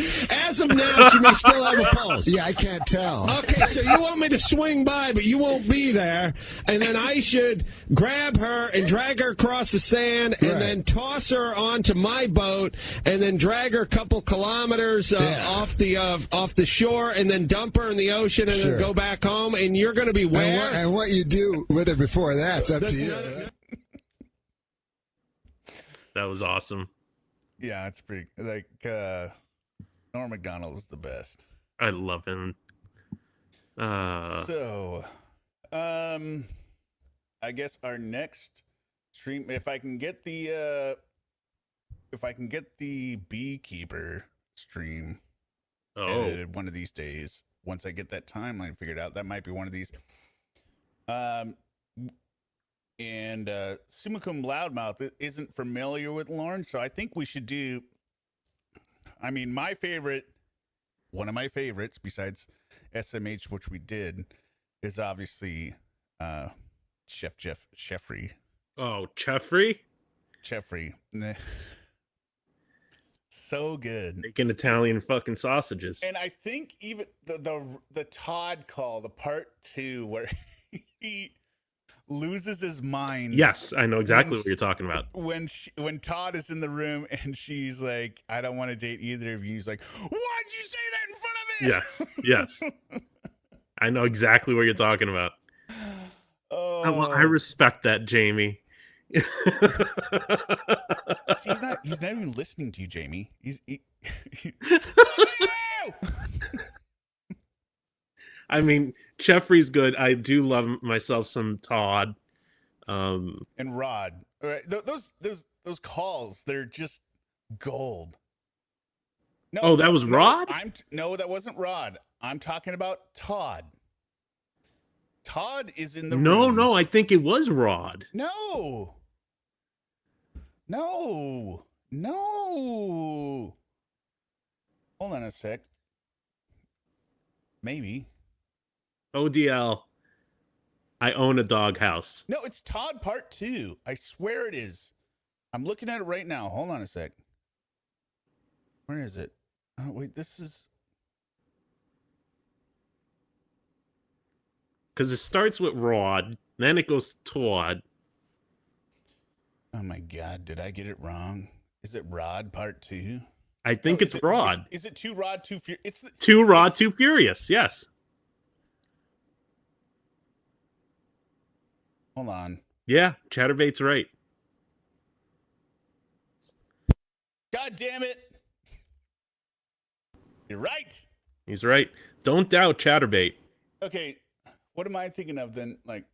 as of now, she may still have a pulse. Yeah, I can't tell. Okay, so you want me to swing by, but you won't be there, and then I should grab her and drag her across the sand, and then toss her onto my boat, and then drag her a couple kilometers off the shore, and then dump her in the ocean, and then go back home. And you're going to be where? And what you do with her before that's up to you. That was awesome. Yeah, it's pretty like Norm Macdonald is the best. I love him. So, I guess our next stream, if I can get the beekeeper stream edited one of these days, once I get that timeline figured out, that might be one of these. And Sumacum Loudmouth isn't familiar with Lorne, so I think we should do. I mean, one of my favorites, besides SMH, which we did, is obviously Chef Jeffrey. Oh, Jeffrey? Jeffrey. So good. Making Italian fucking sausages. And I think even the Tawd call, the part 2, where he loses his mind. Yes, I know exactly what you're talking about. When Tawd is in the room and she's like, "I don't want to date either of you." He's like, "Why'd you say that in front of me?" Yes. I know exactly what you're talking about. Oh, I respect that, Jamie. See, he's not even listening to you, Jamie. I mean, Jeffrey's good. I do love myself some Tawd. And Rod. All right, those calls, they're just gold. No, that was Rod? No, that wasn't Rod. I'm talking about Tawd. Tawd is in the room. No, I think it was Rod. No. Hold on a sec. Maybe. ODL. I own a doghouse. No, it's Tawd part 2. I swear it is. I'm looking at it right now. Hold on a sec. Where is it? Oh, wait, this is... Because it starts with Rod, then it goes to Tawd. Oh my God, did I get it wrong? Is it Rod part 2? I think it's Rod. Is it 2 Rod, 2 Furious? It's 2 Rod, 2 Furious, yes. Hold on. Yeah, Chatterbait's right. God damn it. You're right. He's right. Don't doubt Chatterbait. Okay, what am I thinking of then? Like,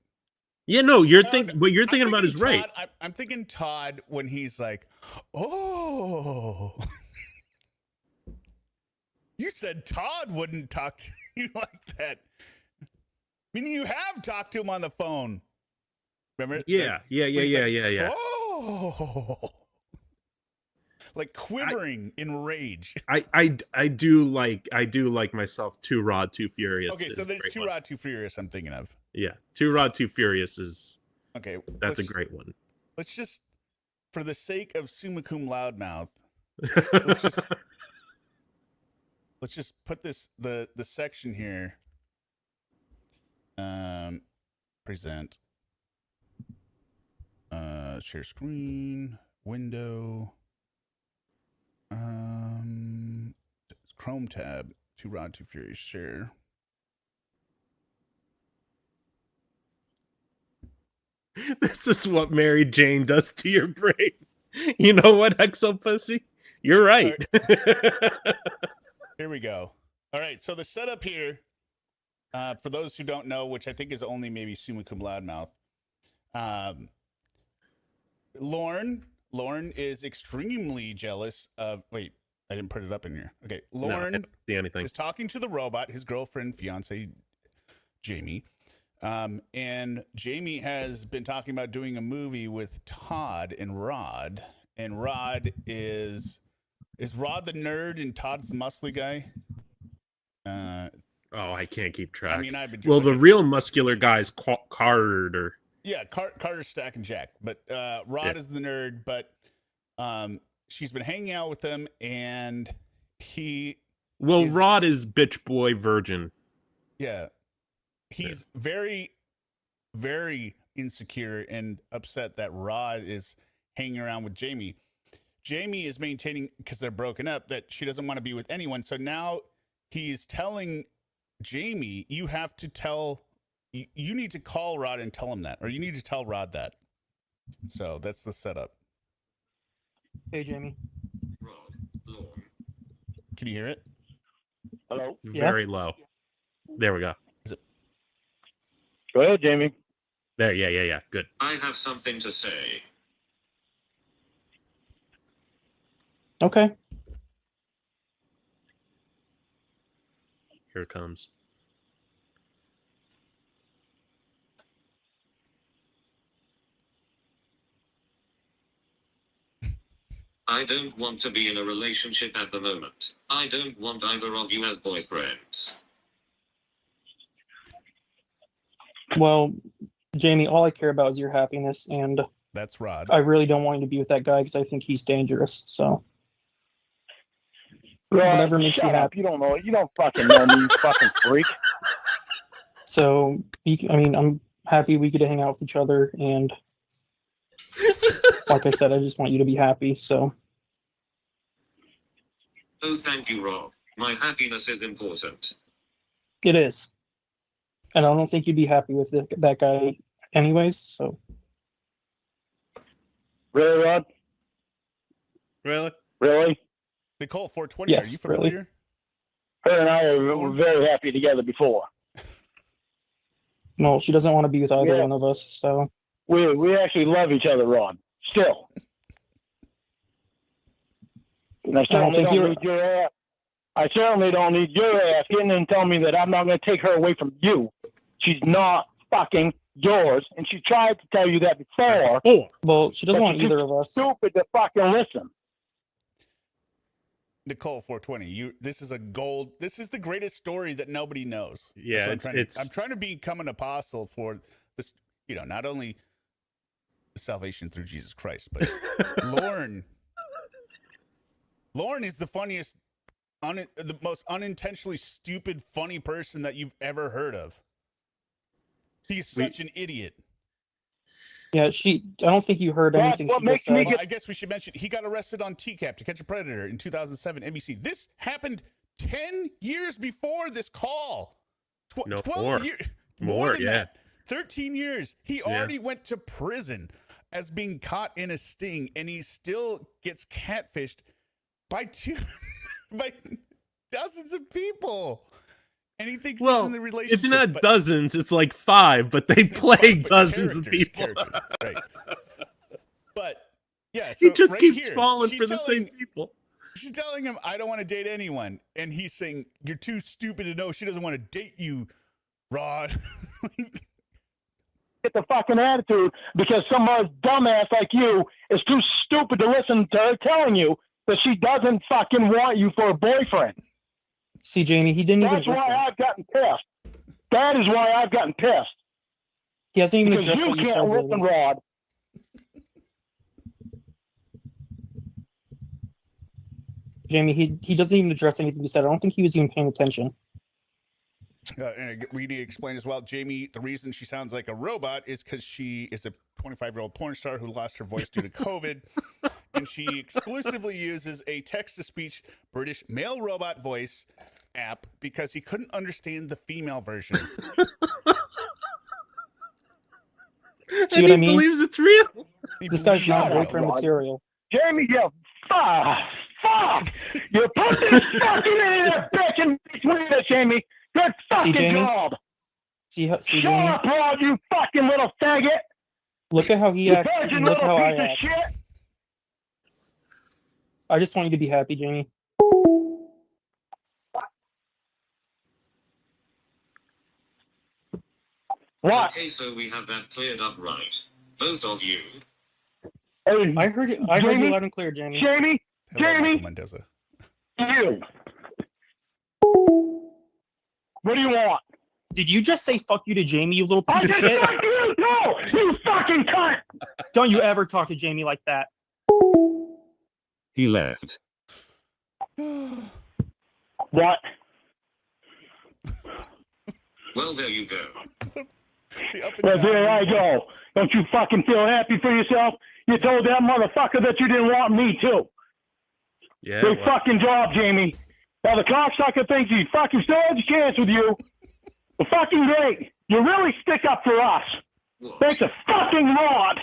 yeah, no, what you're thinking about is Tawd, right. I'm thinking Tawd when he's like, oh. You said Tawd wouldn't talk to you like that. I mean, you have talked to him on the phone. Remember? Yeah. Oh. Like quivering in rage. I do like myself Too Rod, Too Furious. Okay, so there's Too Rod, Too Furious I'm thinking of. Yeah, Too Rod, Too Furious is okay. That's a great one. Let's just, for the sake of summa cum loudmouth, let's just put the section here. Present. Share screen, window. Chrome tab, Too Rod, Too Furious, share. This is what Mary Jane does to your brain. You know what, Exopussy? You're right. Here we go. All right, so the setup here, for those who don't know, which I think is only maybe summa cum loudmouth, Lorne is extremely jealous of. Wait, I didn't put it up in here. Okay, Lorne is talking to the robot, his girlfriend, fiance, Jamie, and Jamie has been talking about doing a movie with Tawd and Rod. And Rod is Rod the nerd and Todd's the muscly guy? I can't keep track. I mean, I've been. Well, the real muscular guy's Carter. Yeah, Carter's Stack and Jack, but Rod is the nerd. But she's been hanging out with him, and Rod is bitch boy virgin. Yeah, he's very, very insecure and upset that Rod is hanging around with Jamie. Jamie is maintaining, because they're broken up, that she doesn't want to be with anyone. So now he's telling Jamie, you have to tell. You need to call Rod and tell him that, or you need to tell Rod that. So that's the setup. Hey, Jamie. Can you hear it? Hello? Very low. There we go. Go ahead, Jamie. There, yeah. Good. I have something to say. Okay. Here it comes. I don't want to be in a relationship at the moment. I don't want either of you as boyfriends. Well, Jamie, all I care about is your happiness, and that's Rod. I really don't want you to be with that guy because I think he's dangerous. So whatever makes you happy. You don't know. You don't fucking know me, you fucking freak. So, I'm happy we get to hang out with each other, and like I said, I just want you to be happy. So. Oh, thank you, Rob. My happiness is important. It is. And I don't think you'd be happy with that guy anyways, so. Really, Rod? Really? Nicole, 420, yes, are you familiar? Really? Her and I were very happy together before. No, she doesn't want to be with either one of us, so. We actually love each other, Rod. Still. And I certainly don't need your ass. I certainly don't need your ass getting and telling me that I'm not going to take her away from you. She's not fucking yours, and she tried to tell you that before. Oh, well, she doesn't want either of us. Stupid to fucking listen. Nicole, 420. This is the greatest story that nobody knows. Yeah, I'm trying to become an apostle for this. Not only salvation through Jesus Christ, but Lorne is the funniest, the most unintentionally stupid, funny person that you've ever heard of. He's such an idiot. Yeah, I don't think you heard anything she just said. Well, I guess we should mention he got arrested on TCAP, To Catch a Predator, in 2007, NBC. This happened 10 years before this call. 12 years. More than that. 13 years. He already went to prison as being caught in a sting, and he still gets catfished by dozens of people. And he thinks he's Well, in the relationship. it's not dozens, it's like 5, but they play dozens of people. Right. But yeah, He so just right keeps here, falling she's for the same people. She's telling him, I don't want to date anyone. And he's saying, you're too stupid to know she doesn't want to date you, Rod. Get the fucking attitude because some dumbass like you is too stupid to listen to her telling you that she doesn't fucking want you for a boyfriend. See, Jamie, he didn't even listen. That's why I've gotten pissed. That is why I've gotten pissed. He hasn't even Because addressed you what you said. can't listen, Rod. Jamie, he doesn't even address anything you said. I don't think he was even paying attention. And we need to explain as well, Jamie, the reason she sounds like a robot is because she is a 25-year-old porn star who lost her voice due to COVID. And she exclusively uses a text-to-speech British male robot voice app because he couldn't understand the female version. See what I mean? Believes it's real. This guy's not boyfriend material. Jamie, you fuck. You put this fucking internet bitch in between us, Jamie. Good fucking job. See, Shut Jamie? up, Rod, you fucking little faggot. Look at how he acts. Virgin Look little how I piece of act. shit. I just want you to be happy, Jamie. What? Okay, so we have that cleared up, right? Both of you. Hey, I heard it. I heard you Jamie? loud and clear, Jamie. Jamie, Hello, Mendoza. you. What do you want? Did you just say "fuck you" to Jamie, you little I piece of just shit? fuck you. No, you fucking cunt. Don't you ever talk to Jamie like that? He left. What? Well, there you go. Well, there I go. Don't you fucking feel happy for yourself? You told that motherfucker that you didn't want me too. Yeah. Good fucking job, Jamie. Now the cocksucker thinks he fucking still has a chance with you. Well, fucking great. You really stick up for us. Thanks a fucking lot.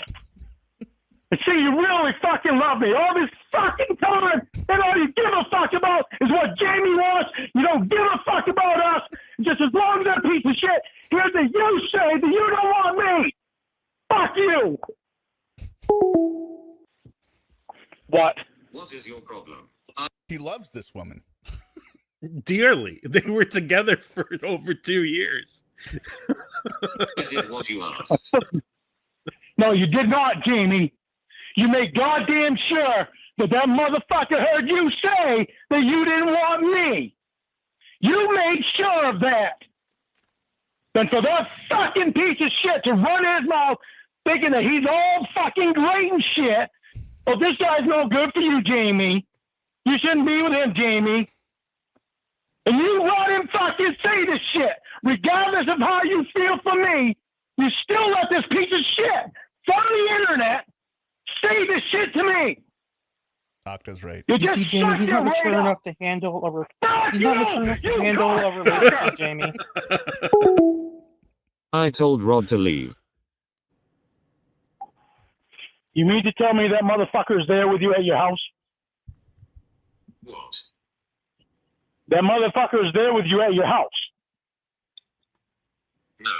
And see, you really fucking love me. All this fucking time, and all you give a fuck about is what Jamie wants. You don't give a fuck about us. Just as long as that piece of shit hears that you say that you don't want me. Fuck you. What? What is your problem? He loves this woman. Dearly. They were together for over 2 years. I did what you asked. No, you did not, Jamie. You made goddamn sure that that motherfucker heard you say that you didn't want me. You made sure of that. Then for that fucking piece of shit to run his mouth thinking that he's all fucking great and shit, well, this guy's no good for you, Jamie. You shouldn't be with him, Jamie. And you let him fucking say this shit. Regardless of how you feel for me, you still let this piece of shit from the internet say this shit to me. Octa's right. You see, Jamie, he's not mature enough to handle a He's not mature enough to handle a relationship, Jamie. I told Rod to leave. You mean to tell me that motherfucker's there with you at your house? What? That motherfucker is there with you at your house. No.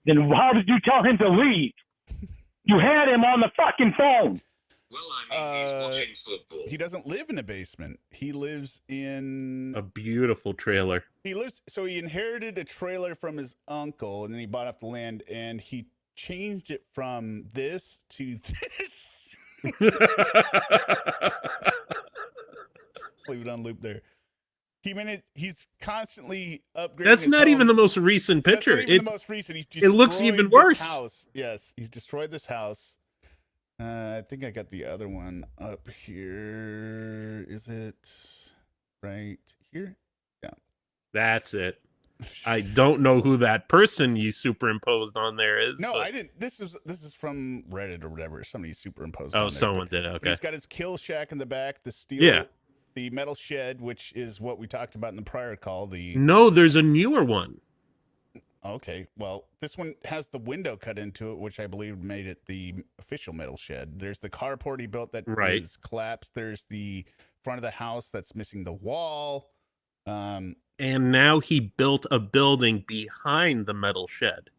Then how did you tell him to leave? You had him on the fucking phone. Well, I mean, he's watching football. He doesn't live in a basement. He lives in a beautiful trailer. So he inherited a trailer from his uncle, and then he bought off the land, and he changed it from this to this. Leave it on loop there. He's constantly upgrading. That's his not home. even the most recent picture. That's not even the most recent. It looks even worse. House. Yes, he's destroyed this house. I think I got the other one up here. Is it right here? Yeah. That's it. I don't know who that person you superimposed on there is. No, but... I didn't. This is from Reddit or whatever. Somebody superimposed. Oh, on there, someone did. Okay. He's got his kill shack in the back. The steel. The metal shed, which is what we talked about in the prior call. No, there's a newer one. Okay, well, this one has the window cut into it, which I believe made it the official metal shed. There's the carport he built that is collapsed. There's the front of the house that's missing the wall. And now he built a building behind the metal shed.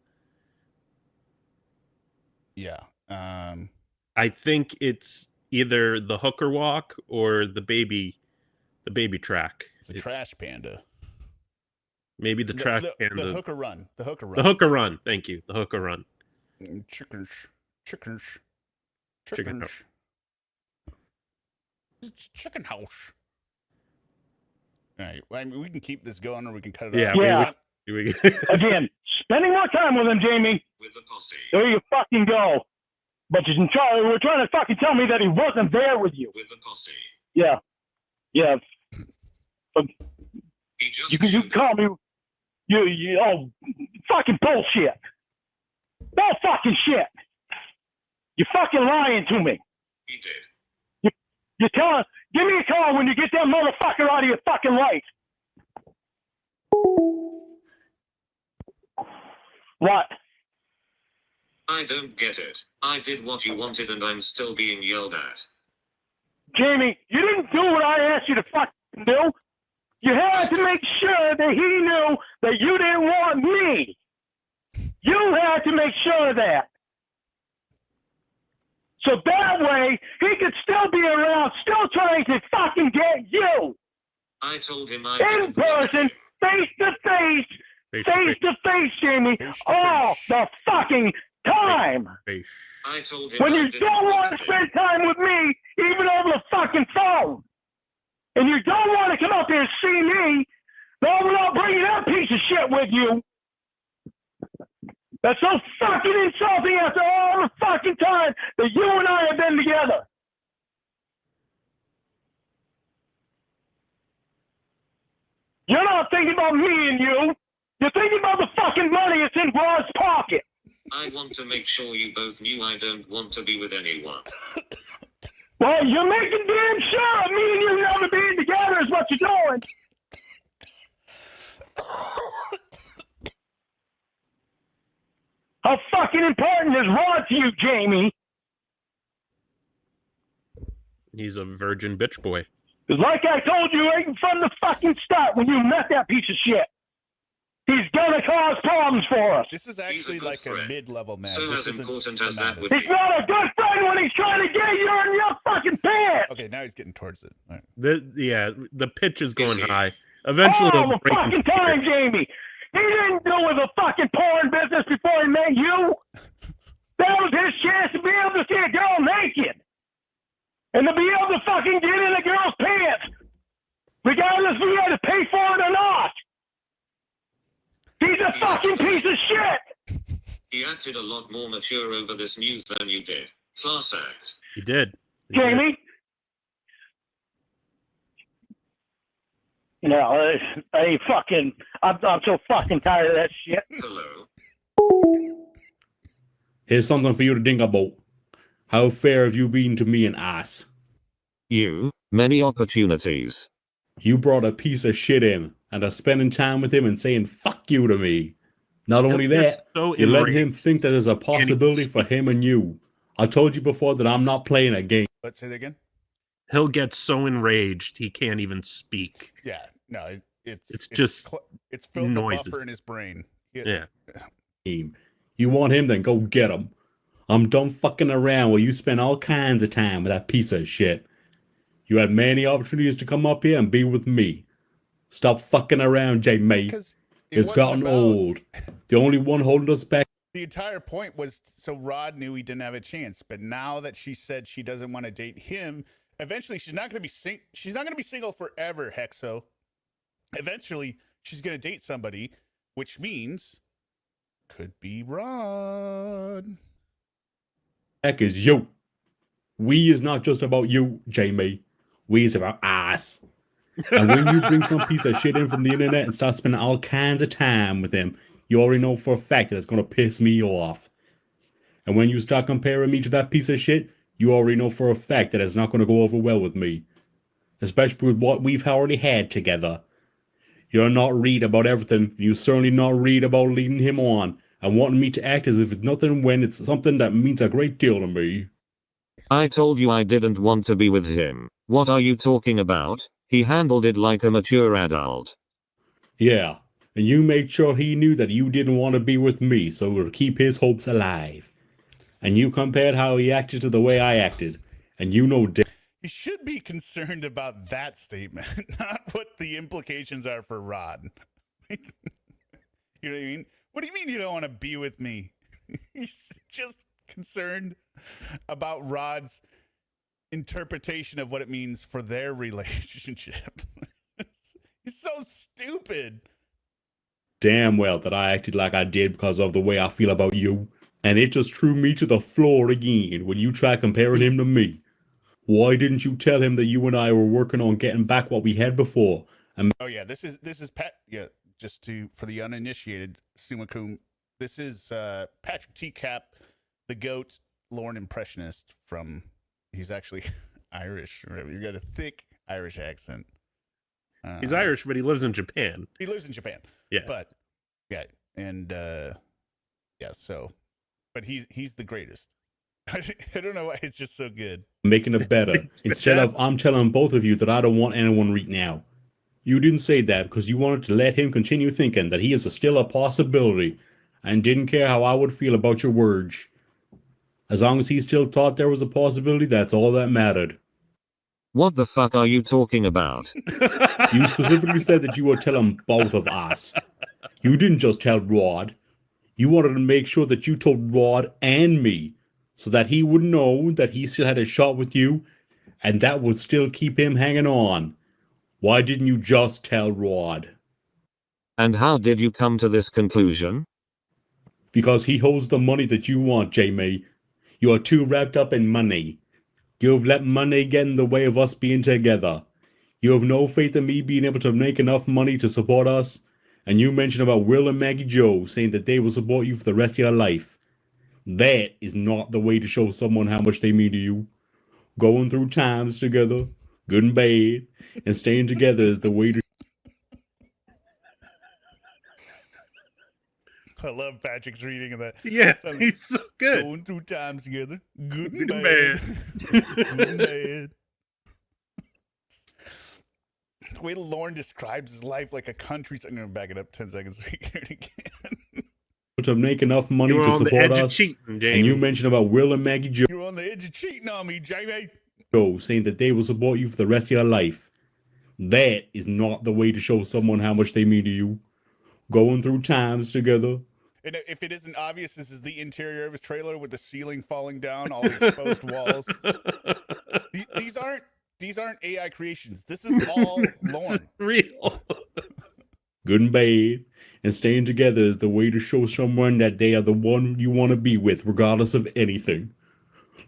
Yeah. I think it's either the hooker walk or the baby track. It's a trash panda. Maybe the trash panda. The hooker run. The hooker run. The hooker run. Thank you. The hooker run. Chickens. Chicken house. It's chicken house. All right. I mean, we can keep this going or we can cut it off. Yeah. Again, spending more time with him, Jamie. With the posse. There you fucking go. But you're trying to fucking tell me that he wasn't there with you. With the posse. Yeah. Yeah. You can call me. You fucking bullshit. No fucking shit. You're fucking lying to me. He did. You're telling. Give me a call when you get that motherfucker out of your fucking life. What? I don't get it. I did what you wanted and I'm still being yelled at. Jamie, you didn't do what I asked you to fucking do. You had to make sure that he knew that you didn't want me. You had to make sure of that. So that way, he could still be around, still trying to fucking get you. I told him in person, face to face, Jamie, all the fucking time. I told him when you don't want to spend time with me, even over the fucking phone, and you don't want to come up here and see me, then I'll bring that piece of shit with you. That's so fucking insulting after all the fucking time that you and I have been together. You're not thinking about me and you. You're thinking about the fucking money that's in Ron's pocket. I want to make sure you both knew I don't want to be with anyone. Well, you're making damn sure me and you never being together is what you're doing. How fucking important is Ron to you, Jamie? He's a virgin bitch boy. Because like I told you right from the fucking start when you met that piece of shit, he's gonna cause problems for us. This is actually like a mid-level man. So this as important as that would He's not a good friend when he's trying to get you in your fucking pants. Okay, now he's getting towards it. All right. The pitch is going high. Eventually, all the fucking time, Jamie. He didn't do with the fucking porn business before he met you. That was his chance to be able to see a girl naked. And to be able to fucking get in a girl's pants. Regardless if he had to pay for it or not. He's a fucking piece of shit. He acted a lot more mature over this news than you did. Class act. He did. Jamie? No, I'm so fucking tired of that shit. Hello. Here's something for you to think about. How fair have you been to me and ass? You, many opportunities. You brought a piece of shit in and are spending time with him and saying fuck you to me. Not only that, you let him think that there's a possibility for him and you. I told you before that I'm not playing a game. Let's say that again. He'll get so enraged he can't even speak. Yeah, no, it's just it's filled noises. the buffer in his brain. Yeah. You want him, then go get him. I'm done fucking around where you spend all kinds of time with that piece of shit. You had many opportunities to come up here and be with me. Stop fucking around, Jamie. It's gotten old. The only one holding us back. The entire point was so Rod knew he didn't have a chance. But now that she said she doesn't want to date him, eventually she's not going to be she's not going to be single forever, Hexo. Eventually she's going to date somebody, which means could be Rod. Heck is you. We is not just about you, Jamie. We is about us. And when you bring some piece of shit in from the internet and start spending all kinds of time with him, you already know for a fact that it's going to piss me off. And when you start comparing me to that piece of shit, you already know for a fact that it's not going to go over well with me. Especially with what we've already had together. You're not read about everything. You certainly not read about leading him on and wanting me to act as if it's nothing when it's something that means a great deal to me. I told you I didn't want to be with him. What are you talking about? He handled it like a mature adult. Yeah, and you made sure he knew that you didn't want to be with me, so to keep his hopes alive. And you compared how he acted to the way I acted, and you know He should be concerned about that statement, not what the implications are for Rod. You know what I mean? What do you mean you don't want to be with me? He's just concerned about Rod's interpretation of what it means for their relationship. He's so stupid. damn well that I acted like I did because of the way I feel about you, and it just threw me to the floor again when you tried comparing him to me. Why didn't you tell him that you and I were working on getting back what we had before? And Oh yeah, this is Pat. Yeah, just for the uninitiated, Sumakum. This is Patrick TCAP, the GOAT Lorne impressionist from. He's actually Irish. He's got a thick Irish accent. He's Irish, but he lives in Japan. He lives in Japan. Yeah, but yeah, and yeah. So, but he's the greatest. I don't know why it's just so good. making it better. Instead of I'm telling both of you that I don't want anyone right now. You didn't say that because you wanted to let him continue thinking that he is still a possibility and didn't care how I would feel about your words. As long as he still thought there was a possibility, that's all that mattered. What the fuck are you talking about? You specifically said that you would tell him both of us. You didn't just tell Rod. You wanted to make sure that you told Rod and me so that he would know that he still had a shot with you and that would still keep him hanging on. Why didn't you just tell Rod? And how did you come to this conclusion? Because he holds the money that you want, Jamie. You are too wrapped up in money. You have let money get in the way of us being together. You have no faith in me being able to make enough money to support us. And you mentioned about Will and Maggie Joe saying that they will support you for the rest of your life. That is not the way to show someone how much they mean to you. Going through times together, good and bad, and staying together is the way to... I love Patrick's reading of that. Yeah, he's so good. Going through times together, good and bad. Good and bad. The way Lorne describes his life like a country. I'm going to back it up 10 seconds so you hear it again. to make enough money to support us. And you mentioned about Will and Maggie Joe. You're on the edge of cheating on me, Jamie. Saying that they will support you for the rest of your life. That is not the way to show someone how much they mean to you. Going through times together. And if it isn't obvious, this is the interior of his trailer with the ceiling falling down, all the exposed walls. These aren't AI creations. This is all Lorne. Real. Good and bad. And staying together is the way to show someone that they are the one you want to be with, regardless of anything.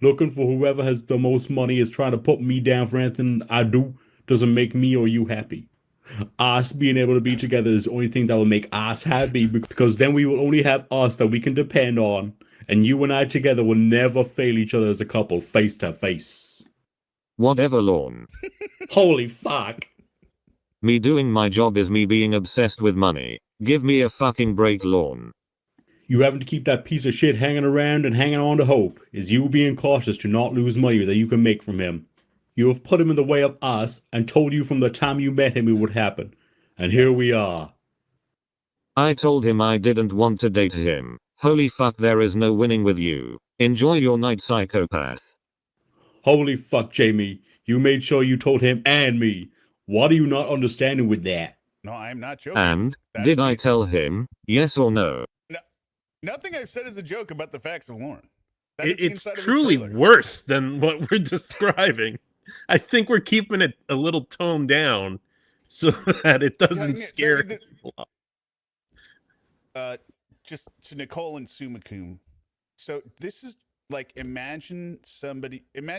Looking for whoever has the most money is trying to put me down for anything I do doesn't make me or you happy. Us being able to be together is the only thing that will make us happy, because then we will only have us that we can depend on, and you and I together will never fail each other as a couple, face to face. Whatever, Lorne. Holy fuck. Me doing my job is me being obsessed with money. Give me a fucking break, Lorne. You having to keep that piece of shit hanging around and hanging on to hope is you being cautious to not lose money that you can make from him. You have put him in the way of us and told you from the time you met him it would happen. And here we are. I told him I didn't want to date him. Holy fuck, there is no winning with you. Enjoy your night, psychopath. Holy fuck, Jamie. You made sure you told him and me. What are you not understanding with that? No, I'm not joking. And, did I tell him, yes or no? No, nothing I've said is a joke about the facts of Lorne. It's truly worse than what we're describing. I think we're keeping it a little toned down so that it doesn't scare people off. Just to Nicole and Sumakum. So this is like, imagine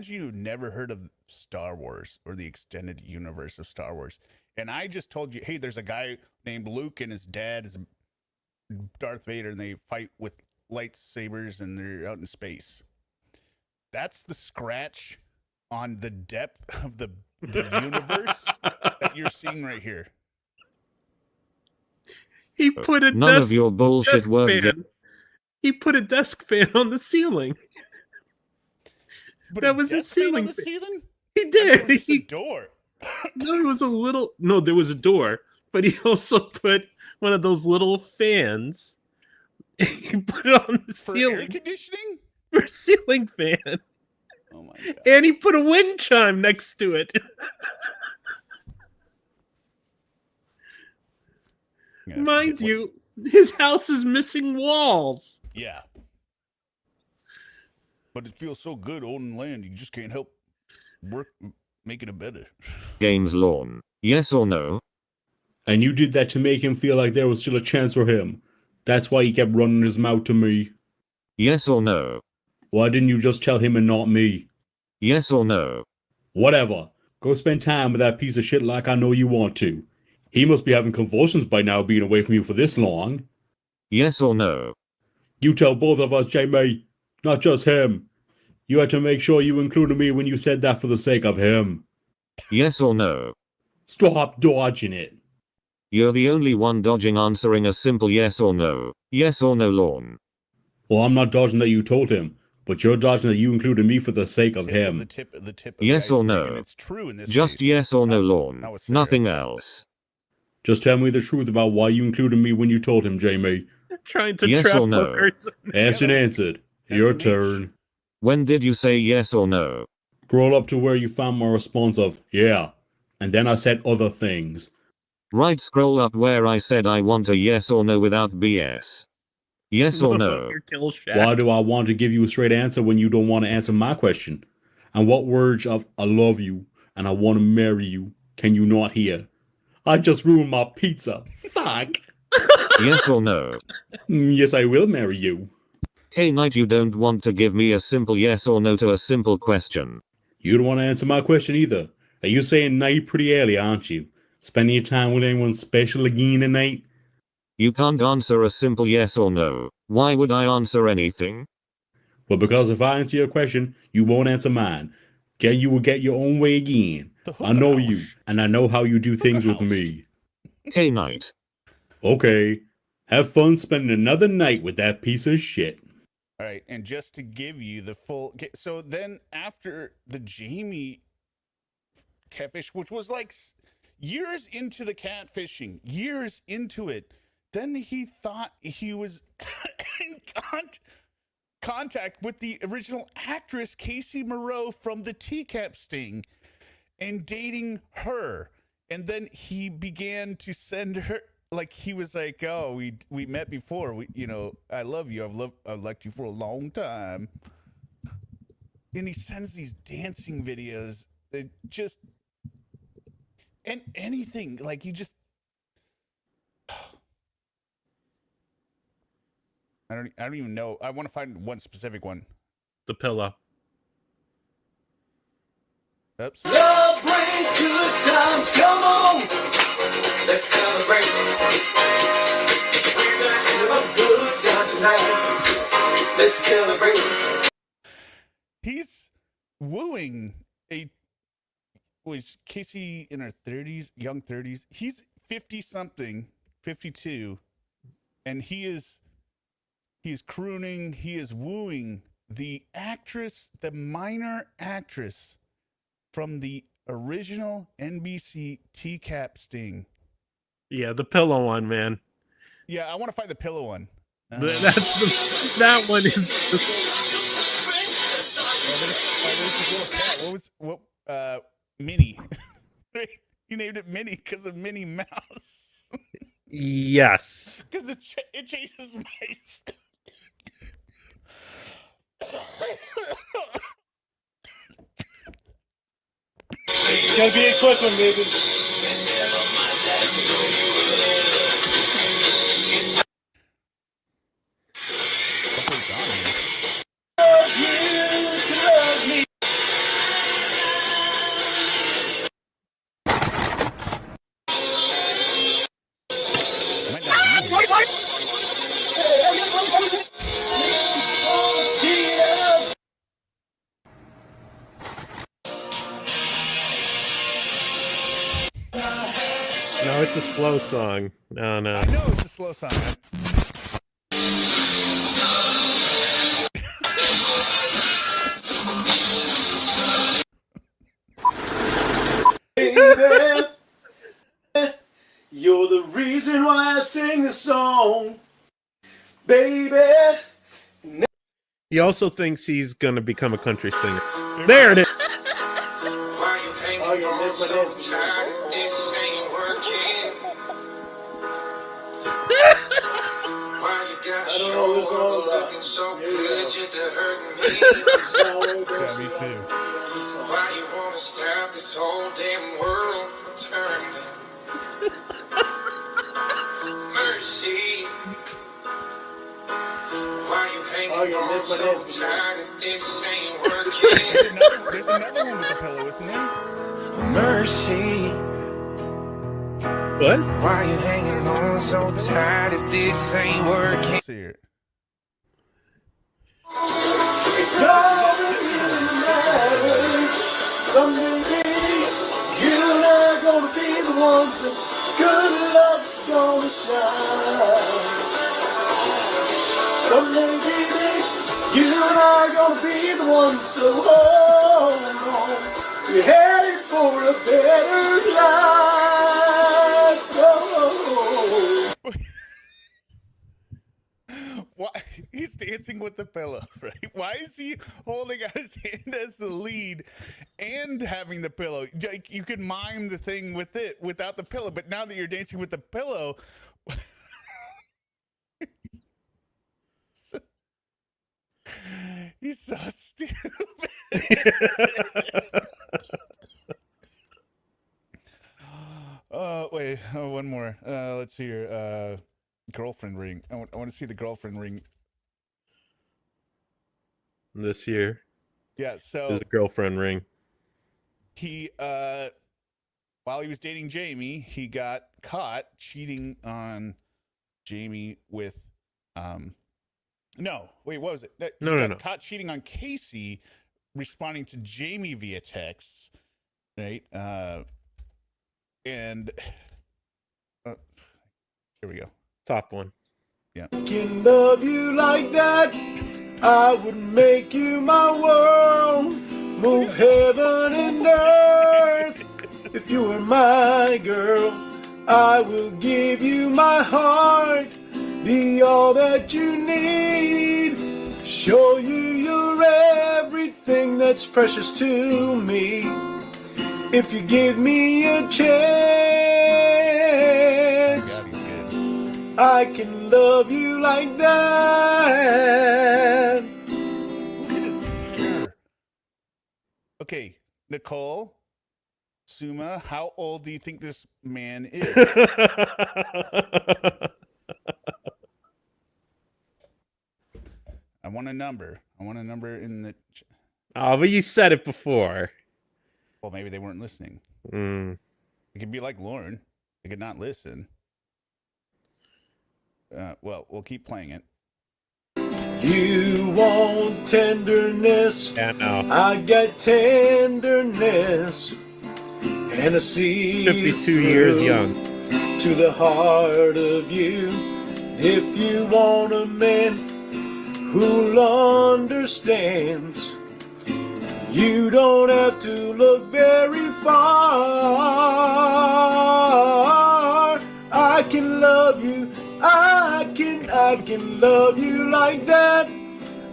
you've never heard of Star Wars or the extended universe of Star Wars. And I just told you, hey, there's a guy named Luke and his dad is Darth Vader and they fight with lightsabers and they're out in space. That's the scratch on the depth of the universe that you're seeing right here. He put a None of your bullshit work. He put a desk fan on the ceiling. That was a ceiling on the ceiling? He did. It was a door. No, it was a little. No, there was a door, but he also put one of those little fans. He put it on the ceiling. Air conditioning? For a ceiling fan. Oh my god! And he put a wind chime next to it. Mind you, his house is missing walls. Yeah. But it feels so good owning land, you just can't help making it better. Games Lorne. Yes or no? And you did that to make him feel like there was still a chance for him. That's why he kept running his mouth to me. Yes or no? Why didn't you just tell him and not me? Yes or no? Whatever. Go spend time with that piece of shit like I know you want to. He must be having convulsions by now being away from you for this long. Yes or no? You tell both of us, Jamie. Not just him. You had to make sure you included me when you said that for the sake of him. Yes or no? Stop dodging it. You're the only one dodging answering a simple yes or no. Yes or no, Lorne. Well, I'm not dodging that you told him, but you're dodging that you included me for the sake of him. The tip of yes the or iceberg, no? and it's true in this Just case. yes or no, Lorne. Nothing else. Just tell me the truth about why you included me when you told him, Jamie. Trying to yes trap or no? hookers. Asked and answered. Your turn. When did you say yes or no? Scroll up to where you found my response of, yeah. And then I said other things. Right, scroll up where I said I want a yes or no without BS. Yes or no? Why do I want to give you a straight answer when you don't want to answer my question? And what words of I love you and I want to marry you can you not hear? I just ruined my pizza. Fuck. Yes or no? Yes, I will marry you. Hey, Knight, you don't want to give me a simple yes or no to a simple question. You don't want to answer my question either. Are you saying night pretty early, aren't you? Spending your time with anyone special again tonight? You can't answer a simple yes or no. Why would I answer anything? Well, because if I answer your question, you won't answer mine. You will get your own way again. I know you, and I know how you do things with me. Hey, Knight. Okay. Have fun spending another night with that piece of shit. All right, and just to give you the full... So then after the Jamie catfish, which was like years into the catfishing, years into it, then he thought he was in contact with the original actress Casey Moreau from the TCAP sting and dating her. And then he began to send her... Like he was like, oh, we met before. I love you. I've liked you for a long time. And he sends these dancing videos that just and anything like you just. I don't even know. I want to find one specific one. The pillow. Oops. Love bring good times. Come on. Let's celebrate. We're gonna have a good time tonight. Let's celebrate. He's wooing was Casey in her 30s, young 30s. He's 50 something, 52, and he is crooning, he is wooing the actress, the minor actress from the original NBC TCAP sting. Yeah, the pillow one, man. Yeah, I want to find the pillow one. That one is. Minnie. You named it Minnie because of Minnie Mouse. Yes. Because it chases mice. It's gonna be a quick one, baby. slow song. No. I know it's a slow song. Baby, you're the reason why I sing this song. Baby. He also thinks he's gonna become a country singer. There it is. Oh, yeah, that's my dance. I don't know this all about. So good just to hurt me. Yeah, me too. Why you wanna stop this whole damn world from turning? Mercy. Why you hanging on so tight if this ain't working? There's another one with the pillow, isn't there? Mercy. What? Why you hanging on so tight if this ain't working? Let's see it. It's all that really matters. Someday, baby, you're not gonna be the ones that good luck's gonna shine. Someday, baby, you're not gonna be the ones, so hold on. You're headed for a better life. Oh. Why he's dancing with the pillow, right? Why is he holding out his hand as the lead and having the pillow? Like, you could mime the thing with it without the pillow, but now that you're dancing with the pillow, he's so stupid. Wait, one more. Let's see here. Girlfriend ring. I want to see the girlfriend ring. This year. Yeah, so there's a girlfriend ring. He while he was dating Jamie, he got caught cheating on Jamie with no, wait, what was it? He got caught cheating on Casey, responding to Jamie via texts, right? And here we go. Top one. Yeah. Can love you like that, I would make you my world, move heaven and earth. If you were my girl, I will give you my heart, be all that you need, show you you're everything that's precious to me. If you give me a chance, I can love you like that. Look at his hair. Okay, Nicole, Suma, how old do you think this man is? I want a number. I want a number in the... Oh, but you said it before. Well, maybe they weren't listening. Mm. It could be like Lorne. They could not listen. Well, we'll keep playing it. You want tenderness, yeah, no. I got tenderness, and I see 52 years young to the heart of you. If you want a man who'll understands, you don't have to look very far. I can love you, I can love you like that.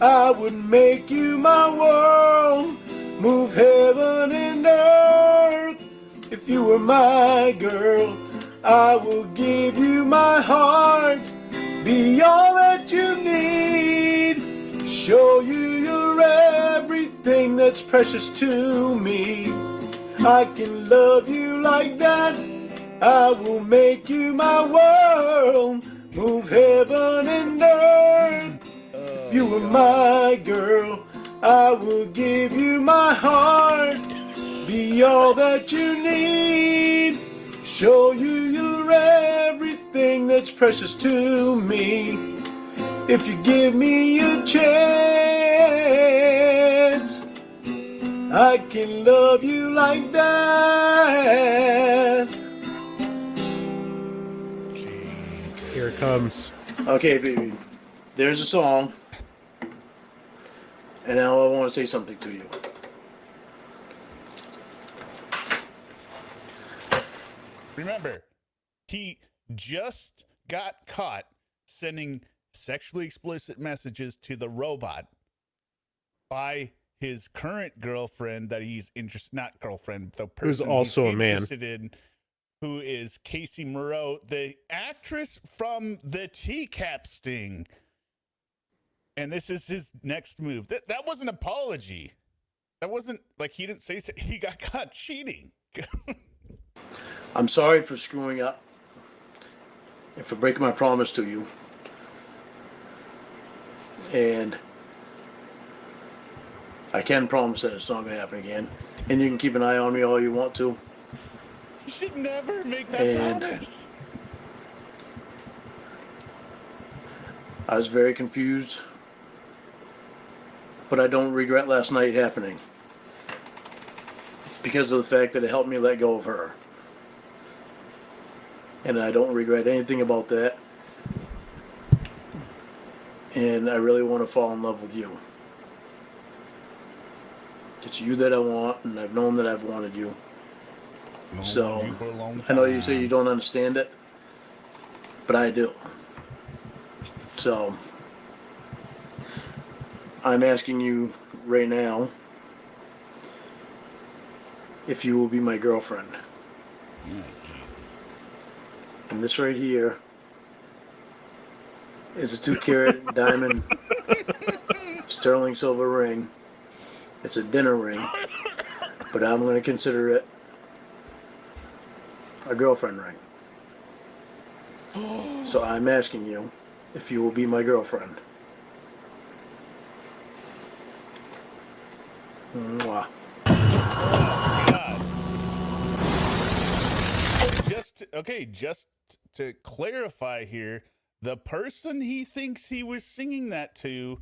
I would make you my world, move heaven and earth. If you were my girl, I will give you my heart, be all that you need, show you you're everything that's precious to me. I can love you like that, I will make you my world, move heaven and earth. If you were my girl, I will give you my heart, be all that you need, show you you're everything that's precious to me. If you give me a chance, I can love you like that. Here it comes. Okay, baby. There's a song. And now I want to say something to you. Remember, he just got caught sending sexually explicit messages to the robot by his current girlfriend that he's interested, not girlfriend, the person who's also he's a man, interested in, who is Casey Moreau, the actress from the TCAP sting. And this is his next move. That was an apology. That wasn't like he didn't say he got caught cheating. I'm sorry for screwing up and for breaking my promise to you. And I can promise that it's not going to happen again. And you can keep an eye on me all you want to. You should never make that promise. I was very confused, but I don't regret last night happening because of the fact that it helped me let go of her. And I don't regret anything about that. And I really want to fall in love with you. It's you that I want, and I've known that I've wanted you. So, I know you say you don't understand it, but I do. So, I'm asking you right now if you will be my girlfriend. And this right here is a 2-carat diamond sterling silver ring. It's a dinner ring, but I'm going to consider it a girlfriend ring. So I'm asking you if you will be my girlfriend. Mwah. Just to clarify here, the person he thinks he was singing that to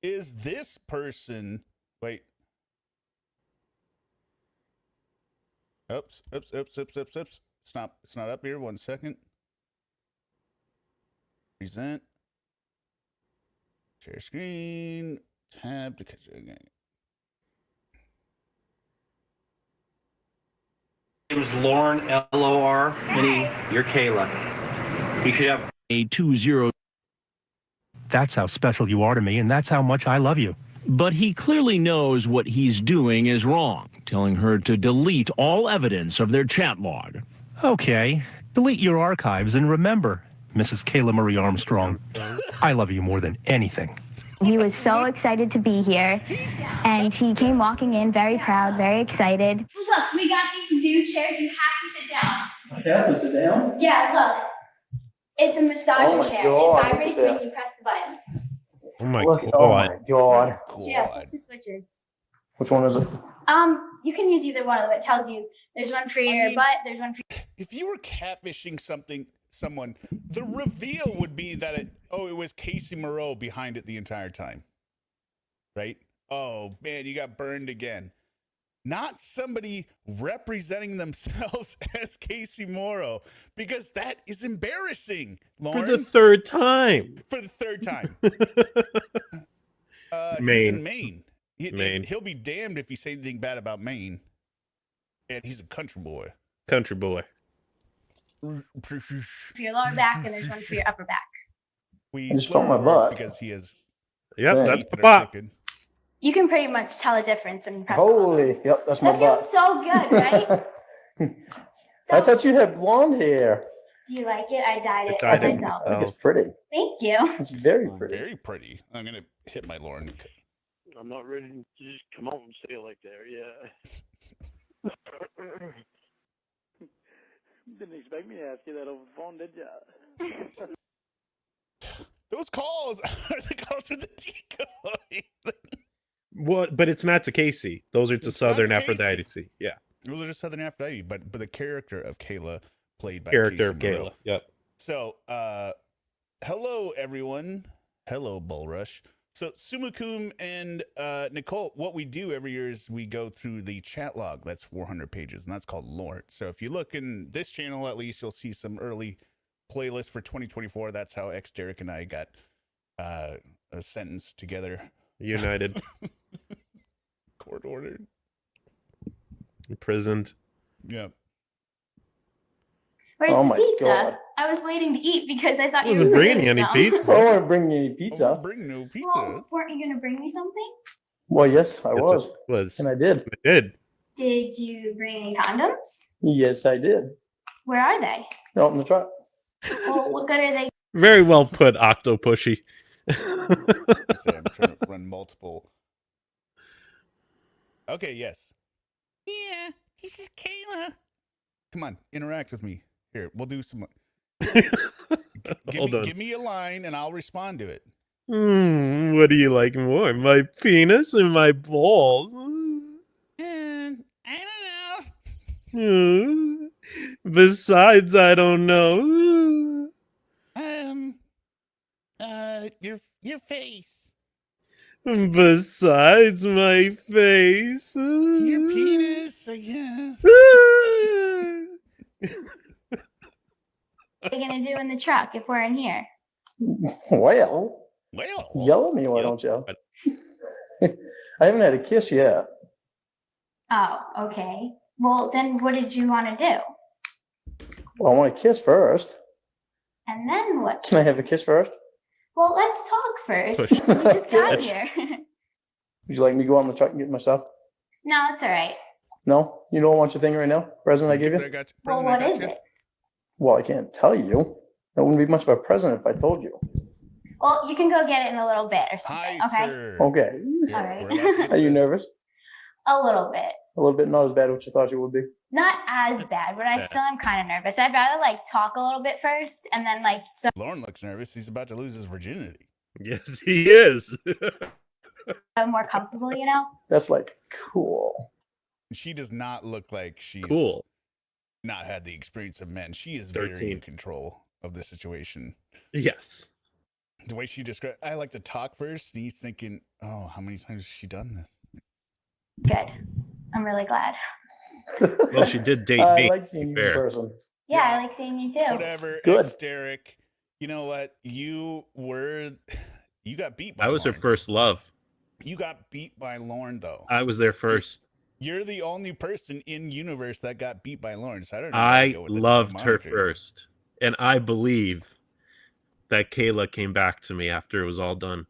is this person. Wait. Oops. It's not up here. 1 second. Present. Share screen. Tab to catch it again. It was Lorne, L-O-R, and you're Kayla. He should have a 2-0. That's how special you are to me, and that's how much I love you. But he clearly knows what he's doing is wrong, telling her to delete all evidence of their chat log. Okay, delete your archives and remember, Mrs. Kayla Marie Armstrong, I love you more than anything. He was so excited to be here, and he came walking in very proud, very excited. Look, we got these new chairs. You have to sit down. I have to sit down? Yeah, look. It's a massager chair. God, It vibrates when you press the buttons. Oh my God. Yeah, flip the switches. Which one is it? You can use either one of them. It tells you there's one for your butt, there's one for If you were catfishing someone, the reveal would be that it was Casey Moreau behind it the entire time. Right? Oh man, you got burned again. Not somebody representing themselves as Casey Moreau, because that is embarrassing, Lorne. For the third time. He's in Maine. He'll be damned if you say anything bad about Maine. And he's a country boy. your lower back, and there's one for your upper back. I just felt my butt. Because he is. Yep, that's the butt. You can pretty much tell a difference when you press Holy, yep, that's my That butt. feels so good, right? I thought you had blonde hair. Do you like it? I dyed it I think, myself. I think it's pretty. Thank you. It's very pretty. Very pretty. I'm going to hit my Lorne. I'm not ready to just come out and say it like that, yeah. Didn't expect me to ask you that over the phone, did ya? Those calls are the calls with the decoy. What? But it's not to Casey. Those are to Southern Aphrodite. Yeah. Those are just Southern Aphrodite, but the character of Kayla played by Character Casey of Moreau. Kayla. Yep. So, hello everyone. Hello Bullrush. So Sumukum and Nicole, what we do every year is we go through the chat log. That's 400 pages, and that's called Lornt. So if you look in this channel, at least you'll see some early playlist for 2024. That's how ExDerek and I got a sentence together. United. Court ordered. Imprisoned. Yeah. Where's Oh the my pizza? God. I was waiting to eat because I thought you Wasn't were bringing bringing you any some. pizza. I wasn't bringing any pizza. Bring no pizza. Well, weren't you going to bring me something? Well, yes, I Yes, was. it was. And I did. I did. Did you bring any condoms? Yes, I did. Where are they? Out in the truck. Well, what good are they? Very well put, Octopushy. I'm trying to run multiple. Okay, yes. Yeah, this is Kayla. Come on, interact with me. Here, we'll do some. Give me a line and I'll respond to it. What do you like more, my penis or my balls? I don't know. Besides, I don't know. Your face. Besides my face. Your penis, I guess. What are you going to do in the truck if we're in here? Well, yell at me, why don't you? I haven't had a kiss yet. Oh, okay. Well, then what did you want to do? Well, I want a kiss first. And then what? Can I have a kiss first? Well, let's talk first. Push. We just got Push. here. Would you like me to go out in the truck and get my stuff? No, it's all right. No? You don't want your thing right now? Present I give you? Well, what is it? Well, I can't tell you. That wouldn't be much of a present if I told you. Well, you can go get it in a little bit or something. Okay. Okay. All right. Are you nervous? A little bit. A little bit, not as bad as what you thought you would be. Not as bad, but I still am kind of nervous. I'd rather like talk a little bit first and then like. So Lorne looks nervous. He's about to lose his virginity. Yes, he is. I'm more comfortable, you know? That's like cool. She does not look like she's cool. Not had the experience of men. She is very 13. in control of the situation. Yes. The way she described, I like to talk first. And he's thinking, oh, how many times has she done this? Good. I'm really glad. Well, she did date I me. like seeing you in person. Yeah, I like seeing you too. Whatever. Good. ExDerek. You know what? You got beat by I was her Lorne. first love. You got beat by Lorne, though. I was there first. You're the only person in universe that got beat by Lorne. So I don't know. I loved her first. And I believe that Kayla came back to me after it was all done.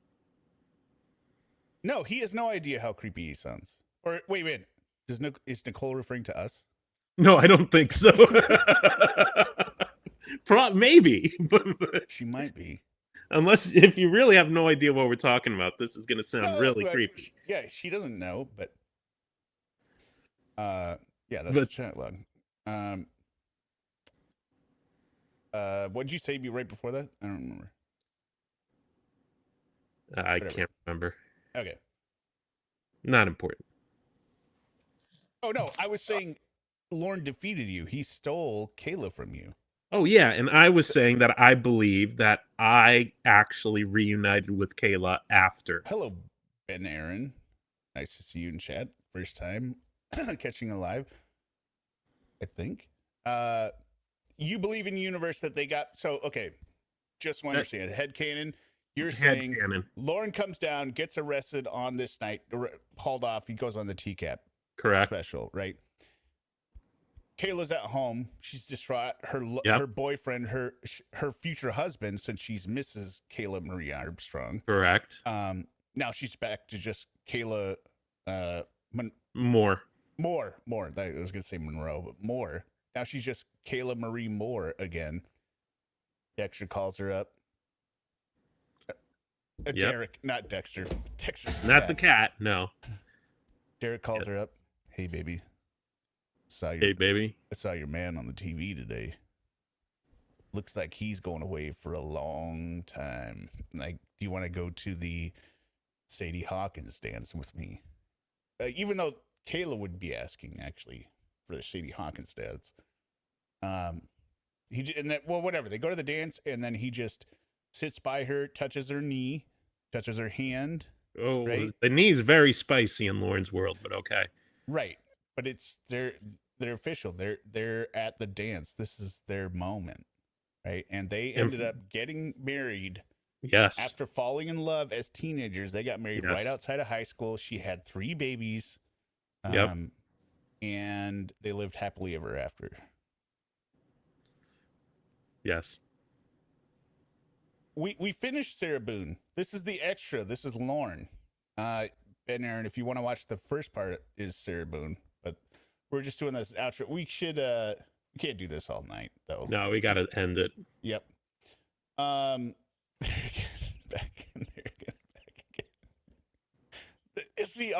No, he has no idea how creepy he sounds. Or wait. Is Nicole referring to us? No, I don't think so. Maybe. But she might be. Unless, if you really have no idea what we're talking about, this is going to sound really creepy. Yeah, she doesn't know, but yeah, that's But- the chat log. What did you say right before that? I don't remember. I Whatever. can't remember. Okay. Not important. Oh no, I was saying Lorne defeated you. He stole Kayla from you. Oh, yeah. And I was saying that I believe that I actually reunited with Kayla after. Hello, Ben Aaron. Nice to see you in chat. First time catching a live, I think. You believe in the universe that they got. So, okay. Just want to understand. Headcanon. You're saying Headcanon. Lorne comes down, gets arrested on this night, hauled off. He goes on the TCAP Correct. special, right? Kayla's at home. She's distraught. Yep. Her boyfriend, her future husband, since she's Mrs. Kayla Marie Armstrong. Correct. Now she's back to just Kayla. More. I was gonna say Monroe, but Moore. Now she's just Kayla Marie Moore again. Dexter calls her up. Yep. Derek, not Dexter. Dexter's Not the cat. No. Derek calls her up. Hey, baby. Hey, baby. I saw your man on the TV today. Looks like he's going away for a long time. Like, do you want to go to the Sadie Hawkins dance with me? Even though Kayla would be asking, actually, for the Sadie Hawkins dance. Whatever. They go to the dance, and then he just sits by her, touches her knee, touches her hand. Oh, right? The knee's very spicy in Lorne's world, but okay. Right. But they're official. They're at the dance. This is their moment. right? And they ended up getting married. Yes. After falling in love as teenagers, they got married right outside of high school. She had 3 babies. And they lived happily ever after. Yes. We finished Sarah Boone. This is the extra. This is Lorne. Ben Aaron, if you want to watch the first part, is Sarah Boone. But we're just doing this outro. We should we can't do this all night though. No, we gotta end it. Yep. There it goes. Back in there again. Back again. See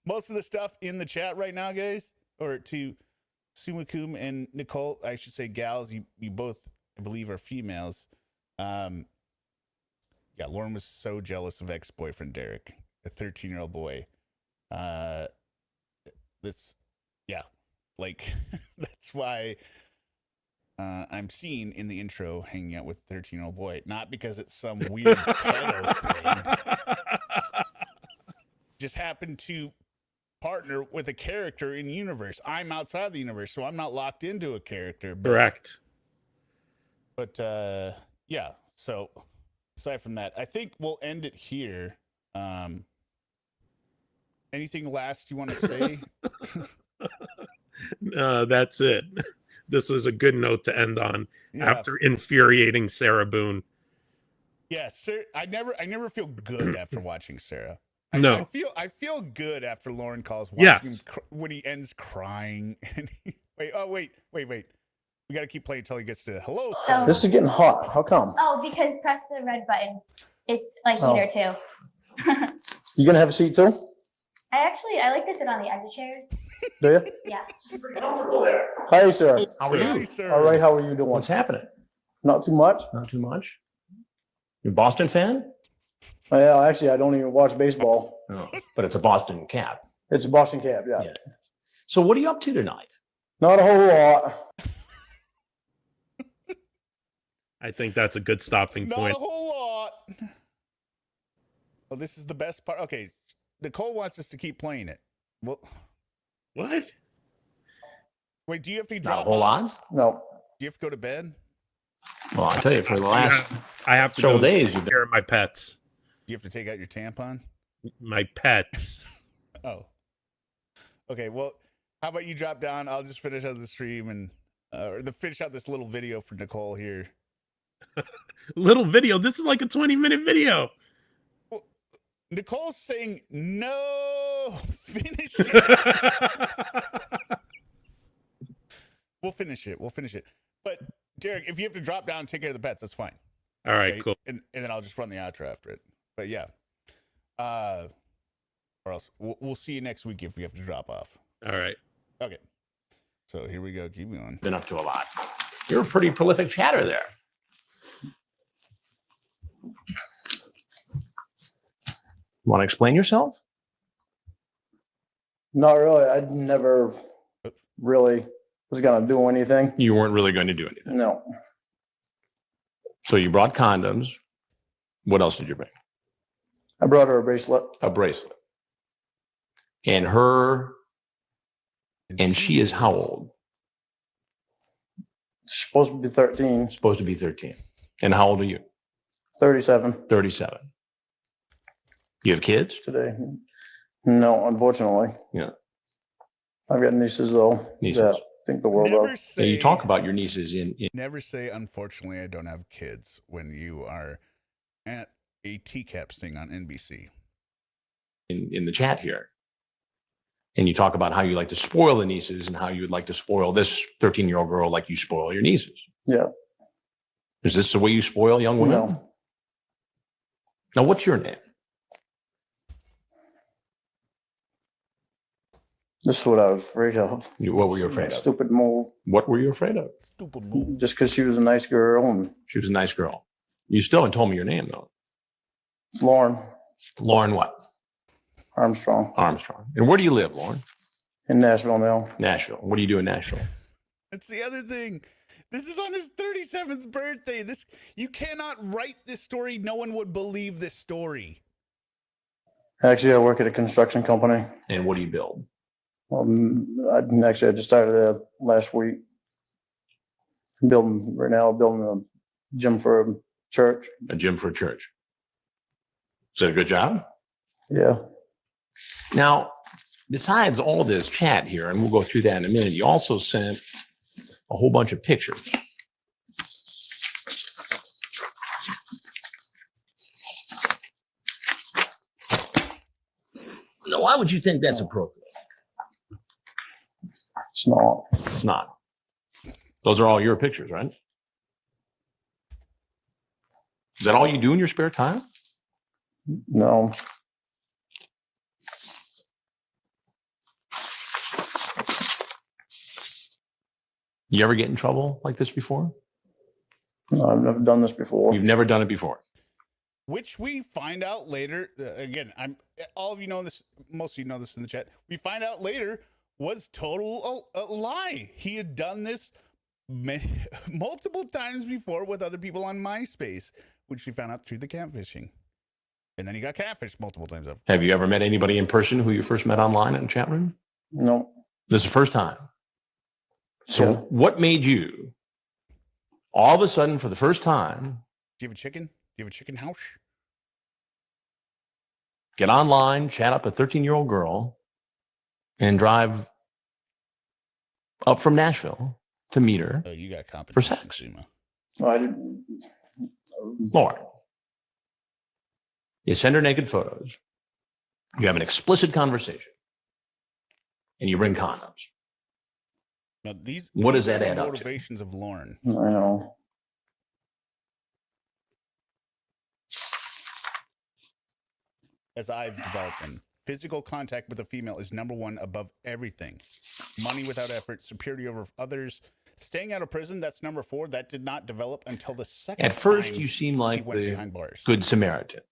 most of the stuff in the chat right now, guys, or to Sumakum and Nicole, I should say gals, you both, I believe, are females. Yeah, Lorne was so jealous of ex-boyfriend Derek, a 13-year-old boy. That's why I'm seen in the intro hanging out with a 13-year-old boy, not because it's some weird pedo thing. Just happened to partner with a character in the universe. I'm outside the universe, so I'm not locked into a character. Correct. But yeah, so aside from that, I think we'll end it here. Anything last you want to say? That's it. This was a good note to end on after infuriating Sarah Boone. Yeah, sir. I never feel good after watching Sarah. I feel good after Lorne calls watching him when he ends crying. And wait. We got to keep playing until he gets to hello. So, this is getting hot. How come? Oh, because press the red button. It's a heater too. You gonna have a seat too? I like to sit on the edge of chairs. Do you? Yeah. Super comfortable there. Hi, sir. How are you? Hi, sir. All right. How are you doing? What's happening? Not too much. Not too much. You a Boston fan? Yeah, actually, I don't even watch baseball. Oh, but it's a Boston cap. It's a Boston cap, yeah. So what are you up to tonight? Not a whole lot. I think that's a good stopping point. Not a whole lot. Well, this is the best part. Okay, Nicole wants us to keep playing it. Well, what? Wait, do you have to Not a drop whole off? lot? No. Do you have to go to bed? Well, I'll tell you, for the last I have to several go days, take you've been care of my pets. Do you have to take out your tampon? My pets. Oh. Okay, well, how about you drop down? I'll just finish out the stream and finish out this little video for Nicole here. Little video. This is like a 20-minute video. Well, Nicole's saying no. Finish it. We'll finish it. But Derek, if you have to drop down and take care of the pets, that's fine. All right, cool. And then I'll just run the outro after it. But yeah. Or else we'll see you next week if we have to drop off. All right. Okay. So here we go. Keep going. been up to a lot. You're a pretty prolific chatter there. Want to explain yourself? Not really. I never really was going to do anything. You weren't really going to do anything. No. So you brought condoms. What else did you bring? I brought her a bracelet. A bracelet. And she is how old? She's supposed to be 13. Supposed to be 13. And how old are you? 37. 37. You have kids? Today. No, unfortunately. Yeah. I've got nieces though. Nieces. That I think the world of. Now, you talk about your nieces in Never say, unfortunately, I don't have kids when you are at a TCAP sting on NBC. in the chat here. And you talk about how you like to spoil the nieces and how you would like to spoil this 13-year-old girl like you spoil your nieces. Yeah. Is this the way you spoil young women? No. Now, what's your name? This is what I was afraid of. What were you afraid of? Stupid move. What were you afraid of? Stupid move. Just because she was a nice girl and She was a nice girl. You still haven't told me your name, though. it's Lorne Lorne what? Armstrong Armstrong. And where do you live, Lorne? in Nashville now. Nashville. What do you do in Nashville? That's the other thing. This is on his 37th birthday. You cannot write this story. No one would believe this story. Actually, I work at a construction company. And what do you build? I just started last week. Building a Gym for a church. A gym for a church. Is that a good job? Yeah. Now, besides all this chat here, and we'll go through that in a minute, you also sent a whole bunch of pictures. Now, why would you think that's appropriate? It's not. It's not. Those are all your pictures, right? Is that all you do in your spare time? No. You ever get in trouble like this before? No, I've never done this before. You've never done it before. Which we find out later. Again, all of you know this. Most of you know this in the chat. We find out later was total a lie. He had done this multiple times before with other people on MySpace, which we found out through the catfishing. And then he got catfished multiple times over. Have you ever met anybody in person who you first met online in a chat room? No. This is the first time. So Yeah. what made you all of a sudden for the first time Do you have a chicken? Do you have a chicken house? get online, chat up a 13-year-old girl, and drive up from Nashville to meet her Oh, you got for competition. sex? No, I didn't. Lorne, you send her naked photos, you have an explicit conversation, and you bring condoms. Now, What does these are that the add up to? motivations of Lorne. I know. As I've developed them. Physical contact with a female is number one above everything. Money without effort, superiority over others. Staying out of prison, that's number 4. That did not develop until the second At first, time you seem he like went the behind bars. Good Samaritan,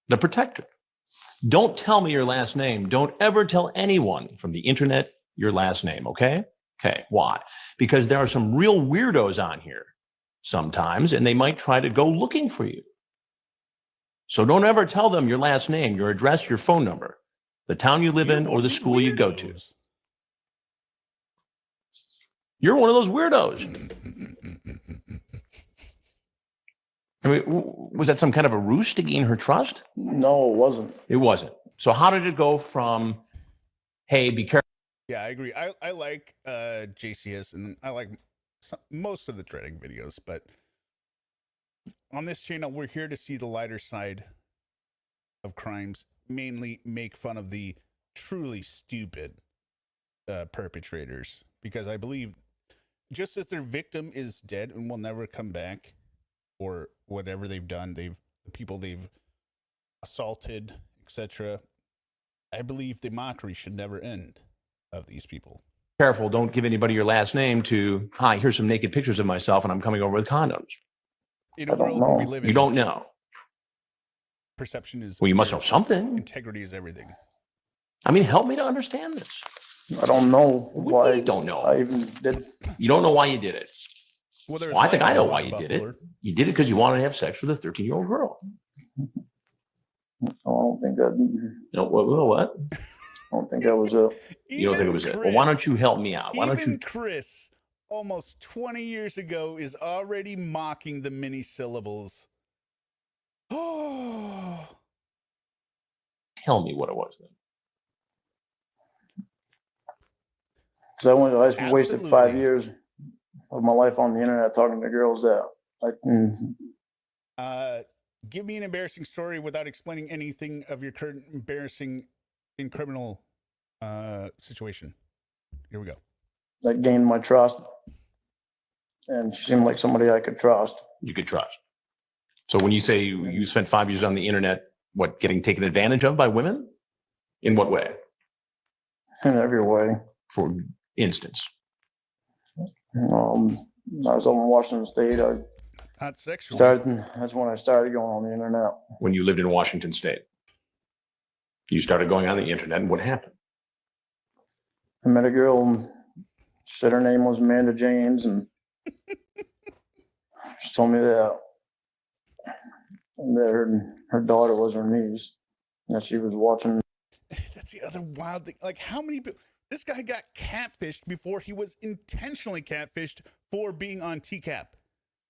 the protector. Don't tell me your last name. Don't ever tell anyone from the internet your last name, okay? Okay, why? Because there are some real weirdos on here sometimes, and they might try to go looking for you. So don't ever tell them your last name, your address, your phone number, the town you live in, or the school you go to. You're one of those weirdos. I mean, was that some kind of a ruse to gain her trust? No, it wasn't. It wasn't. So how did it go from, hey, be careful? Yeah, I agree. I like JCS, and I like most of the threading videos, but on this channel, we're here to see the lighter side of crimes, mainly make fun of the truly stupid perpetrators, because I believe just as their victim is dead and will never come back, or whatever they've done, the people they've assaulted, etc., I believe the mockery should never end of these people. Careful, don't give anybody your last name to, hi, here's some naked pictures of myself and I'm coming over with condoms. In a world where we live in, You don't know. perception is... Well, you must know something. Integrity is everything. I mean, help me to understand this. I don't know why. You don't know. I even did. You don't know why you did it. Well, I think I know why you did it. You did it because you wanted to have sex with a 13-year-old girl. I don't think that. No, what? I don't think that was it. You don't think it was it? Well, why don't you help me out? Why don't you? Chris, almost 20 years ago, is already mocking the mini syllables. Oh. Tell me what it was then. Because I wasted 5 years of my life on the internet talking to girls that give me an embarrassing story without explaining anything of your current embarrassing in criminal situation. Here we go. that gained my trust, and she seemed like somebody I could trust. You could trust. So when you say you spent 5 years on the internet, what, getting taken advantage of by women? In what way? In every way. For instance. I was over in Washington State. Not sexual. That's when I started going on the internet. When you lived in Washington State, you started going on the internet, and what happened? I met a girl. She said her name was Amanda James, and she told me that her daughter was her niece, and that she was watching. That's the other wild thing. Like, how many people? This guy got catfished before he was intentionally catfished for being on TCAP.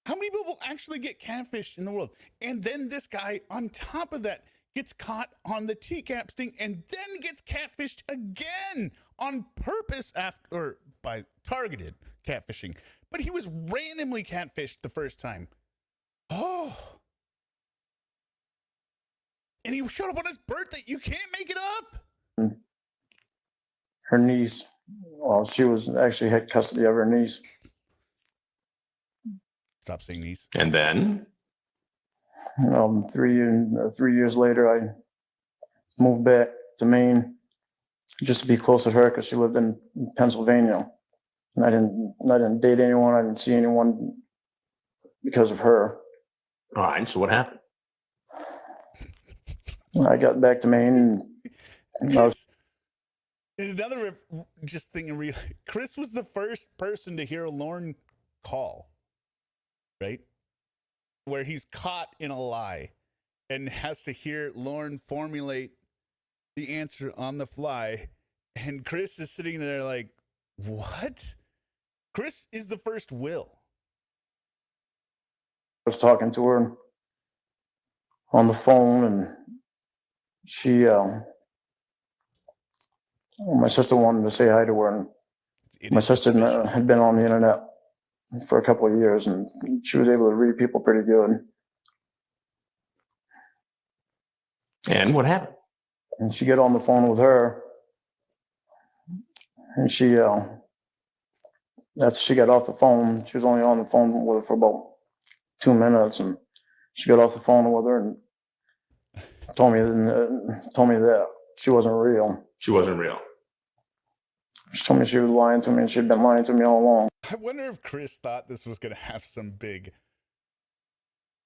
How many people actually get catfished in the world? And then this guy, on top of that, gets caught on the TCAP sting and then gets catfished again on purpose or by targeted catfishing. But he was randomly catfished the first time. Oh. And he showed up on his birthday. You can't make it up. Her niece, well, she actually had custody of her niece. Stop saying niece. And then? 3 years later, I moved back to Maine just to be close to her because she lived in Pennsylvania. And I didn't date anyone. I didn't see anyone because of her. All right. So what happened? I got back to Maine and I was, another just thing in real. Chris was the first person to hear a Lorne call, right? Where he's caught in a lie and has to hear Lorne formulate the answer on the fly. And Chris is sitting there like, what? Chris is the first Will. I was talking to her on the phone and she, my sister wanted to say hi to her. And my sister had been on the internet for a couple of years and she was able to read people pretty good. And what happened? And she got on the phone with her and she, after she got off the phone, she was only on the phone with her for about 2 minutes and she got off the phone with her and told me that she wasn't real. She wasn't real. She told me she was lying to me and she'd been lying to me all along. I wonder if Chris thought this was going to have some big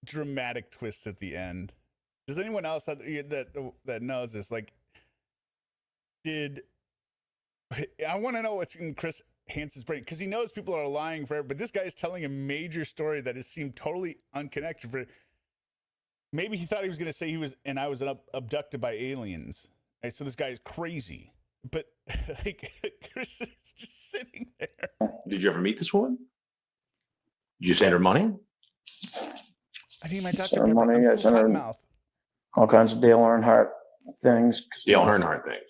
dramatic twist at the end. Does anyone else that knows this? Like, I want to know what's in Chris Hansen's brain because he knows people are lying for it, but this guy is telling a major story that has seemed totally unconnected for. Maybe he thought he was going to say I was abducted by aliens. Right? So this guy is crazy. But like Chris is just sitting there. Did you ever meet this woman? Did you send her money? I need my Dr. Sent her Pepper. money. I sent her mouth. all kinds of Dale Earnhardt things. Dale Earnhardt things.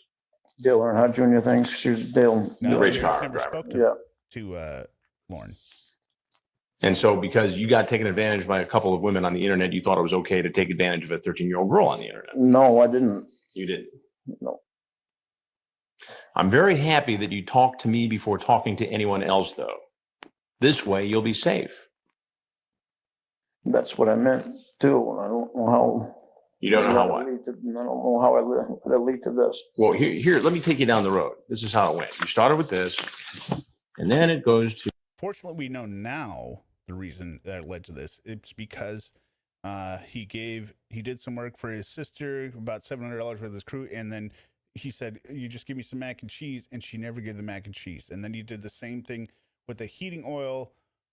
Dale Earnhardt Jr. things. She was Dale. The race car driver. To Lorne. And so because you got taken advantage by a couple of women on the internet, you thought it was okay to take advantage of a 13-year-old girl on the internet. No, I didn't. You didn't? No. I'm very happy that you talked to me before talking to anyone else, though. This way, you'll be safe. That's what I meant, too. I don't know how. You don't know how what? I don't know how it lead to this. Well, here, let me take you down the road. This is how it went. You started with this, and then it goes to... Fortunately, we know now the reason that led to this. It's because he did some work for his sister, about $700 with his crew, and then he said, you just give me some mac and cheese, and she never gave the mac and cheese. And then he did the same thing with the heating oil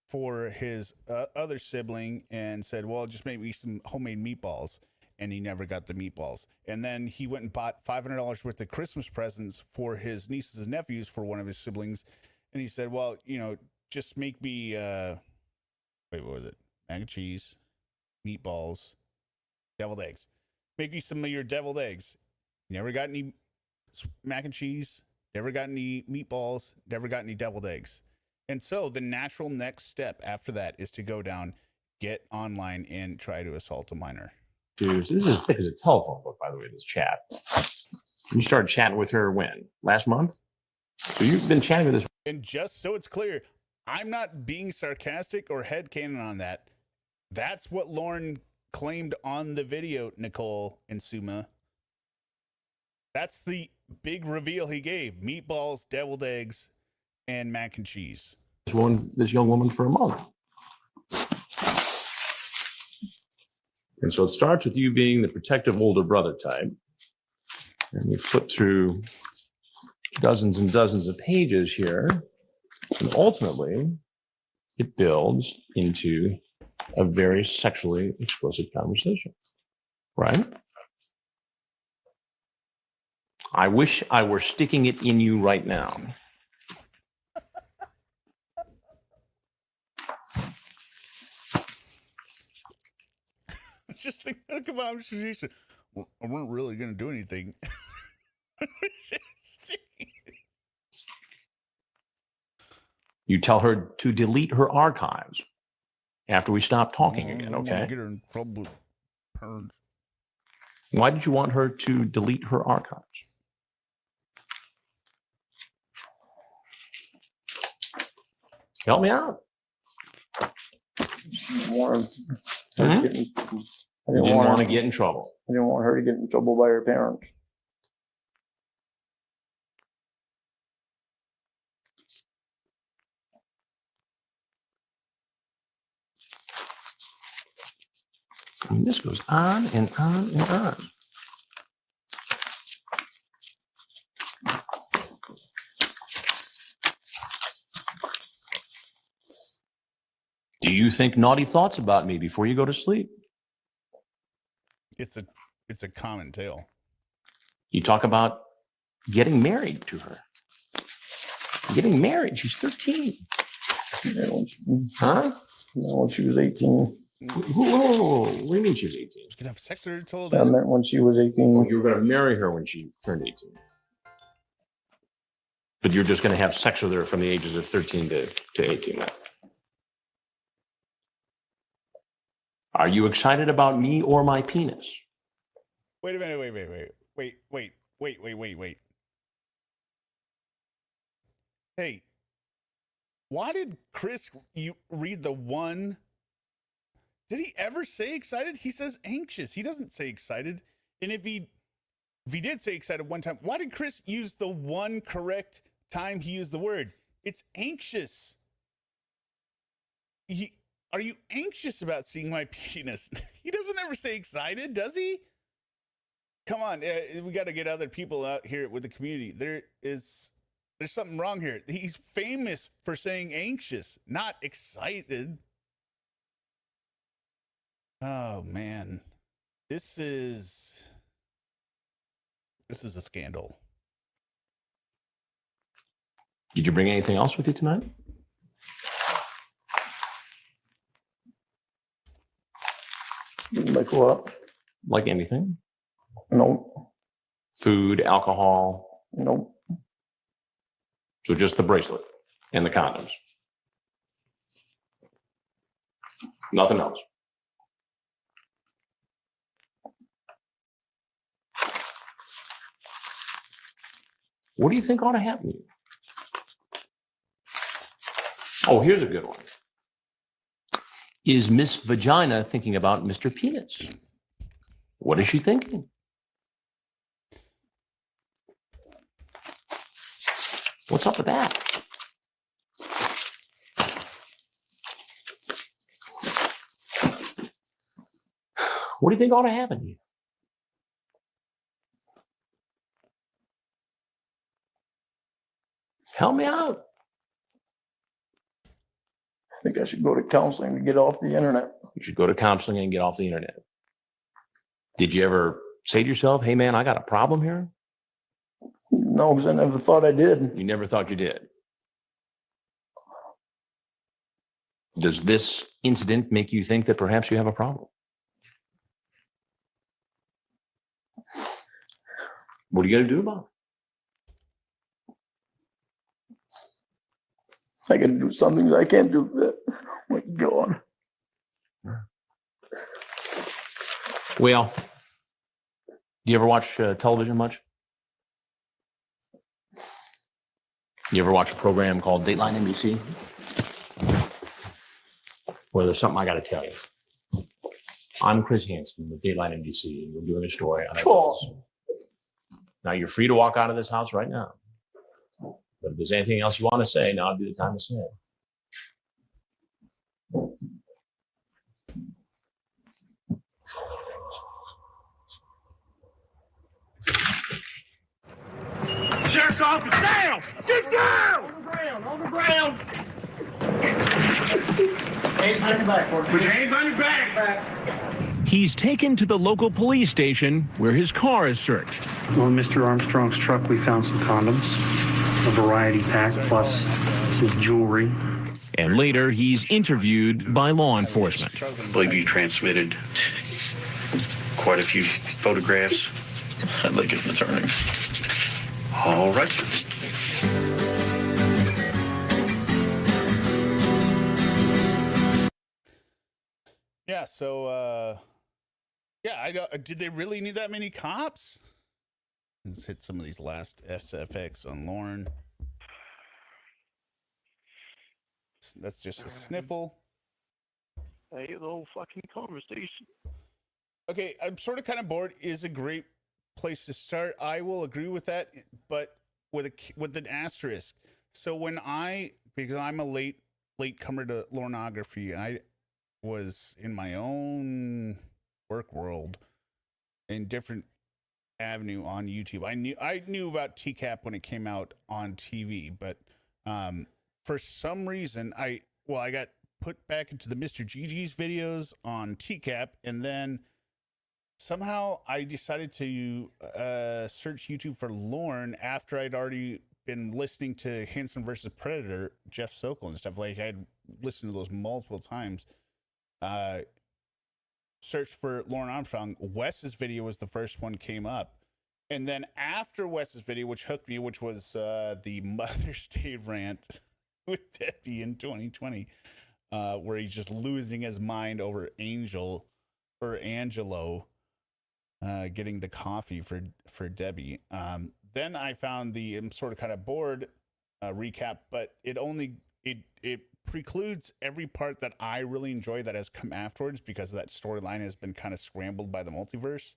for his other sibling and said, well, just make me some homemade meatballs. And he never got the meatballs. And then he went and bought $500 worth of Christmas presents for his nieces and nephews for one of his siblings. And he said, well, just make me, what was it? Mac and cheese, meatballs, deviled eggs. Make me some of your deviled eggs. Never got any mac and cheese, never got any meatballs, never got any deviled eggs. And so the natural next step after that is to go down, get online, and try to assault a minor. Dude, this is as thick as a telephone book, by the way, this chat. You started chatting with her when? Last month? So you've been chatting with this. And just so it's clear, I'm not being sarcastic or headcanon on that. That's what Lorne claimed on the video, Nicole and Suma. That's the big reveal he gave. Meatballs, deviled eggs, and mac and cheese. This young woman for a month. And so it starts with you being the protective older brother type. And we flip through dozens and dozens of pages here. And ultimately, it builds into a very sexually explicit conversation. Right? I wish I were sticking it in you right now. just thinking about it. Well, I weren't really going to do anything. You tell her to delete her archives after we stop talking again, okay? Get her in trouble with parents. Why did you want her to delete her archives? Help me out. I didn't want You didn't want to get in trouble. I didn't want her to get in trouble by her parents. I mean, this goes on and on and on. Do you think naughty thoughts about me before you go to sleep? It's a common tale. You talk about getting married to her. Getting married. She's 13. Huh? No, when she was 18. Whoa. What do you mean she was 18? She's gonna have sex with her till I meant when she was 18. You were going to marry her when she turned 18. But you're just going to have sex with her from the ages of 13 to 18 now. Are you excited about me or my penis? Wait a minute. Wait. Hey, why did Chris read the one? Did he ever say excited? He says anxious. He doesn't say excited. And if he did say excited one time, why did Chris use the one correct time he used the word? It's anxious. Are you anxious about seeing my penis? He doesn't ever say excited, does he? Come on, we got to get other people out here with the community. There's something wrong here. He's famous for saying anxious, not excited. Oh man, this is a scandal. Did you bring anything else with you tonight? Like what? Like anything? Nope. Food, alcohol? Nope. So just the bracelet and the condoms? Nothing else? What do you think ought to happen to you? Oh, here's a good one. Is Miss Vagina thinking about Mr. Penis? What is she thinking? What's up with that? What do you think ought to happen to you? Help me out. I think I should go to counseling to get off the internet. You should go to counseling and get off the internet. Did you ever say to yourself, hey man, I got a problem here? No, because I never thought I did. You never thought you did. Does this incident make you think that perhaps you have a problem? What are you going to do about it? I can do some things I can't do that. Oh my God. Well, do you ever watch television much? You ever watch a program called Dateline NBC? Well, there's something I got to tell you. I'm Chris Hansen with Dateline NBC, and we're doing a story on it. Now, you're free to walk out of this house right now. But if there's anything else you want to say, now would be the time to say it. Sheriff's office, down! Get down! On the ground! Hands behind your back. Put your hands behind your back. He's taken to the local police station where his car is searched. On Mr. Armstrong's truck, we found some condoms, a variety pack, plus some jewelry. And later, he's interviewed by law enforcement. I believe you transmitted quite a few photographs. I'd like it returning. All right, sir. Yeah, so did they really need that many cops? Let's hit some of these last SFX on Lorne. That's just a sniffle. Hey, the whole fucking conversation. Okay, I'm sort of kind of bored is a great place to start. I will agree with that, but with an asterisk. So because I'm a late comer to Lornography, I was in my own work world in different avenue on YouTube. I knew about TCAP when it came out on TV, but for some reason I got put back into the Mr. GG's videos on TCAP, and then somehow I decided to search YouTube for Lorne after I'd already been listening to Hanson versus Predator, Jeff Sokol and stuff. Like, I had listened to those multiple times. Search for Lorne Armstrong. Wes's video was the first one came up. And then after Wes's video, which hooked me, which was the Mother's Day rant with Debbie in 2020, where he's just losing his mind over Angelo getting the coffee for Debbie. Then I found I'm sort of kind of bored recap, but it precludes every part that I really enjoy that has come afterwards, because that storyline has been kind of scrambled by the multiverse.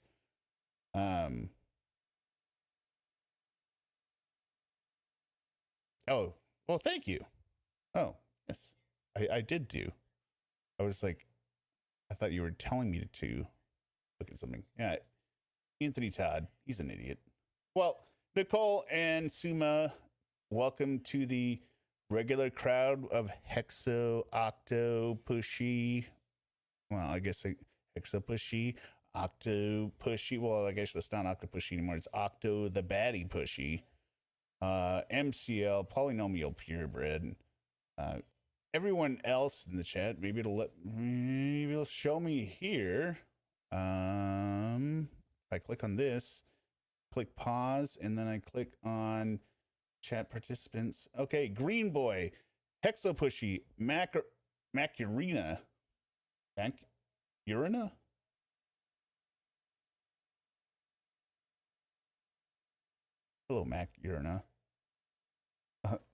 Oh, well, thank you. Oh, yes, I did do. I was like, I thought you were telling me to look at something. Yeah, Anthony Tawd, he's an idiot. Well, Nicole and Suma, welcome to the regular crowd of Hexo, Octo, Pushy. Well, I guess Hexo Pushy, Octo Pushy. Well, I guess that's not Octo Pushy anymore. It's Octo the Baddie Pushy. MCL, Polynomial Purebred. Everyone else in the chat, maybe it'll show me here. If I click on this, click pause, and then I click on chat participants. Okay, Green Boy, Hexopushy, Macurina. Macurina? Hello, Macurina.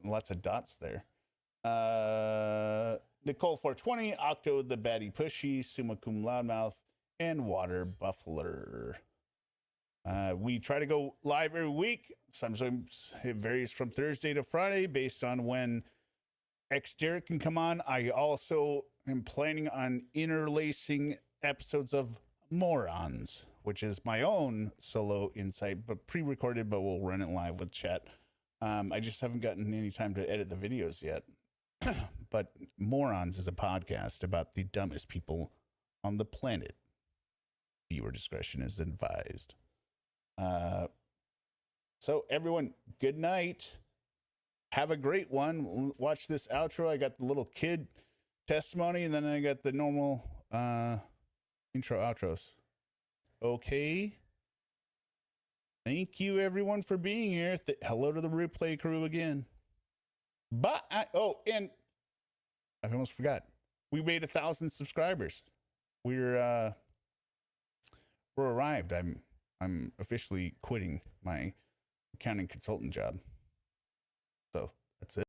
Lots of dots there. Nicole 420, Octo the Baddie Pushy, Summa Cum Loudmouth, and Water Buffler. We try to go live every week. Sometimes it varies from Thursday to Friday based on when ExDerek can come on. I also am planning on interlacing episodes of Morons, which is my own solo insight, but pre-recorded, but we'll run it live with chat. I just haven't gotten any time to edit the videos yet. But Morons is a podcast about the dumbest people on the planet. Viewer discretion is advised. So everyone, good night. Have a great one. Watch this outro. I got the little kid testimony, and then I got the normal intro outros. Okay. Thank you, everyone, for being here. Hello to the replay crew again. But and I almost forgot. We made 1,000 subscribers. We're arrived. I'm officially quitting my accounting consultant job. So that's it.